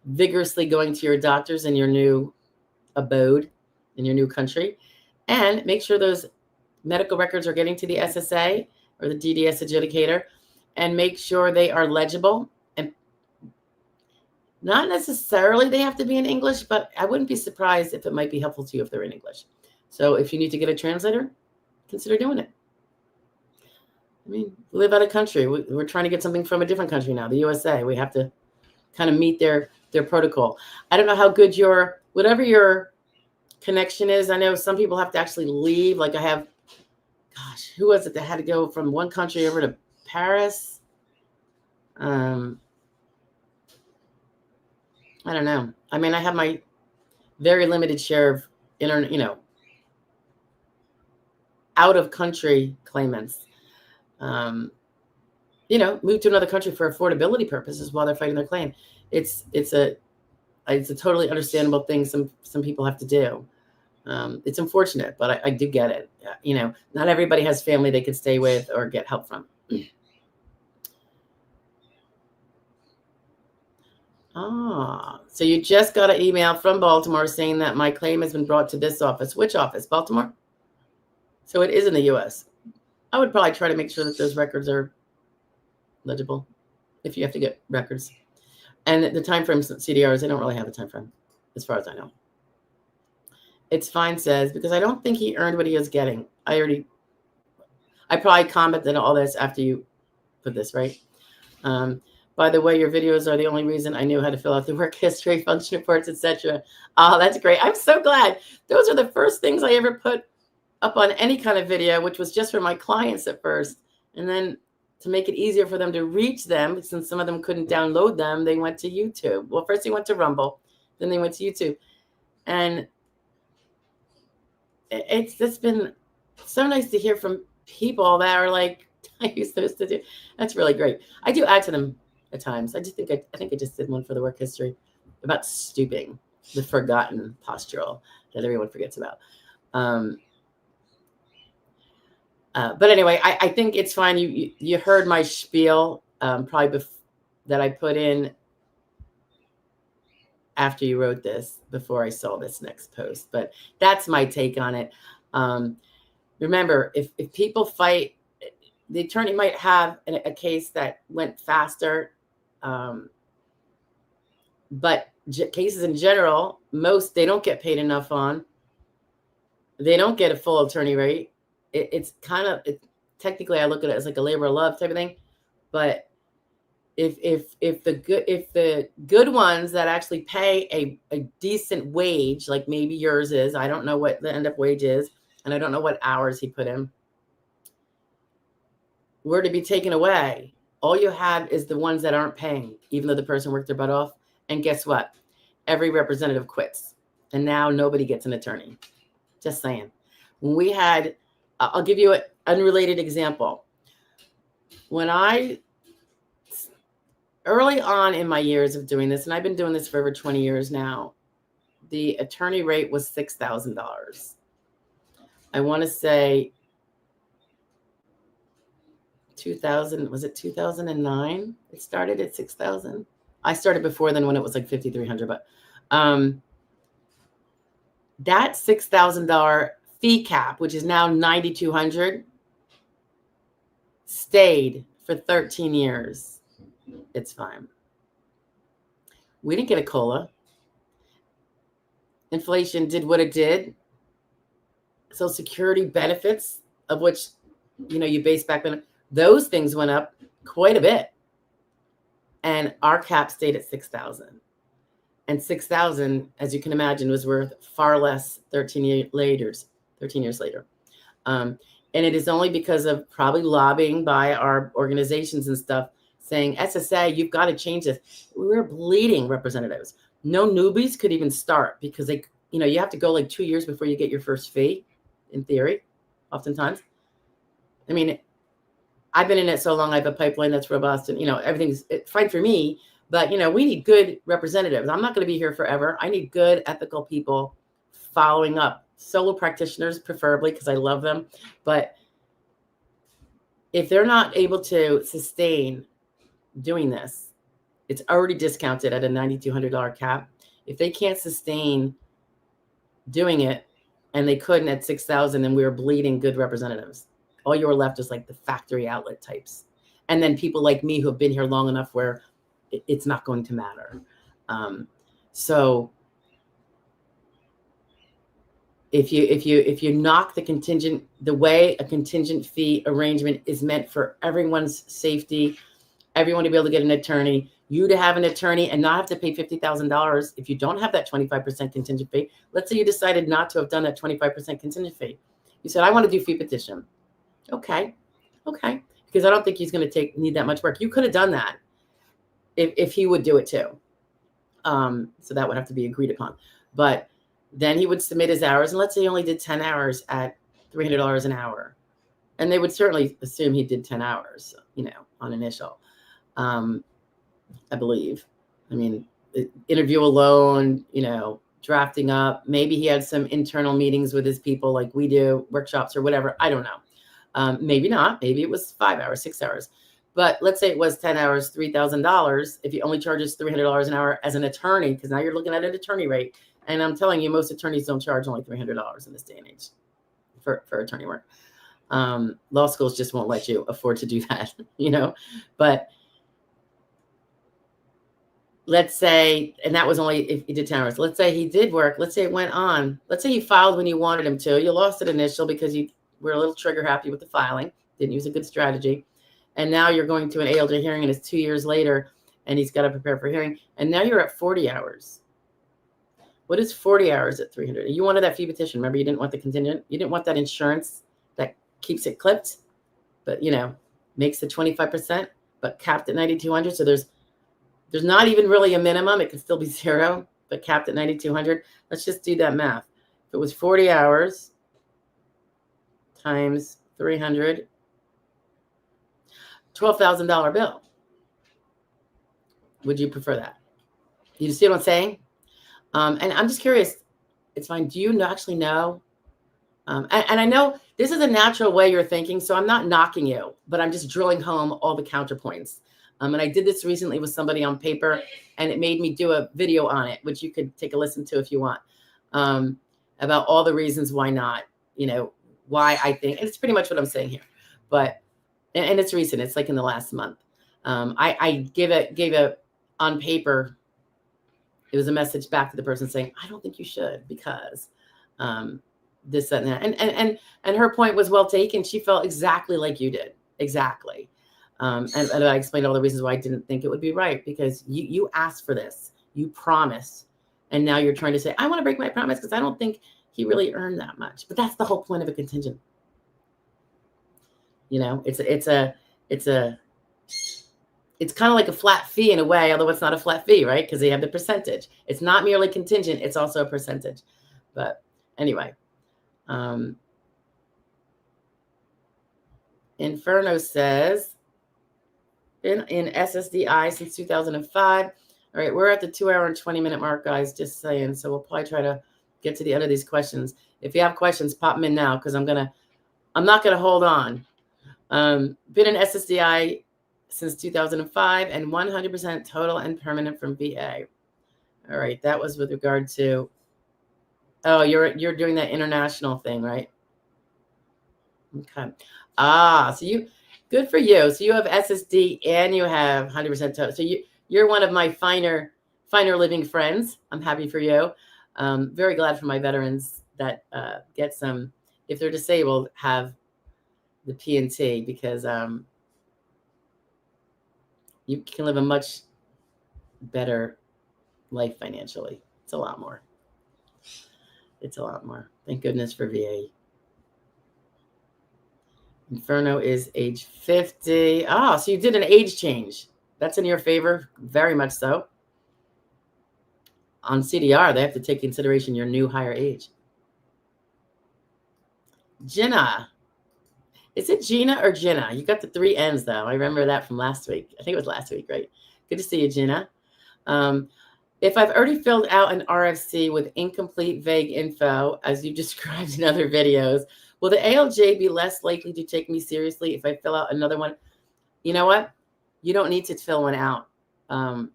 vigorously going to your doctors in your new abode, in your new country, and make sure those medical records are getting to the SSA or the DDS adjudicator, and make sure they are legible. And not necessarily they have to be in English, but I wouldn't be surprised if it might be helpful to you if they're in English. So if you need to get a translator, consider doing it. I mean, we live out of country. We're trying to get something from a different country now, the USA. We have to kind of meet their protocol. I don't know how good whatever your connection is. I know some people have to actually leave. Like I have, gosh, who was it that had to go from one country over to Paris? I don't know. I mean, I have my very limited share of out of country claimants. Move to another country for affordability purposes while they're fighting their claim. It's a totally understandable thing some people have to do. It's unfortunate, but I do get it. Not everybody has family they could stay with or get help from. So you just got an email from Baltimore saying that my claim has been brought to this office. Which office? Baltimore? So it is in the U.S. I would probably try to make sure that those records are legible if you have to get records. And the time frame CDRs, they don't really have a time frame, as far as I know. It's fine, says, because I don't think he earned what he was getting. I probably commented all this after you put this, right? By the way, your videos are the only reason I knew how to fill out the work history, function reports, etc. Oh, that's great. I'm so glad. Those are the first things I ever put up on any kind of video, which was just for my clients at first. And then to make it easier for them to reach them, since some of them couldn't download them, they went to YouTube. Well, first they went to Rumble, then they went to YouTube. And it's just been so nice to hear from people that are like, I used those to do. That's really great. I do add to them at times. I think I just did one for the work history about stooping, the forgotten postural that everyone forgets about. But anyway, I think it's fine. You heard my spiel probably that I put in after you wrote this, before I saw this next post. But that's my take on it. Remember, if people fight, the attorney might have a case that went faster. But cases in general, they don't get paid enough on. They don't get a full attorney rate. It's kind of, technically I look at it as like a labor of love type of thing. But if the good ones that actually pay a decent wage, like maybe yours is, I don't know what the end up wage is, and I don't know what hours he put in, were to be taken away, all you have is the ones that aren't paying, even though the person worked their butt off. And guess what? Every representative quits, and now nobody gets an attorney. Just saying. When we had, I'll give you an unrelated example. When early on in my years of doing this, and I've been doing this for over 20 years now, the attorney rate was $6,000. I want to say 2000, was it 2009? It started at 6,000. I started before then when it was like 5,300, but that $6,000 fee cap, which is now 9,200, stayed for 13 years. It's fine. We didn't get a COLA. Inflation did what it did. Social Security benefits, of which, you base back then, those things went up quite a bit. And our cap stayed at 6,000. And 6,000, as you can imagine, was worth far less 13 years 13 years later. And it is only because of probably lobbying by our organizations and stuff saying, SSA, you've got to change this. We're bleeding representatives. No newbies could even start because they, you know, you have to go like 2 years before you get your first fee, in theory, oftentimes. I mean, I've been in it so long, I have a pipeline that's robust and, you know, everything's fine for me. But, you know, we need good representatives. I'm not going to be here forever. I need good, ethical people following up. Solo practitioners, preferably, because I love them. But if they're not able to sustain doing this, it's already discounted at a $9,200 cap. If they can't sustain doing it, and they couldn't at $6,000, and we were bleeding good representatives, all you were left is like the factory outlet types. And then people like me who have been here long enough where it's not going to matter. So if you knock the contingent, the way a contingent fee arrangement is meant for everyone's safety, everyone to be able to get an attorney, you to have an attorney and not have to pay $50,000 if you don't have that 25% contingent fee. Let's say you decided not to have done that 25% contingent fee. You said, I want to do fee petition. Okay. Because I don't think he's going to need that much work. You could have done that if he would do it too. So that would have to be agreed upon. But then he would submit his hours, and let's say he only did 10 hours at $300 an hour. And they would certainly assume he did 10 hours, you know, on initial, I believe. I mean, interview alone, you know, drafting up. Maybe he had some internal meetings with his people like we do, workshops or whatever. I don't know. Maybe not. Maybe it was 5 hours, 6 hours. But let's say it was 10 hours, $3,000. If he only charges $300 an hour as an attorney, because now you're looking at an attorney rate. And I'm telling you, most attorneys don't charge only $300 in this day and age for attorney work. Law schools just won't let you afford to do that, you know. But let's say, and that was only if he did 10 hours. Let's say he did work. Let's say it went on. Let's say he filed when you wanted him to. You lost it initial because you were a little trigger happy with the filing. Didn't use a good strategy. And now you're going to an ALJ hearing, and it's 2 years later, and he's got to prepare for hearing. And now you're at 40 hours. What is 40 hours at 300? You wanted that fee petition. Remember, you didn't want the contingent. You didn't want that insurance that keeps it clipped, but, you know, makes the 25%, but capped at 9,200. So there's not even really a minimum. It could still be zero, but capped at 9,200. Let's just do that math. If it was 40 hours times 300, $12,000 bill. Would you prefer that? You see what I'm saying? And I'm just curious. It's fine. Do you actually know? And I know this is a natural way you're thinking, so I'm not knocking you, but I'm just drilling home all the counterpoints. And I did this recently with somebody on paper, and it made me do a video on it, which you could take a listen to if you want, about all the reasons why not, you know, why I think, and it's pretty much what I'm saying here, but, and it's recent. It's like in the last month. I gave a on paper. It was a message back to the person saying, I don't think you should because this, that, and that. And her point was well taken. She felt exactly like you did. Exactly. And I explained all the reasons why I didn't think it would be right, because you asked for this. You promised. And now you're trying to say, I want to break my promise because I don't think he really earned that much. But that's the whole point of a contingent. You know, it's kind of like a flat fee in a way, although it's not a flat fee, right? Because they have the percentage. It's not merely contingent. It's also a percentage. But anyway, Inferno says, been in SSDI since 2005. All right, we're at the 2 hour and 20 minute mark, guys, just saying. So we'll probably try to get to the end of these questions. If you have questions, pop them in now, because I'm not going to hold on. Been in SSDI since 2005 and 100% total and permanent from VA. All right, that was with regard to, oh, you're doing that international thing, right? Okay. So good for you. So you have SSD and you have 100% total. So you're one of my finer living friends. I'm happy for you. Very glad for my veterans that get some, if they're disabled, have the P&T, because you can live a much better life financially. It's a lot more. Thank goodness for VA. Inferno is age 50. Oh, so you did an age change. That's in your favor, very much so. On CDR, they have to take consideration your new higher age. Gina. Is it Gina or Gina? You got the 3 N's, though. I remember that from last week. I think it was last week, right? Good to see you, Gina. If I've already filled out an RFC with incomplete, vague info, as you described in other videos, will the ALJ be less likely to take me seriously if I fill out another one? You know what? You don't need to fill one out for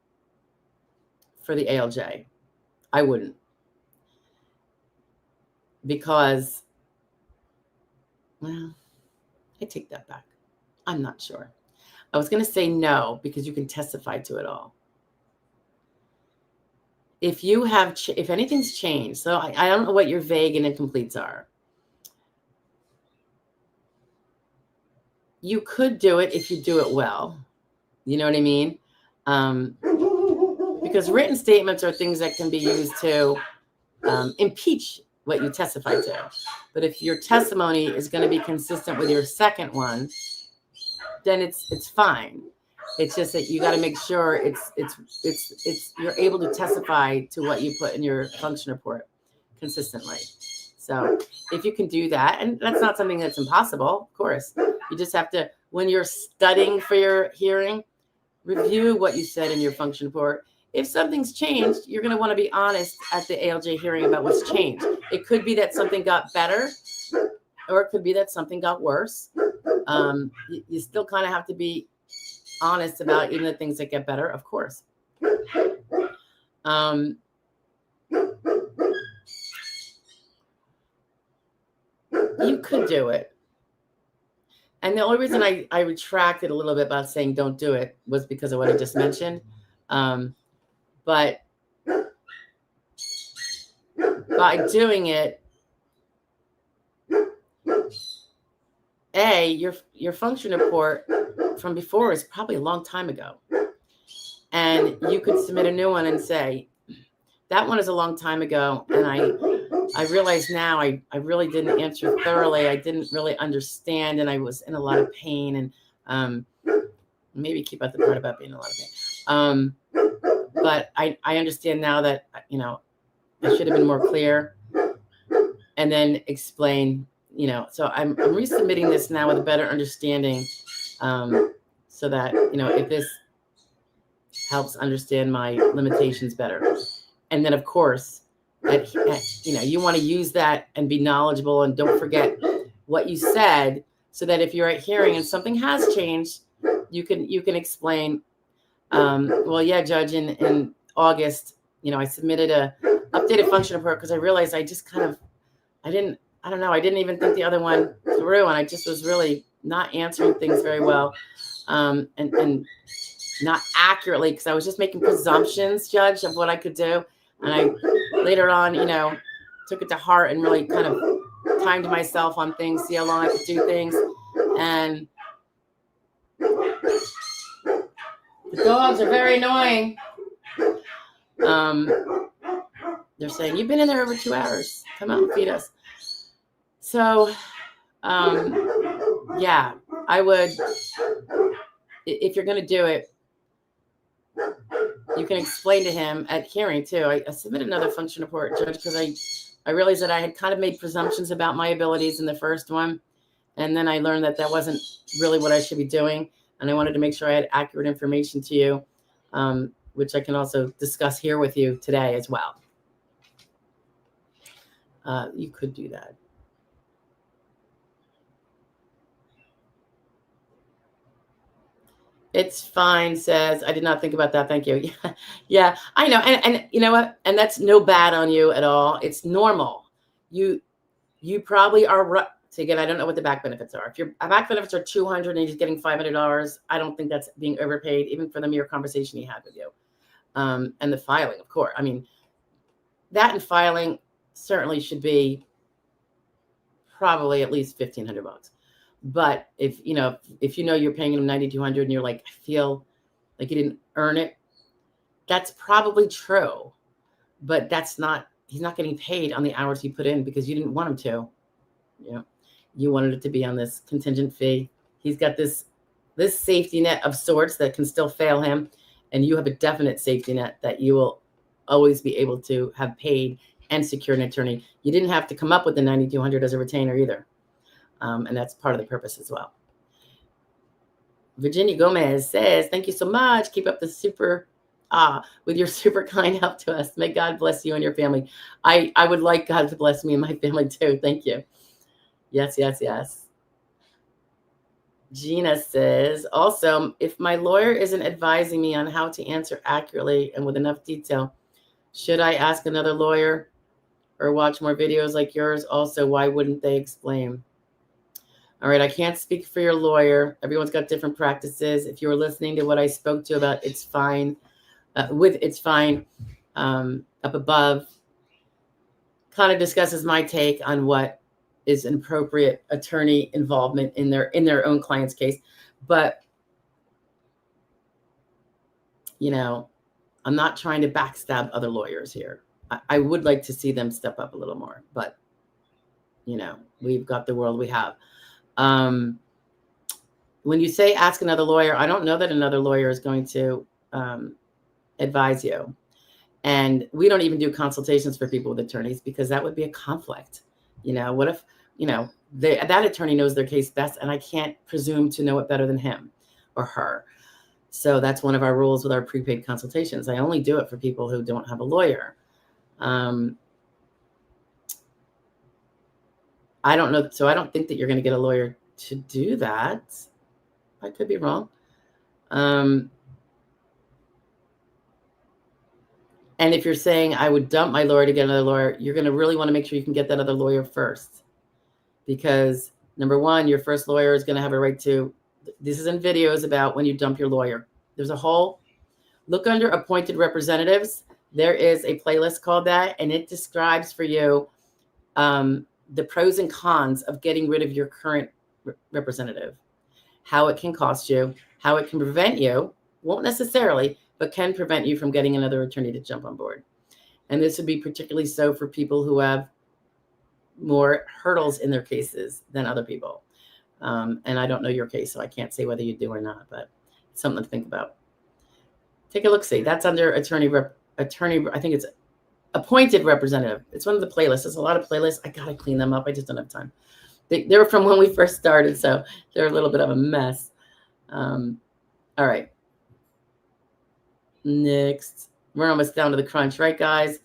the ALJ. I wouldn't. Because, well, I take that back. I'm not sure. I was going to say no, because you can testify to it all. If you have, if anything's changed, so I don't know what your vague and incompletes are. You could do it if you do it well. You know what I mean? Because written statements are things that can be used to impeach what you testify to. But if your testimony is going to be consistent with your second one, then it's fine. It's just that you got to make sure it's you're able to testify to what you put in your function report consistently. So if you can do that, and that's not something that's impossible, of course, you just have to, when you're studying for your hearing, review what you said in your function report. If something's changed, you're going to want to be honest at the ALJ hearing about what's changed. It could be that something got better, or it could be that something got worse. You still kind of have to be honest about even the things that get better, of course. You could do it. And the only reason I retracted a little bit about saying don't do it was because of what I just mentioned. But by doing it, your function report from before is probably a long time ago. And you could submit a new one and say, that one is a long time ago. And I realize now I really didn't answer thoroughly. I didn't really understand. And I was in a lot of pain. And maybe keep out the part about being in a lot of pain. But I understand now that, I should have been more clear. And then explain, so I'm resubmitting this now with a better understanding, so that, if this helps understand my limitations better. And then, of course, you want to use that and be knowledgeable, and don't forget what you said, so that if you're at hearing and something has changed, you can explain, well, yeah, Judge, in August, I submitted a updated function report because I realized I just I didn't even think the other one through, and I just was really not answering things very well, and not accurately, because I was just making presumptions, Judge, of what I could do. And I later on, took it to heart and really kind of timed myself on things, see how long I could do things. And the dogs are very annoying. They're saying, you've been in there over 2 hours. Come out and feed us. So, yeah, I would, if you're going to do it, you can explain to him at hearing too. I submitted another function report, Judge, because I realized that I had kind of made presumptions about my abilities in the first one. And then I learned that wasn't really what I should be doing. And I wanted to make sure I had accurate information to you, which I can also discuss here with you today as well. You could do that. It's fine, says, I did not think about that. Thank you. Yeah, I know. And you know what? And that's no bad on you at all. It's normal. You probably are right. So again, I don't know what the back benefits are. If your back benefits are $200 and he's getting $500, I don't think that's being overpaid, even for the mere conversation he had with you. And the filing, of course. I mean, that and filing certainly should be probably at least $1,500. But if you're paying him $9,200 and you're like, I feel like you didn't earn it, that's probably true. But he's not getting paid on the hours he put in because you didn't want him to. You wanted it to be on this contingent fee. He's got this safety net of sorts that can still fail him. And you have a definite safety net that you will always be able to have paid and secure an attorney. You didn't have to come up with the $9,200 as a retainer either. And that's part of the purpose as well. Virginia Gomez says, thank you so much. Keep up the with your super kind help to us. May God bless you and your family. I would like God to bless me and my family too. Thank you. Yes, yes, yes. Gina says, also, if my lawyer isn't advising me on how to answer accurately and with enough detail, should I ask another lawyer or watch more videos like yours? Also, why wouldn't they explain? All right, I can't speak for your lawyer. Everyone's got different practices. If you were listening to what I spoke to about It's Fine, It's Fine up above, kind of discusses my take on what is an appropriate attorney involvement in their own client's case. But, you know, I'm not trying to backstab other lawyers here. I would like to see them step up a little more, but, you know, we've got the world we have. When you say ask another lawyer, I don't know that another lawyer is going to advise you. And we don't even do consultations for people with attorneys because that would be a conflict. You know, what if, you know, that attorney knows their case best and I can't presume to know it better than him or her. So that's one of our rules with our prepaid consultations. I only do it for people who don't have a lawyer. I don't know. So I don't think that you're going to get a lawyer to do that. I could be wrong. And if you're saying I would dump my lawyer to get another lawyer, you're going to really want to make sure you can get that other lawyer first. Because number one, your first lawyer is going to have a right to, this is in videos about when you dump your lawyer. There's a whole, look under appointed representatives. There is a playlist called that, and it describes for you the pros and cons of getting rid of your current representative, how it can cost you, how it can prevent you, won't necessarily, but can prevent you from getting another attorney to jump on board. And this would be particularly so for people who have more hurdles in their cases than other people. And I don't know your case, so I can't say whether you do or not, but it's something to think about. Take a look, see. That's under attorney, I think it's appointed representative. It's one of the playlists. There's a lot of playlists. I got to clean them up. I just don't have time. They're from when we first started, so they're a little bit of a mess. All right. Next. We're almost down to the crunch, right, guys?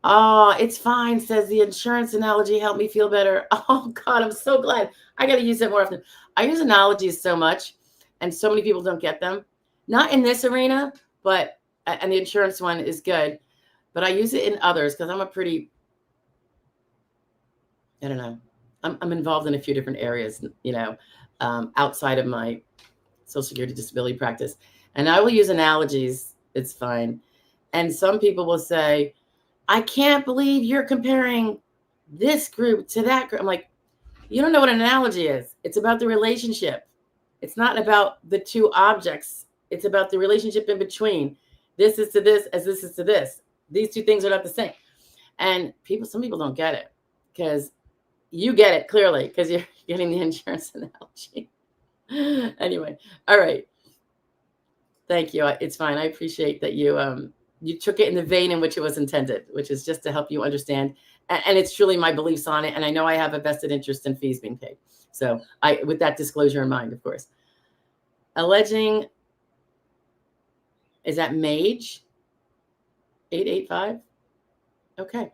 Oh, it's fine, says the insurance analogy helped me feel better. Oh, God, I'm so glad. I got to use that more often. I use analogies so much, and so many people don't get them. Not in this arena, but, and the insurance one is good, but I use it in others because I'm a pretty, I don't know, I'm involved in a few different areas, you know, outside of my Social Security disability practice. And I will use analogies. It's fine. And some people will say, I can't believe you're comparing this group to that group. I'm like, you don't know what an analogy is. It's about the relationship. It's not about the two objects. It's about the relationship in between. This is to this as this is to this. These two things are not the same. And some people don't get it because you get it clearly because you're getting the insurance analogy. Anyway, all right. Thank you. It's fine. I appreciate that you took it in the vein in which it was intended, which is just to help you understand. And it's truly my beliefs on it. And I know I have a vested interest in fees being paid. So with that disclosure in mind, of course. Alleging, is that Mage? 885? Okay.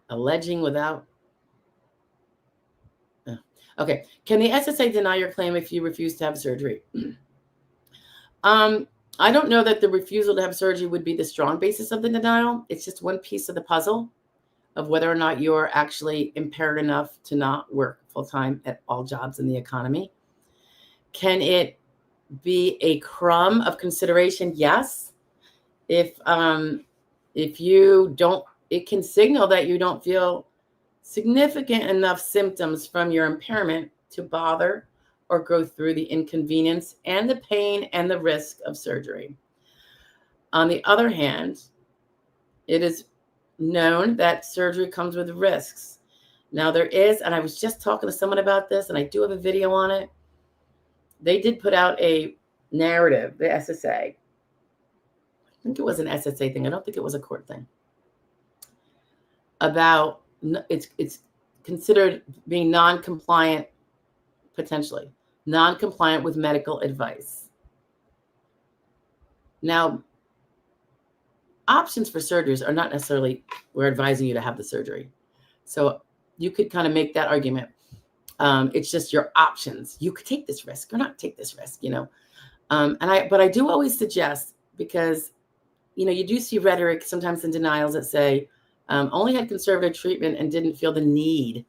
Alleging without. Oh. Okay. Can the SSA deny your claim if you refuse to have surgery? I don't know that the refusal to have surgery would be the strong basis of the denial. It's just one piece of the puzzle of whether or not you're actually impaired enough to not work full-time at all jobs in the economy. Can it be a crumb of consideration? Yes. If you don't, it can signal that you don't feel significant enough symptoms from your impairment to bother or go through the inconvenience and the pain and the risk of surgery. On the other hand, it is known that surgery comes with risks. Now there is, and I was just talking to someone about this, and I do have a video on it. They did put out a narrative, the SSA. I think it was an SSA thing. I don't think it was a court thing. About it's considered being non-compliant, potentially non-compliant with medical advice. Now, options for surgeries are not necessarily we're advising you to have the surgery. So you could kind of make that argument. It's just your options. You could take this risk or not take this risk, you know. But I do always suggest, because, you know, you do see rhetoric sometimes in denials that say, only had conservative treatment and didn't feel the need.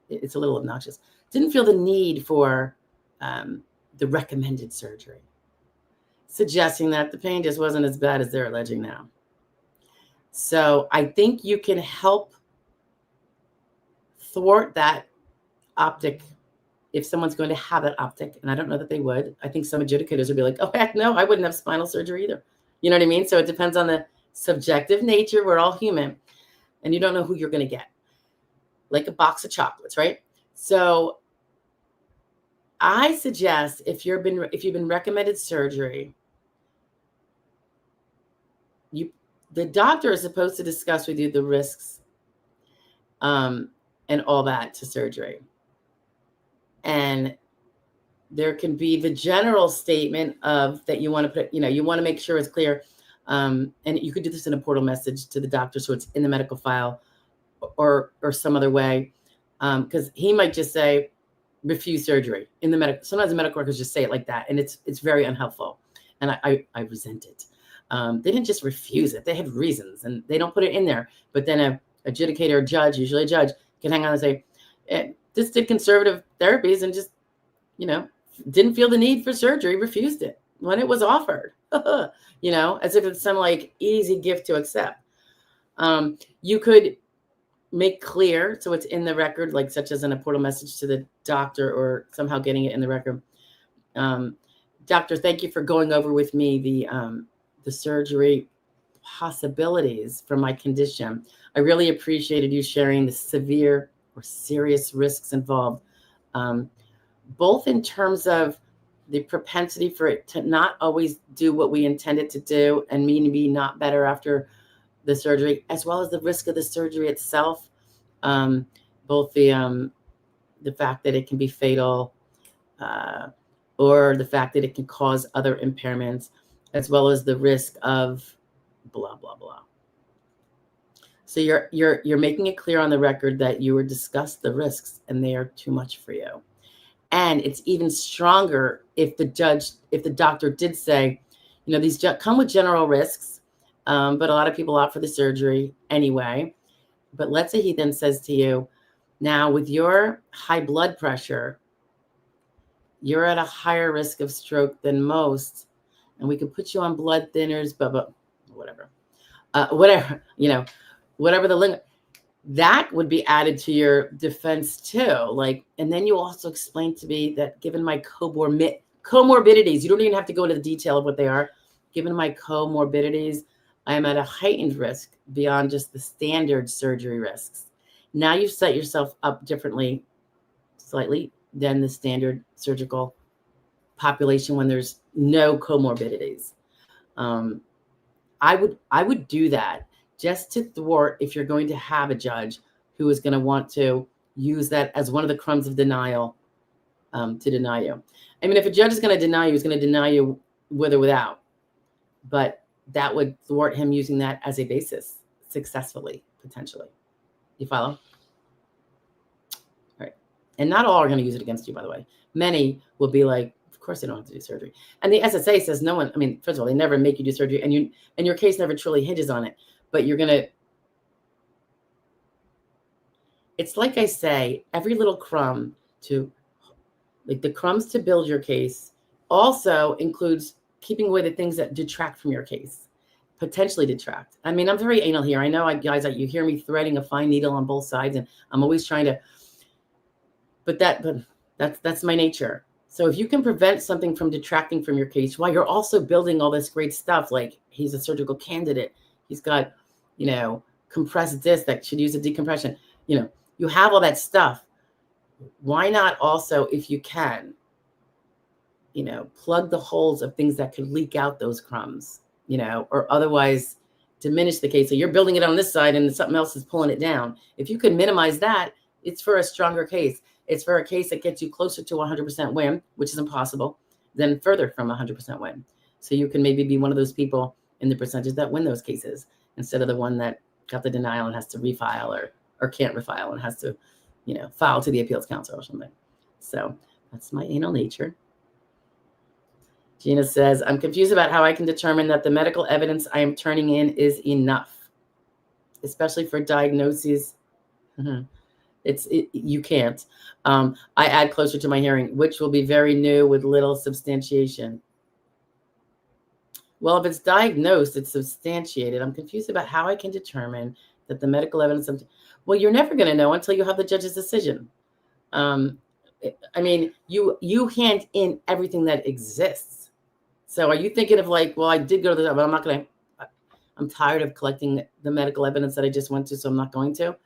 It's a little obnoxious. Didn't feel the need for the recommended surgery, suggesting that the pain just wasn't as bad as they're alleging now. So I think you can help thwart that optic if someone's going to have that optic. And I don't know that they would. I think some adjudicators would be like, oh, heck no, I wouldn't have spinal surgery either. You know what I mean? So it depends on the subjective nature. We're all human, and you don't know who you're going to get. Like a box of chocolates, right? So I suggest if you've been recommended surgery, the doctor is supposed to discuss with you the risks and all that to surgery. And there can be the general statement of that you want to put, you know, you want to make sure it's clear. And you could do this in a portal message to the doctor, so it's in the medical file or some other way. Because he might just say, refuse surgery in the medical. Sometimes the medical records just say it like that, and it's very unhelpful. And I resent it. They didn't just refuse it; they had reasons, and they don't put it in there. But then a adjudicator, a judge, usually a judge, can hang on and say, "This did conservative therapies and just, you know, didn't feel the need for surgery, refused it when it was offered." You know, as if it's some like easy gift to accept. You could make clear, so it's in the record, like such as in a portal message to the doctor or somehow getting it in the record. Doctor, thank you for going over with me the surgery possibilities for my condition. I really appreciated you sharing the severe or serious risks involved, both in terms of the propensity for it to not always do what we intended to do and me to be not better after the surgery, as well as the risk of the surgery itself, both the fact that it can be fatal, or the fact that it can cause other impairments, as well as the risk of blah blah blah. So you're making it clear on the record that you were discussed the risks and they are too much for you. And it's even stronger if the doctor did say, you know, these come with general risks, but a lot of people opt for the surgery anyway. But let's say he then says to you, now with your high blood pressure, you're at a higher risk of stroke than most, and we could put you on blood thinners, but whatever, you know, whatever the link. That would be added to your defense too. Like, and then you also explain to me that given my comorbidities, you don't even have to go into the detail of what they are. Given my comorbidities, I am at a heightened risk beyond just the standard surgery risks. Now you've set yourself up differently, slightly, than the standard surgical population when there's no comorbidities. I would do that just to thwart if you're going to have a judge who is going to want to use that as one of the crumbs of denial to deny you. I mean, if a judge is going to deny you, he's going to deny you with or without. But that would thwart him using that as a basis successfully, potentially. You follow? All right. And not all are going to use it against you, by the way. Many will be like, of course they don't have to do surgery. And the SSA says no one, I mean, first of all, they never make you do surgery, and your case never truly hinges on it. But you're going to, it's like I say, every little crumb to, like the crumbs to build your case also includes keeping away the things that detract from your case, potentially detract. I mean, I'm very anal here. I know, guys, you hear me threading a fine needle on both sides, and I'm always trying to, but that's my nature. So if you can prevent something from detracting from your case while you're also building all this great stuff, like he's a surgical candidate, he's got, you know, compressed disc that should use a decompression, you know, You have all that stuff. Why not also, if you can, plug the holes of things that could leak out those crumbs, or otherwise diminish the case. So you're building it on this side and something else is pulling it down. If you can minimize that, it's for a stronger case. It's for a case that gets you closer to 100% win, which is impossible, then further from 100% win. So you can maybe be one of those people in the percentage that win those cases instead of the one that got the denial and has to refile or can't refile and has to, file to the appeals council or something. So that's my anal nature. Gina says, I'm confused about how I can determine that the medical evidence I am turning in is enough, especially for diagnoses. You can't. I add closer to my hearing, which will be very new with little substantiation. Well, if it's diagnosed, it's substantiated. I'm confused about how I can determine that the medical evidence. Well, you're never going to know until you have the judge's decision. I mean, you hand in everything that exists. So are you thinking of like, well, I did go to the, but I'm tired of collecting the medical evidence that I just went to, so I'm not going to.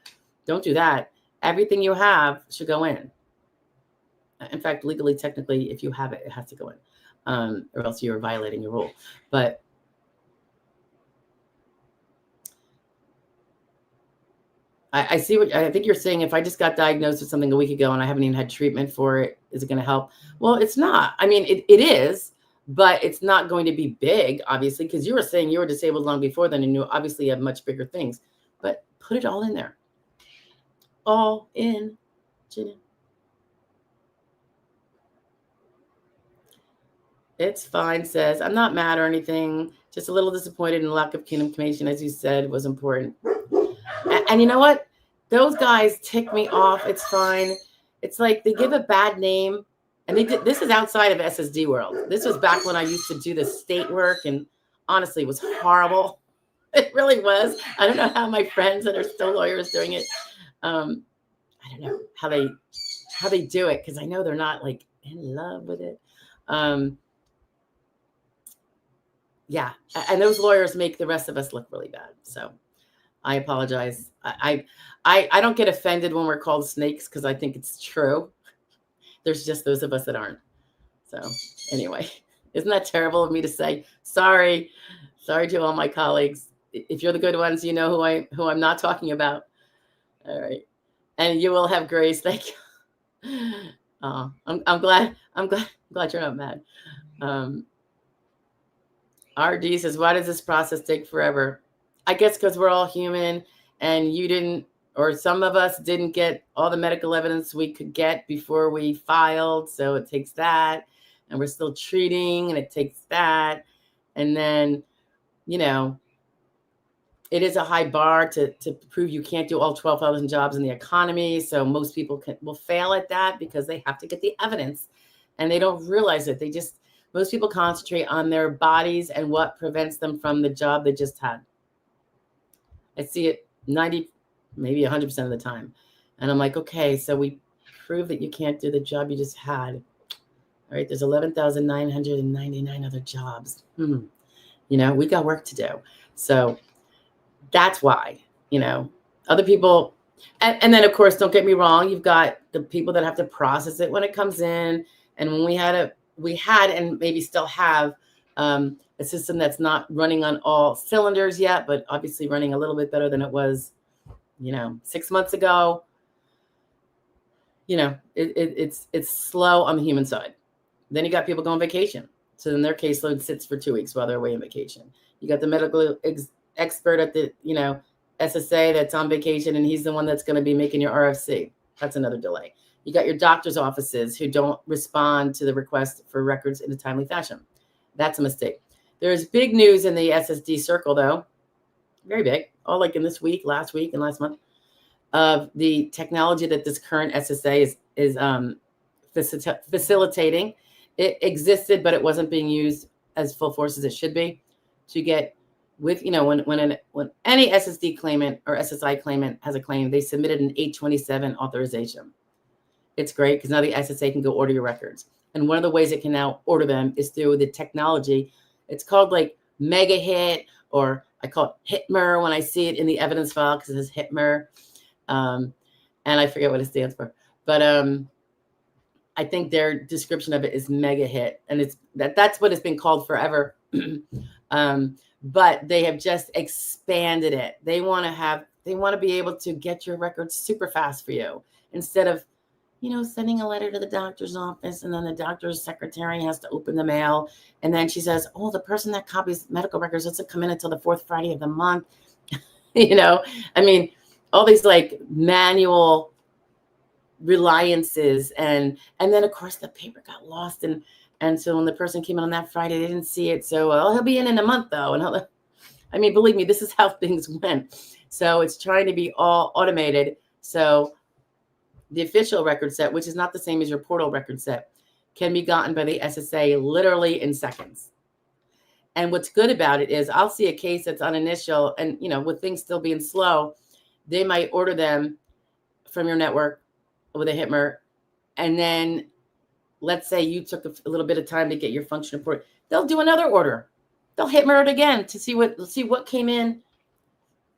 Don't do that. Everything you have should go in. In fact, legally, technically, if you have it, it has to go in, or else you're violating your rule. But I see what I think you're saying. If I just got diagnosed with something a week ago and I haven't even had treatment for it, is it going to help? Well, it's not. I mean, it is, but it's not going to be big, obviously, because you were saying you were disabled long before then, and you obviously have much bigger things. But put it all in there. All in, Jenny. It's fine, says, I'm not mad or anything. Just a little disappointed in the lack of communication, as you said, was important. And you know what? Those guys tick me off. It's fine. It's like they give a bad name. And they did. This is outside of SSD world. This was back when I used to do the state work. And honestly, it was horrible. It really was. I don't know how my friends that are still lawyers doing it. I don't know how they do it, because I know they're not like in love with it. Yeah. And those lawyers make the rest of us look really bad. So I apologize. I don't get offended when we're called snakes, because I think it's true. There's just those of us that aren't. So anyway, isn't that terrible of me to say? Sorry to all my colleagues. If you're the good ones, you know who I'm not talking about. All right, and you will have grace. Thank you. I'm glad you're not mad. RD says, why does this process take forever? I guess because we're all human, and you didn't, or some of us didn't get all the medical evidence we could get before we filed. So it takes that, and we're still treating, and it takes that. And then, it is a high bar to prove you can't do all 12,000 jobs in the economy. So most people will fail at that because they have to get the evidence, and they don't realize it. Most people concentrate on their bodies and what prevents them from the job they just had. I see it 90, maybe 100% of the time. And I'm like, okay, so we prove that you can't do the job you just had. All right, there's 11,999 other jobs. We got work to do. So that's why, other people, and then of course, don't get me wrong, you've got the people that have to process it when it comes in. And when we had and maybe still have a system that's not running on all cylinders yet, but obviously running a little bit better than it was, 6 months ago. It's slow on the human side. Then you got people going on vacation. So then their caseload sits for 2 weeks while they're away on vacation. You got the medical expert at the, SSA that's on vacation, and he's the one that's going to be making your RFC. That's another delay. You got your doctor's offices who don't respond to the request for records in a timely fashion. That's a mistake. There's big news in the SSD circle, though. Very big. All like in this week, last week, and last month, of the technology that this current SSA is facilitating. It existed, but it wasn't being used as full force as it should be. To get with, when any SSD claimant or SSI claimant has a claim, they submitted an 827 authorization. It's great because now the SSA can go order your records. And one of the ways it can now order them is through the technology. It's called like Mega Hit, or I call it HITMER when I see it in the evidence file, because it says HITMER. And and I forget what it stands for. But I think their description of it is mega hit, and that's what it's been called forever. But they have just expanded it. They want to be able to get your records super fast for you, instead of, sending a letter to the doctor's office, and then the doctor's secretary has to open the mail, and then she says, oh, the person that copies medical records doesn't come in until the fourth Friday of the month. I mean, all these like manual reliances, and then of course the paper got lost, and so when the person came in on that Friday, they didn't see it. So, well, he'll be in a month though. And I mean, believe me, this is how things went. So it's trying to be all automated. So the official record set, which is not the same as your portal record set, can be gotten by the SSA literally in seconds. And what's good about it is I'll see a case that's on initial, and, with things still being slow, they might order them from your network with a HITMER. And then let's say you took a little bit of time to get your function report. They'll do another order. They'll HITMER it again to see what came in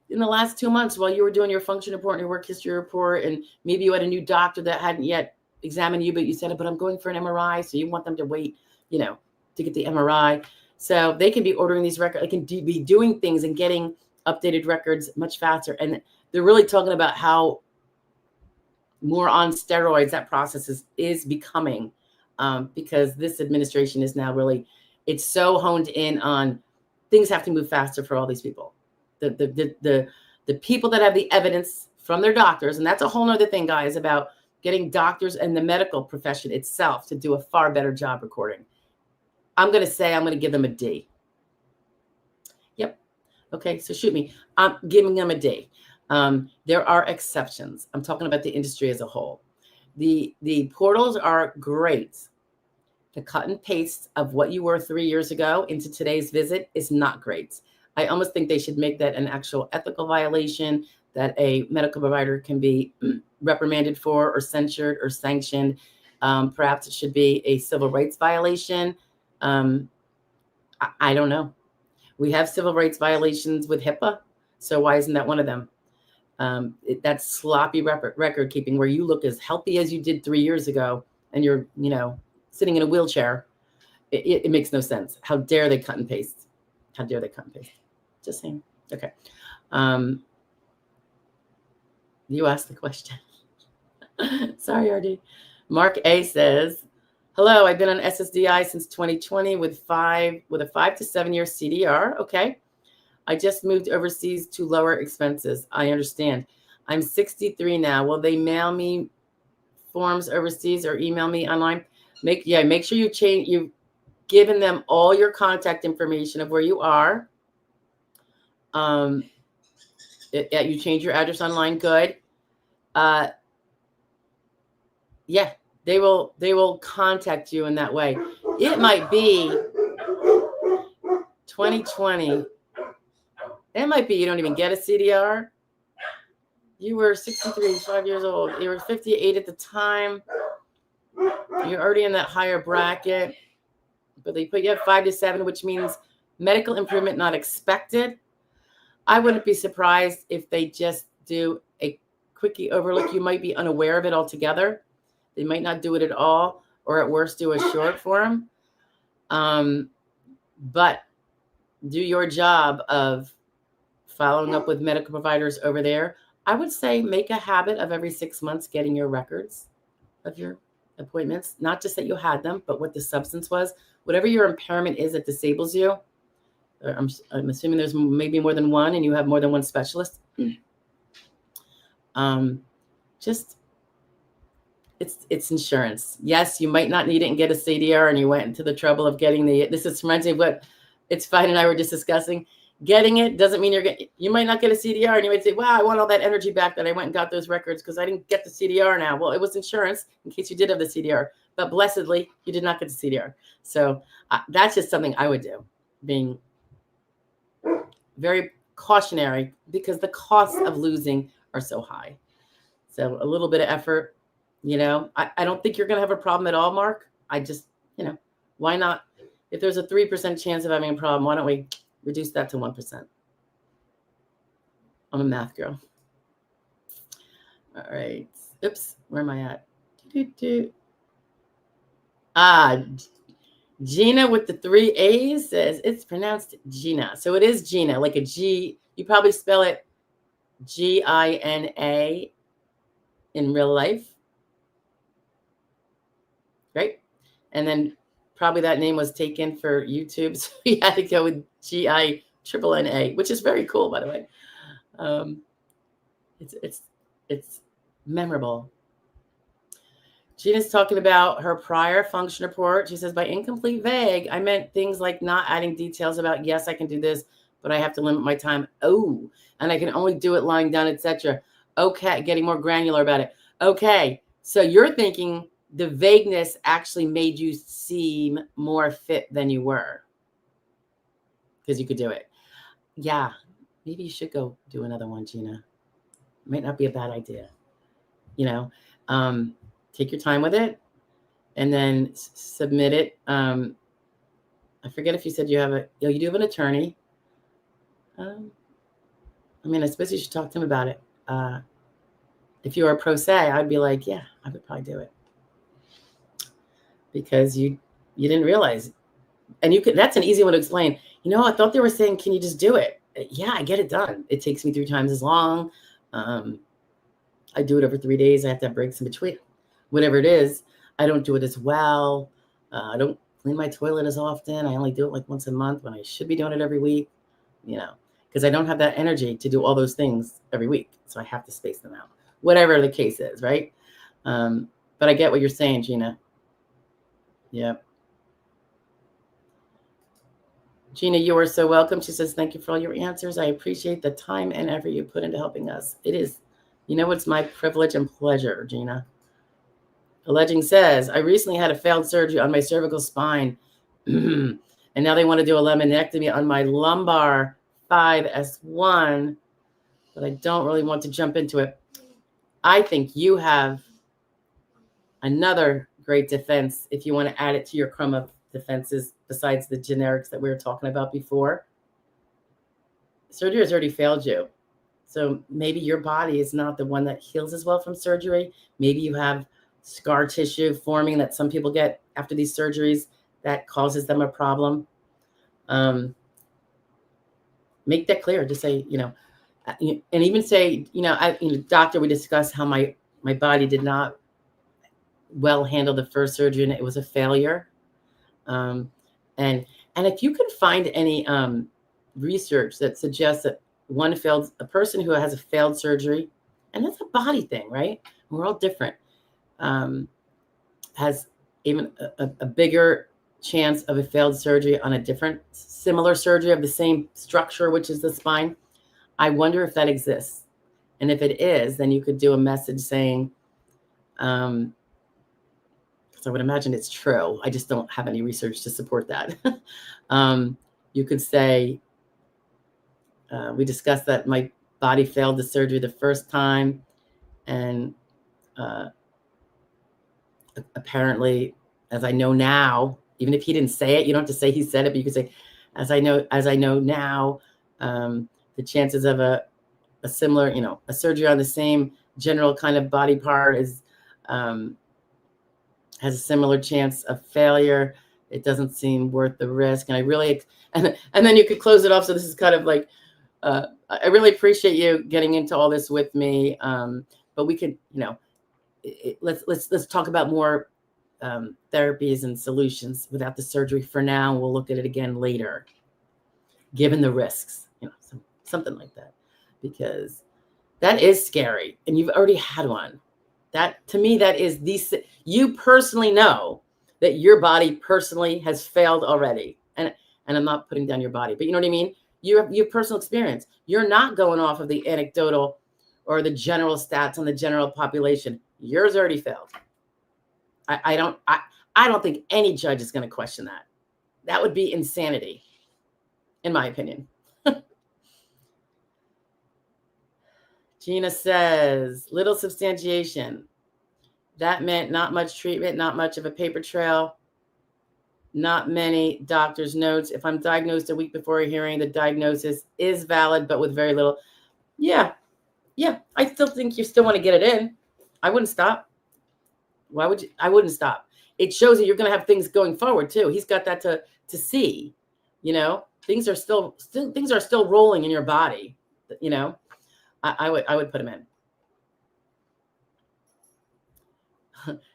the last 2 months while you were doing your function report and your work history report. And maybe you had a new doctor that hadn't yet examined you, but you said, but I'm going for an MRI. So you want them to wait, to get the MRI. So they can be ordering these records. They can be doing things and getting updated records much faster. And they're really talking about how more on steroids that process is becoming, because this administration is now really, it's so honed in on things have to move faster for all these people. The people that have the evidence from their doctors, and that's a whole nother thing, guys, about getting doctors and the medical profession itself to do a far better job recording. I'm going to give them a D. Yep. Okay, so shoot me. I'm giving them a D. There are exceptions. I'm talking about the industry as a whole. The portals are great. The cut and paste of what you were 3 years ago into today's visit is not great. I almost think they should make that an actual ethical violation that a medical provider can be reprimanded for, or censured, or sanctioned. Perhaps it should be a civil rights violation. I don't know. We have civil rights violations with HIPAA. So why isn't that one of them? That's sloppy record keeping where you look as healthy as you did 3 years ago and you're, sitting in a wheelchair. It makes no sense. How dare they cut and paste? How dare they cut and paste? Just saying. Okay. You asked the question. Sorry, RD. Mark A says, hello, I've been on SSDI since 2020 with a 5 to 7 year CDR. Okay. I just moved overseas to lower expenses. I understand. I'm 63 now. Will they mail me forms overseas or email me online? Make sure you've given them all your contact information of where you are. You change your address online. Good. They will contact you in that way. It might be 2020. It might be you don't even get a CDR. You were 63, 5 years old. You were 58 at the time. You're already in that higher bracket. But they put you at 5 to 7, which means medical improvement not expected. I wouldn't be surprised if they just do a quickie overlook. You might be unaware of it altogether. They might not do it at all, or at worst do a short form. But do your job of following up with medical providers over there. I would say make a habit of every 6 months getting your records of your appointments, not just that you had them, but what the substance was. Whatever your impairment is that disables you, I'm assuming there's maybe more than one and you have more than one specialist. It's insurance. Yes, you might not need it and get a CDR, and you went into the trouble of getting this reminds me of what It's Fine and I were just discussing. Getting it doesn't mean you might not get a CDR, and you might say, wow, I want all that energy back that I went and got those records because I didn't get the CDR now. Well, it was insurance in case you did have the CDR, but blessedly, you did not get the CDR. So that's just something I would do, being very cautionary because the costs of losing are so high. So a little bit of effort, I don't think you're going to have a problem at all, Mark. I just, why not? If there's a 3% chance of having a problem, why don't we reduce that to 1%? I'm a math girl. All right. Oops. Where am I at? Gina with the 3 A's says it's pronounced Gina. So it is Gina, like a G. You probably spell it Gina in real life. Right? And then probably that name was taken for YouTube. So we had to go with GINNA, which is very cool, by the way. It's memorable. Gina's talking about her prior function report. She says, by incomplete vague, I meant things like not adding details about, yes, I can do this, but I have to limit my time. Oh, and I can only do it lying down, etc. Okay, getting more granular about it. Okay, so you're thinking the vagueness actually made you seem more fit than you were because you could do it. Yeah, maybe you should go do another one, Gina. Might not be a bad idea. You know, take your time with it and then submit it. I forget if you said you have you do have an attorney. I mean, I suppose you should talk to him about it. If you were a pro se, I'd be like, yeah, I would probably do it because you didn't realize. And you could, that's an easy one to explain. You know, I thought they were saying, can you just do it? Yeah, I get it done. It takes me 3 times as long. I do it over 3 days. I have to have breaks in between. Whatever it is, I don't do it as well. I don't clean my toilet as often. I only do it like once a month when I should be doing it every week, you know, because I don't have that energy to do all those things every week. So I have to space them out, whatever the case is, right? But I get what you're saying, Gina. Yep. Gina, you are so welcome. She says, thank you for all your answers. I appreciate the time and effort you put into helping us. It is, you know, it's my privilege and pleasure, Gina. Alleging says, I recently had a failed surgery on my cervical spine, and now they want to do a laminectomy on my lumbar 5S1, but I don't really want to jump into it. I think you have another great defense if you want to add it to your crumb of defenses besides the generics that we were talking about before. Surgery has already failed you. So maybe your body is not the one that heals as well from surgery. Maybe you have scar tissue forming that some people get after these surgeries that causes them a problem. Make that clear. Just say, you know, and even say, you know, doctor, we discussed how my body did not well handle the first surgery and it was a failure. And if you can find any research that suggests that a person who has a failed surgery, and that's a body thing, right? We're all different. Has even a bigger chance of a failed surgery on a different similar surgery of the same structure, which is the spine. I wonder if that exists. And if it is, then you could do a message saying, because I would imagine it's true. I just don't have any research to support that. You could say, we discussed that my body failed the surgery the first time, and apparently, as I know now, even if he didn't say it, you don't have to say he said it, but you could say, as I know now, the chances of a similar, you know, a surgery on the same general kind of body part is has a similar chance of failure. It doesn't seem worth the risk. And I really, and then you could close it off. So this is kind of like, I really appreciate you getting into all this with me. But we could, you know, let's talk about more therapies and solutions without the surgery for now. We'll look at it again later, given the risks, you know, something like that, because that is scary. And you've already had one. That, to me, that is you personally know that your body personally has failed already. And I'm not putting down your body, but you know what I mean? You have personal experience. You're not going off of the anecdotal or the general stats on the general population. Yours already failed. I don't think any judge is going to question that. That would be insanity, in my opinion. Gina says, little substantiation. That meant not much treatment, not much of a paper trail, not many doctor's notes. If I'm diagnosed a week before a hearing, the diagnosis is valid, but with very little. Yeah. Yeah, I still think you still want to get it in. I wouldn't stop. Why would you? I wouldn't stop. It shows that you're going to have things going forward too. He's got that to see. You know, things are still rolling in your body. You know, I would put him in.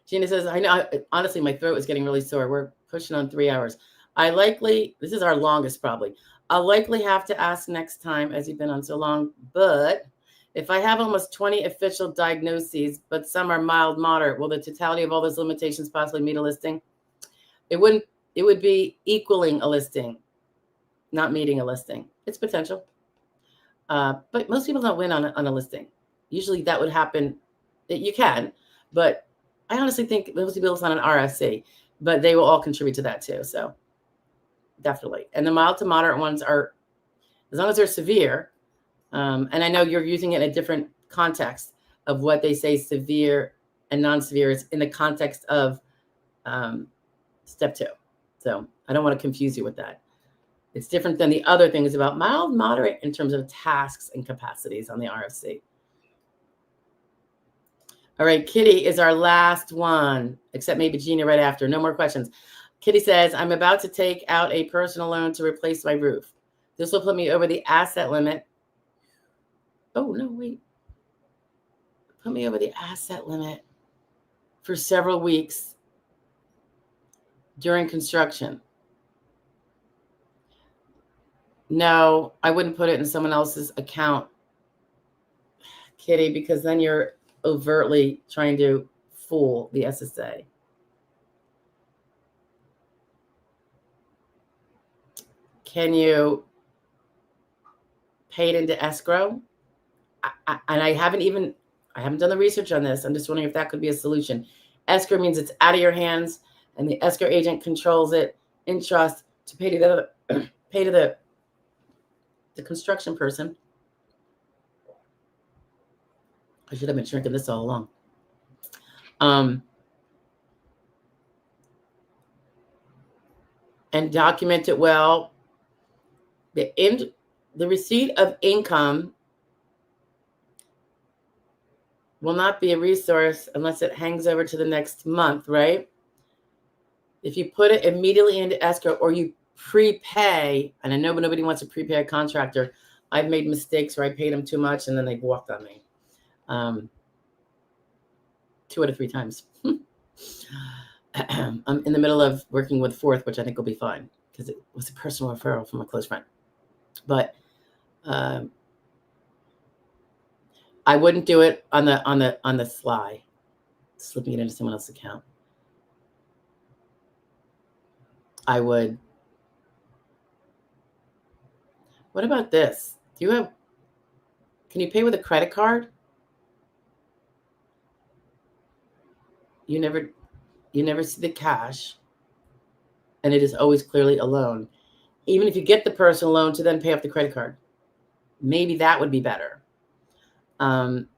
Gina says, I know, honestly, my throat is getting really sore. We're pushing on 3 hours. This is our longest probably. I'll likely have to ask next time as you've been on so long, but if I have almost 20 official diagnoses, but some are mild, moderate, will the totality of all those limitations possibly meet a listing? It would be equaling a listing, not meeting a listing. It's potential. But most people don't win on a listing. Usually that would happen. You can, but I honestly think most people it's on an RFC, but they will all contribute to that too. So definitely. And the mild to moderate ones are, as long as they're severe, and I know you're using it in a different context of what they say severe and non-severe is in the context of step 2. So I don't want to confuse you with that. It's different than the other things about mild, moderate in terms of tasks and capacities on the RFC. All right, Kitty is our last one, except maybe Gina right after. No more questions. Kitty says, I'm about to take out a personal loan to replace my roof. This will put me over the asset limit. Oh, no, wait. Put me over the asset limit for several weeks during construction. No, I wouldn't put it in someone else's account, Kitty, because then you're overtly trying to fool the SSA. Can you pay it into escrow? And I haven't done the research on this. I'm just wondering if that could be a solution. Escrow means it's out of your hands, and the escrow agent controls it in trust to pay to the construction person. I should have been drinking this all along. And document it well. The receipt of income will not be a resource unless it hangs over to the next month, right? If you put it immediately into escrow or you prepay, and I know nobody wants to prepay a contractor. I've made mistakes where I paid them too much and then they've walked on me. 2 out of 3 times. I'm in the middle of working with Fourth, which I think will be fine because it was a personal referral from a close friend. But I wouldn't do it on the sly, slipping it into someone else's account. I would. What about this? Can you pay with a credit card? You never see the cash, and it is always clearly a loan. Even if you get the personal loan to then pay off the credit card, maybe that would be better. Loaned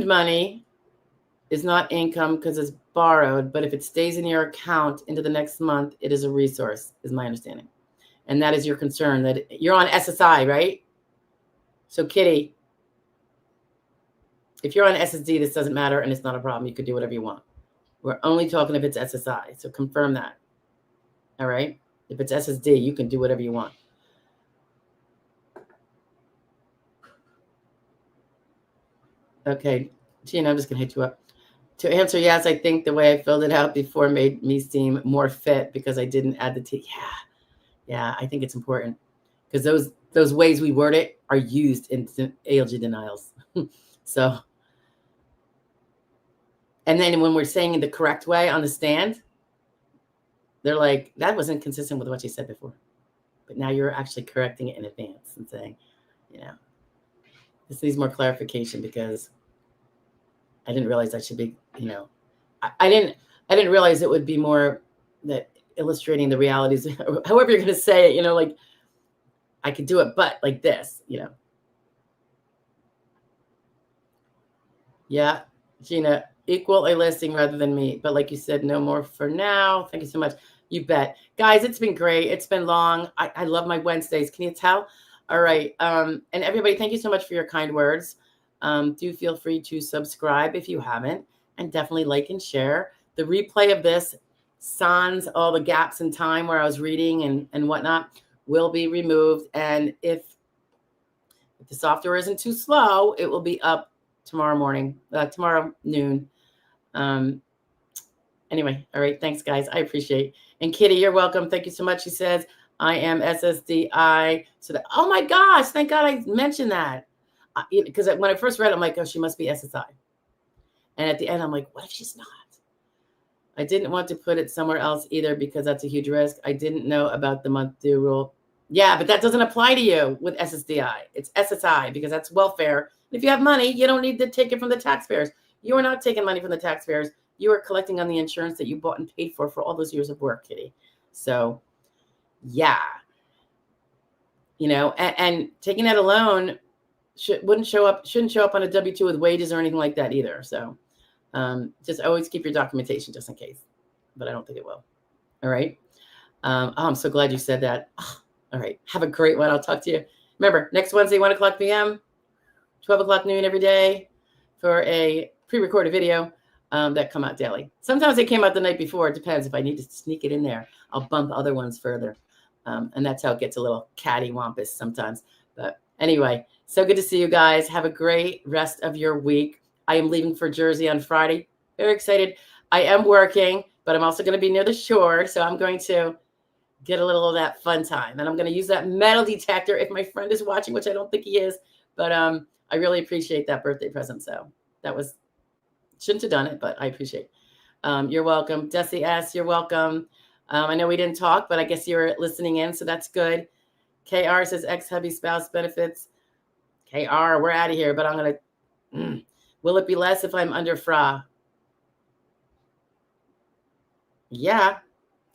money is not income because it's borrowed, but if it stays in your account into the next month, it is a resource, is my understanding. And that is your concern, that you're on SSI, right? So Kitty, if you're on SSD, this doesn't matter and it's not a problem. You could do whatever you want. We're only talking if it's SSI. So confirm that. All right. If it's SSD, you can do whatever you want. Okay. Gina, I'm just going to hit you up. To answer, yes, I think the way I filled it out before made me seem more fit because I didn't add the T. Yeah, I think it's important because those ways we word it are used in ALJ denials. So, and then when we're saying it the correct way on the stand, they're like, that wasn't consistent with what you said before. But now you're actually correcting it in advance and saying, this needs more clarification because I didn't realize that should be, I didn't realize it would be more that illustrating the realities, however you're going to say it, like I could do it, but like this, Yeah, Gina, equal a listing rather than me. But like you said, no more for now. Thank you so much. You bet. Guys, it's been great. It's been long. I love my Wednesdays. Can you tell? All right. And everybody, thank you so much for your kind words. Do feel free to subscribe if you haven't, and definitely like and share. The replay of this, sans all the gaps in time where I was reading and whatnot, will be removed. And if the software isn't too slow, it will be up tomorrow morning, tomorrow noon. Anyway, all right. Thanks, guys. I appreciate. And Kitty, you're welcome. Thank you so much. She says, I am SSDI. So that, oh my gosh, thank God I mentioned that. Because when I first read it, I'm like, oh, she must be SSI. And at the end, I'm like, what if she's not? I didn't want to put it somewhere else either because that's a huge risk. I didn't know about the month due rule. Yeah, but that doesn't apply to you with SSDI. It's SSI because that's welfare. If you have money, you don't need to take it from the taxpayers. You are not taking money from the taxpayers. You are collecting on the insurance that you bought and paid for all those years of work, Kitty. So, yeah. You know, and taking out a loan shouldn't show up on a W-2 with wages or anything like that either. So just always keep your documentation just in case. But I don't think it will. All right. Oh, I'm so glad you said that. Oh, all right. Have a great one. I'll talk to you. Remember, next Wednesday, 1 o'clock p.m., 12 o'clock noon every day for a pre-recorded video that come out daily. Sometimes they came out the night before. It depends. If I need to sneak it in there, I'll bump other ones further. And that's how it gets a little cattywampus sometimes. But anyway, so good to see you guys. Have a great rest of your week. I am leaving for Jersey on Friday. Very excited. I am working, but I'm also going to be near the shore. So I'm going to get a little of that fun time. And I'm going to use that metal detector if my friend is watching, which I don't think he is. But I really appreciate that birthday present. So that was, shouldn't have done it, but I appreciate it. You're welcome. Desi S., you're welcome. I know we didn't talk, but I guess you're listening in, so that's good. KR says ex-hubby spouse benefits. KR, we're out of here, but I'm going to, will it be less if I'm under FRA? Yeah,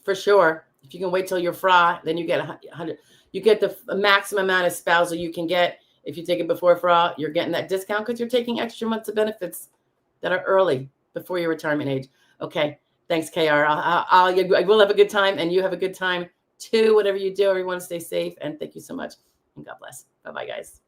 for sure. If you can wait till you're FRA, then you get 100. You get the maximum amount of spousal you can get. If you take it before FRA, you're getting that discount because you're taking extra months of benefits that are early before your retirement age. Okay. Thanks, KR. I will have a good time, and you have a good time too. Whatever you do, everyone stay safe, and thank you so much. And God bless. Bye-bye, guys.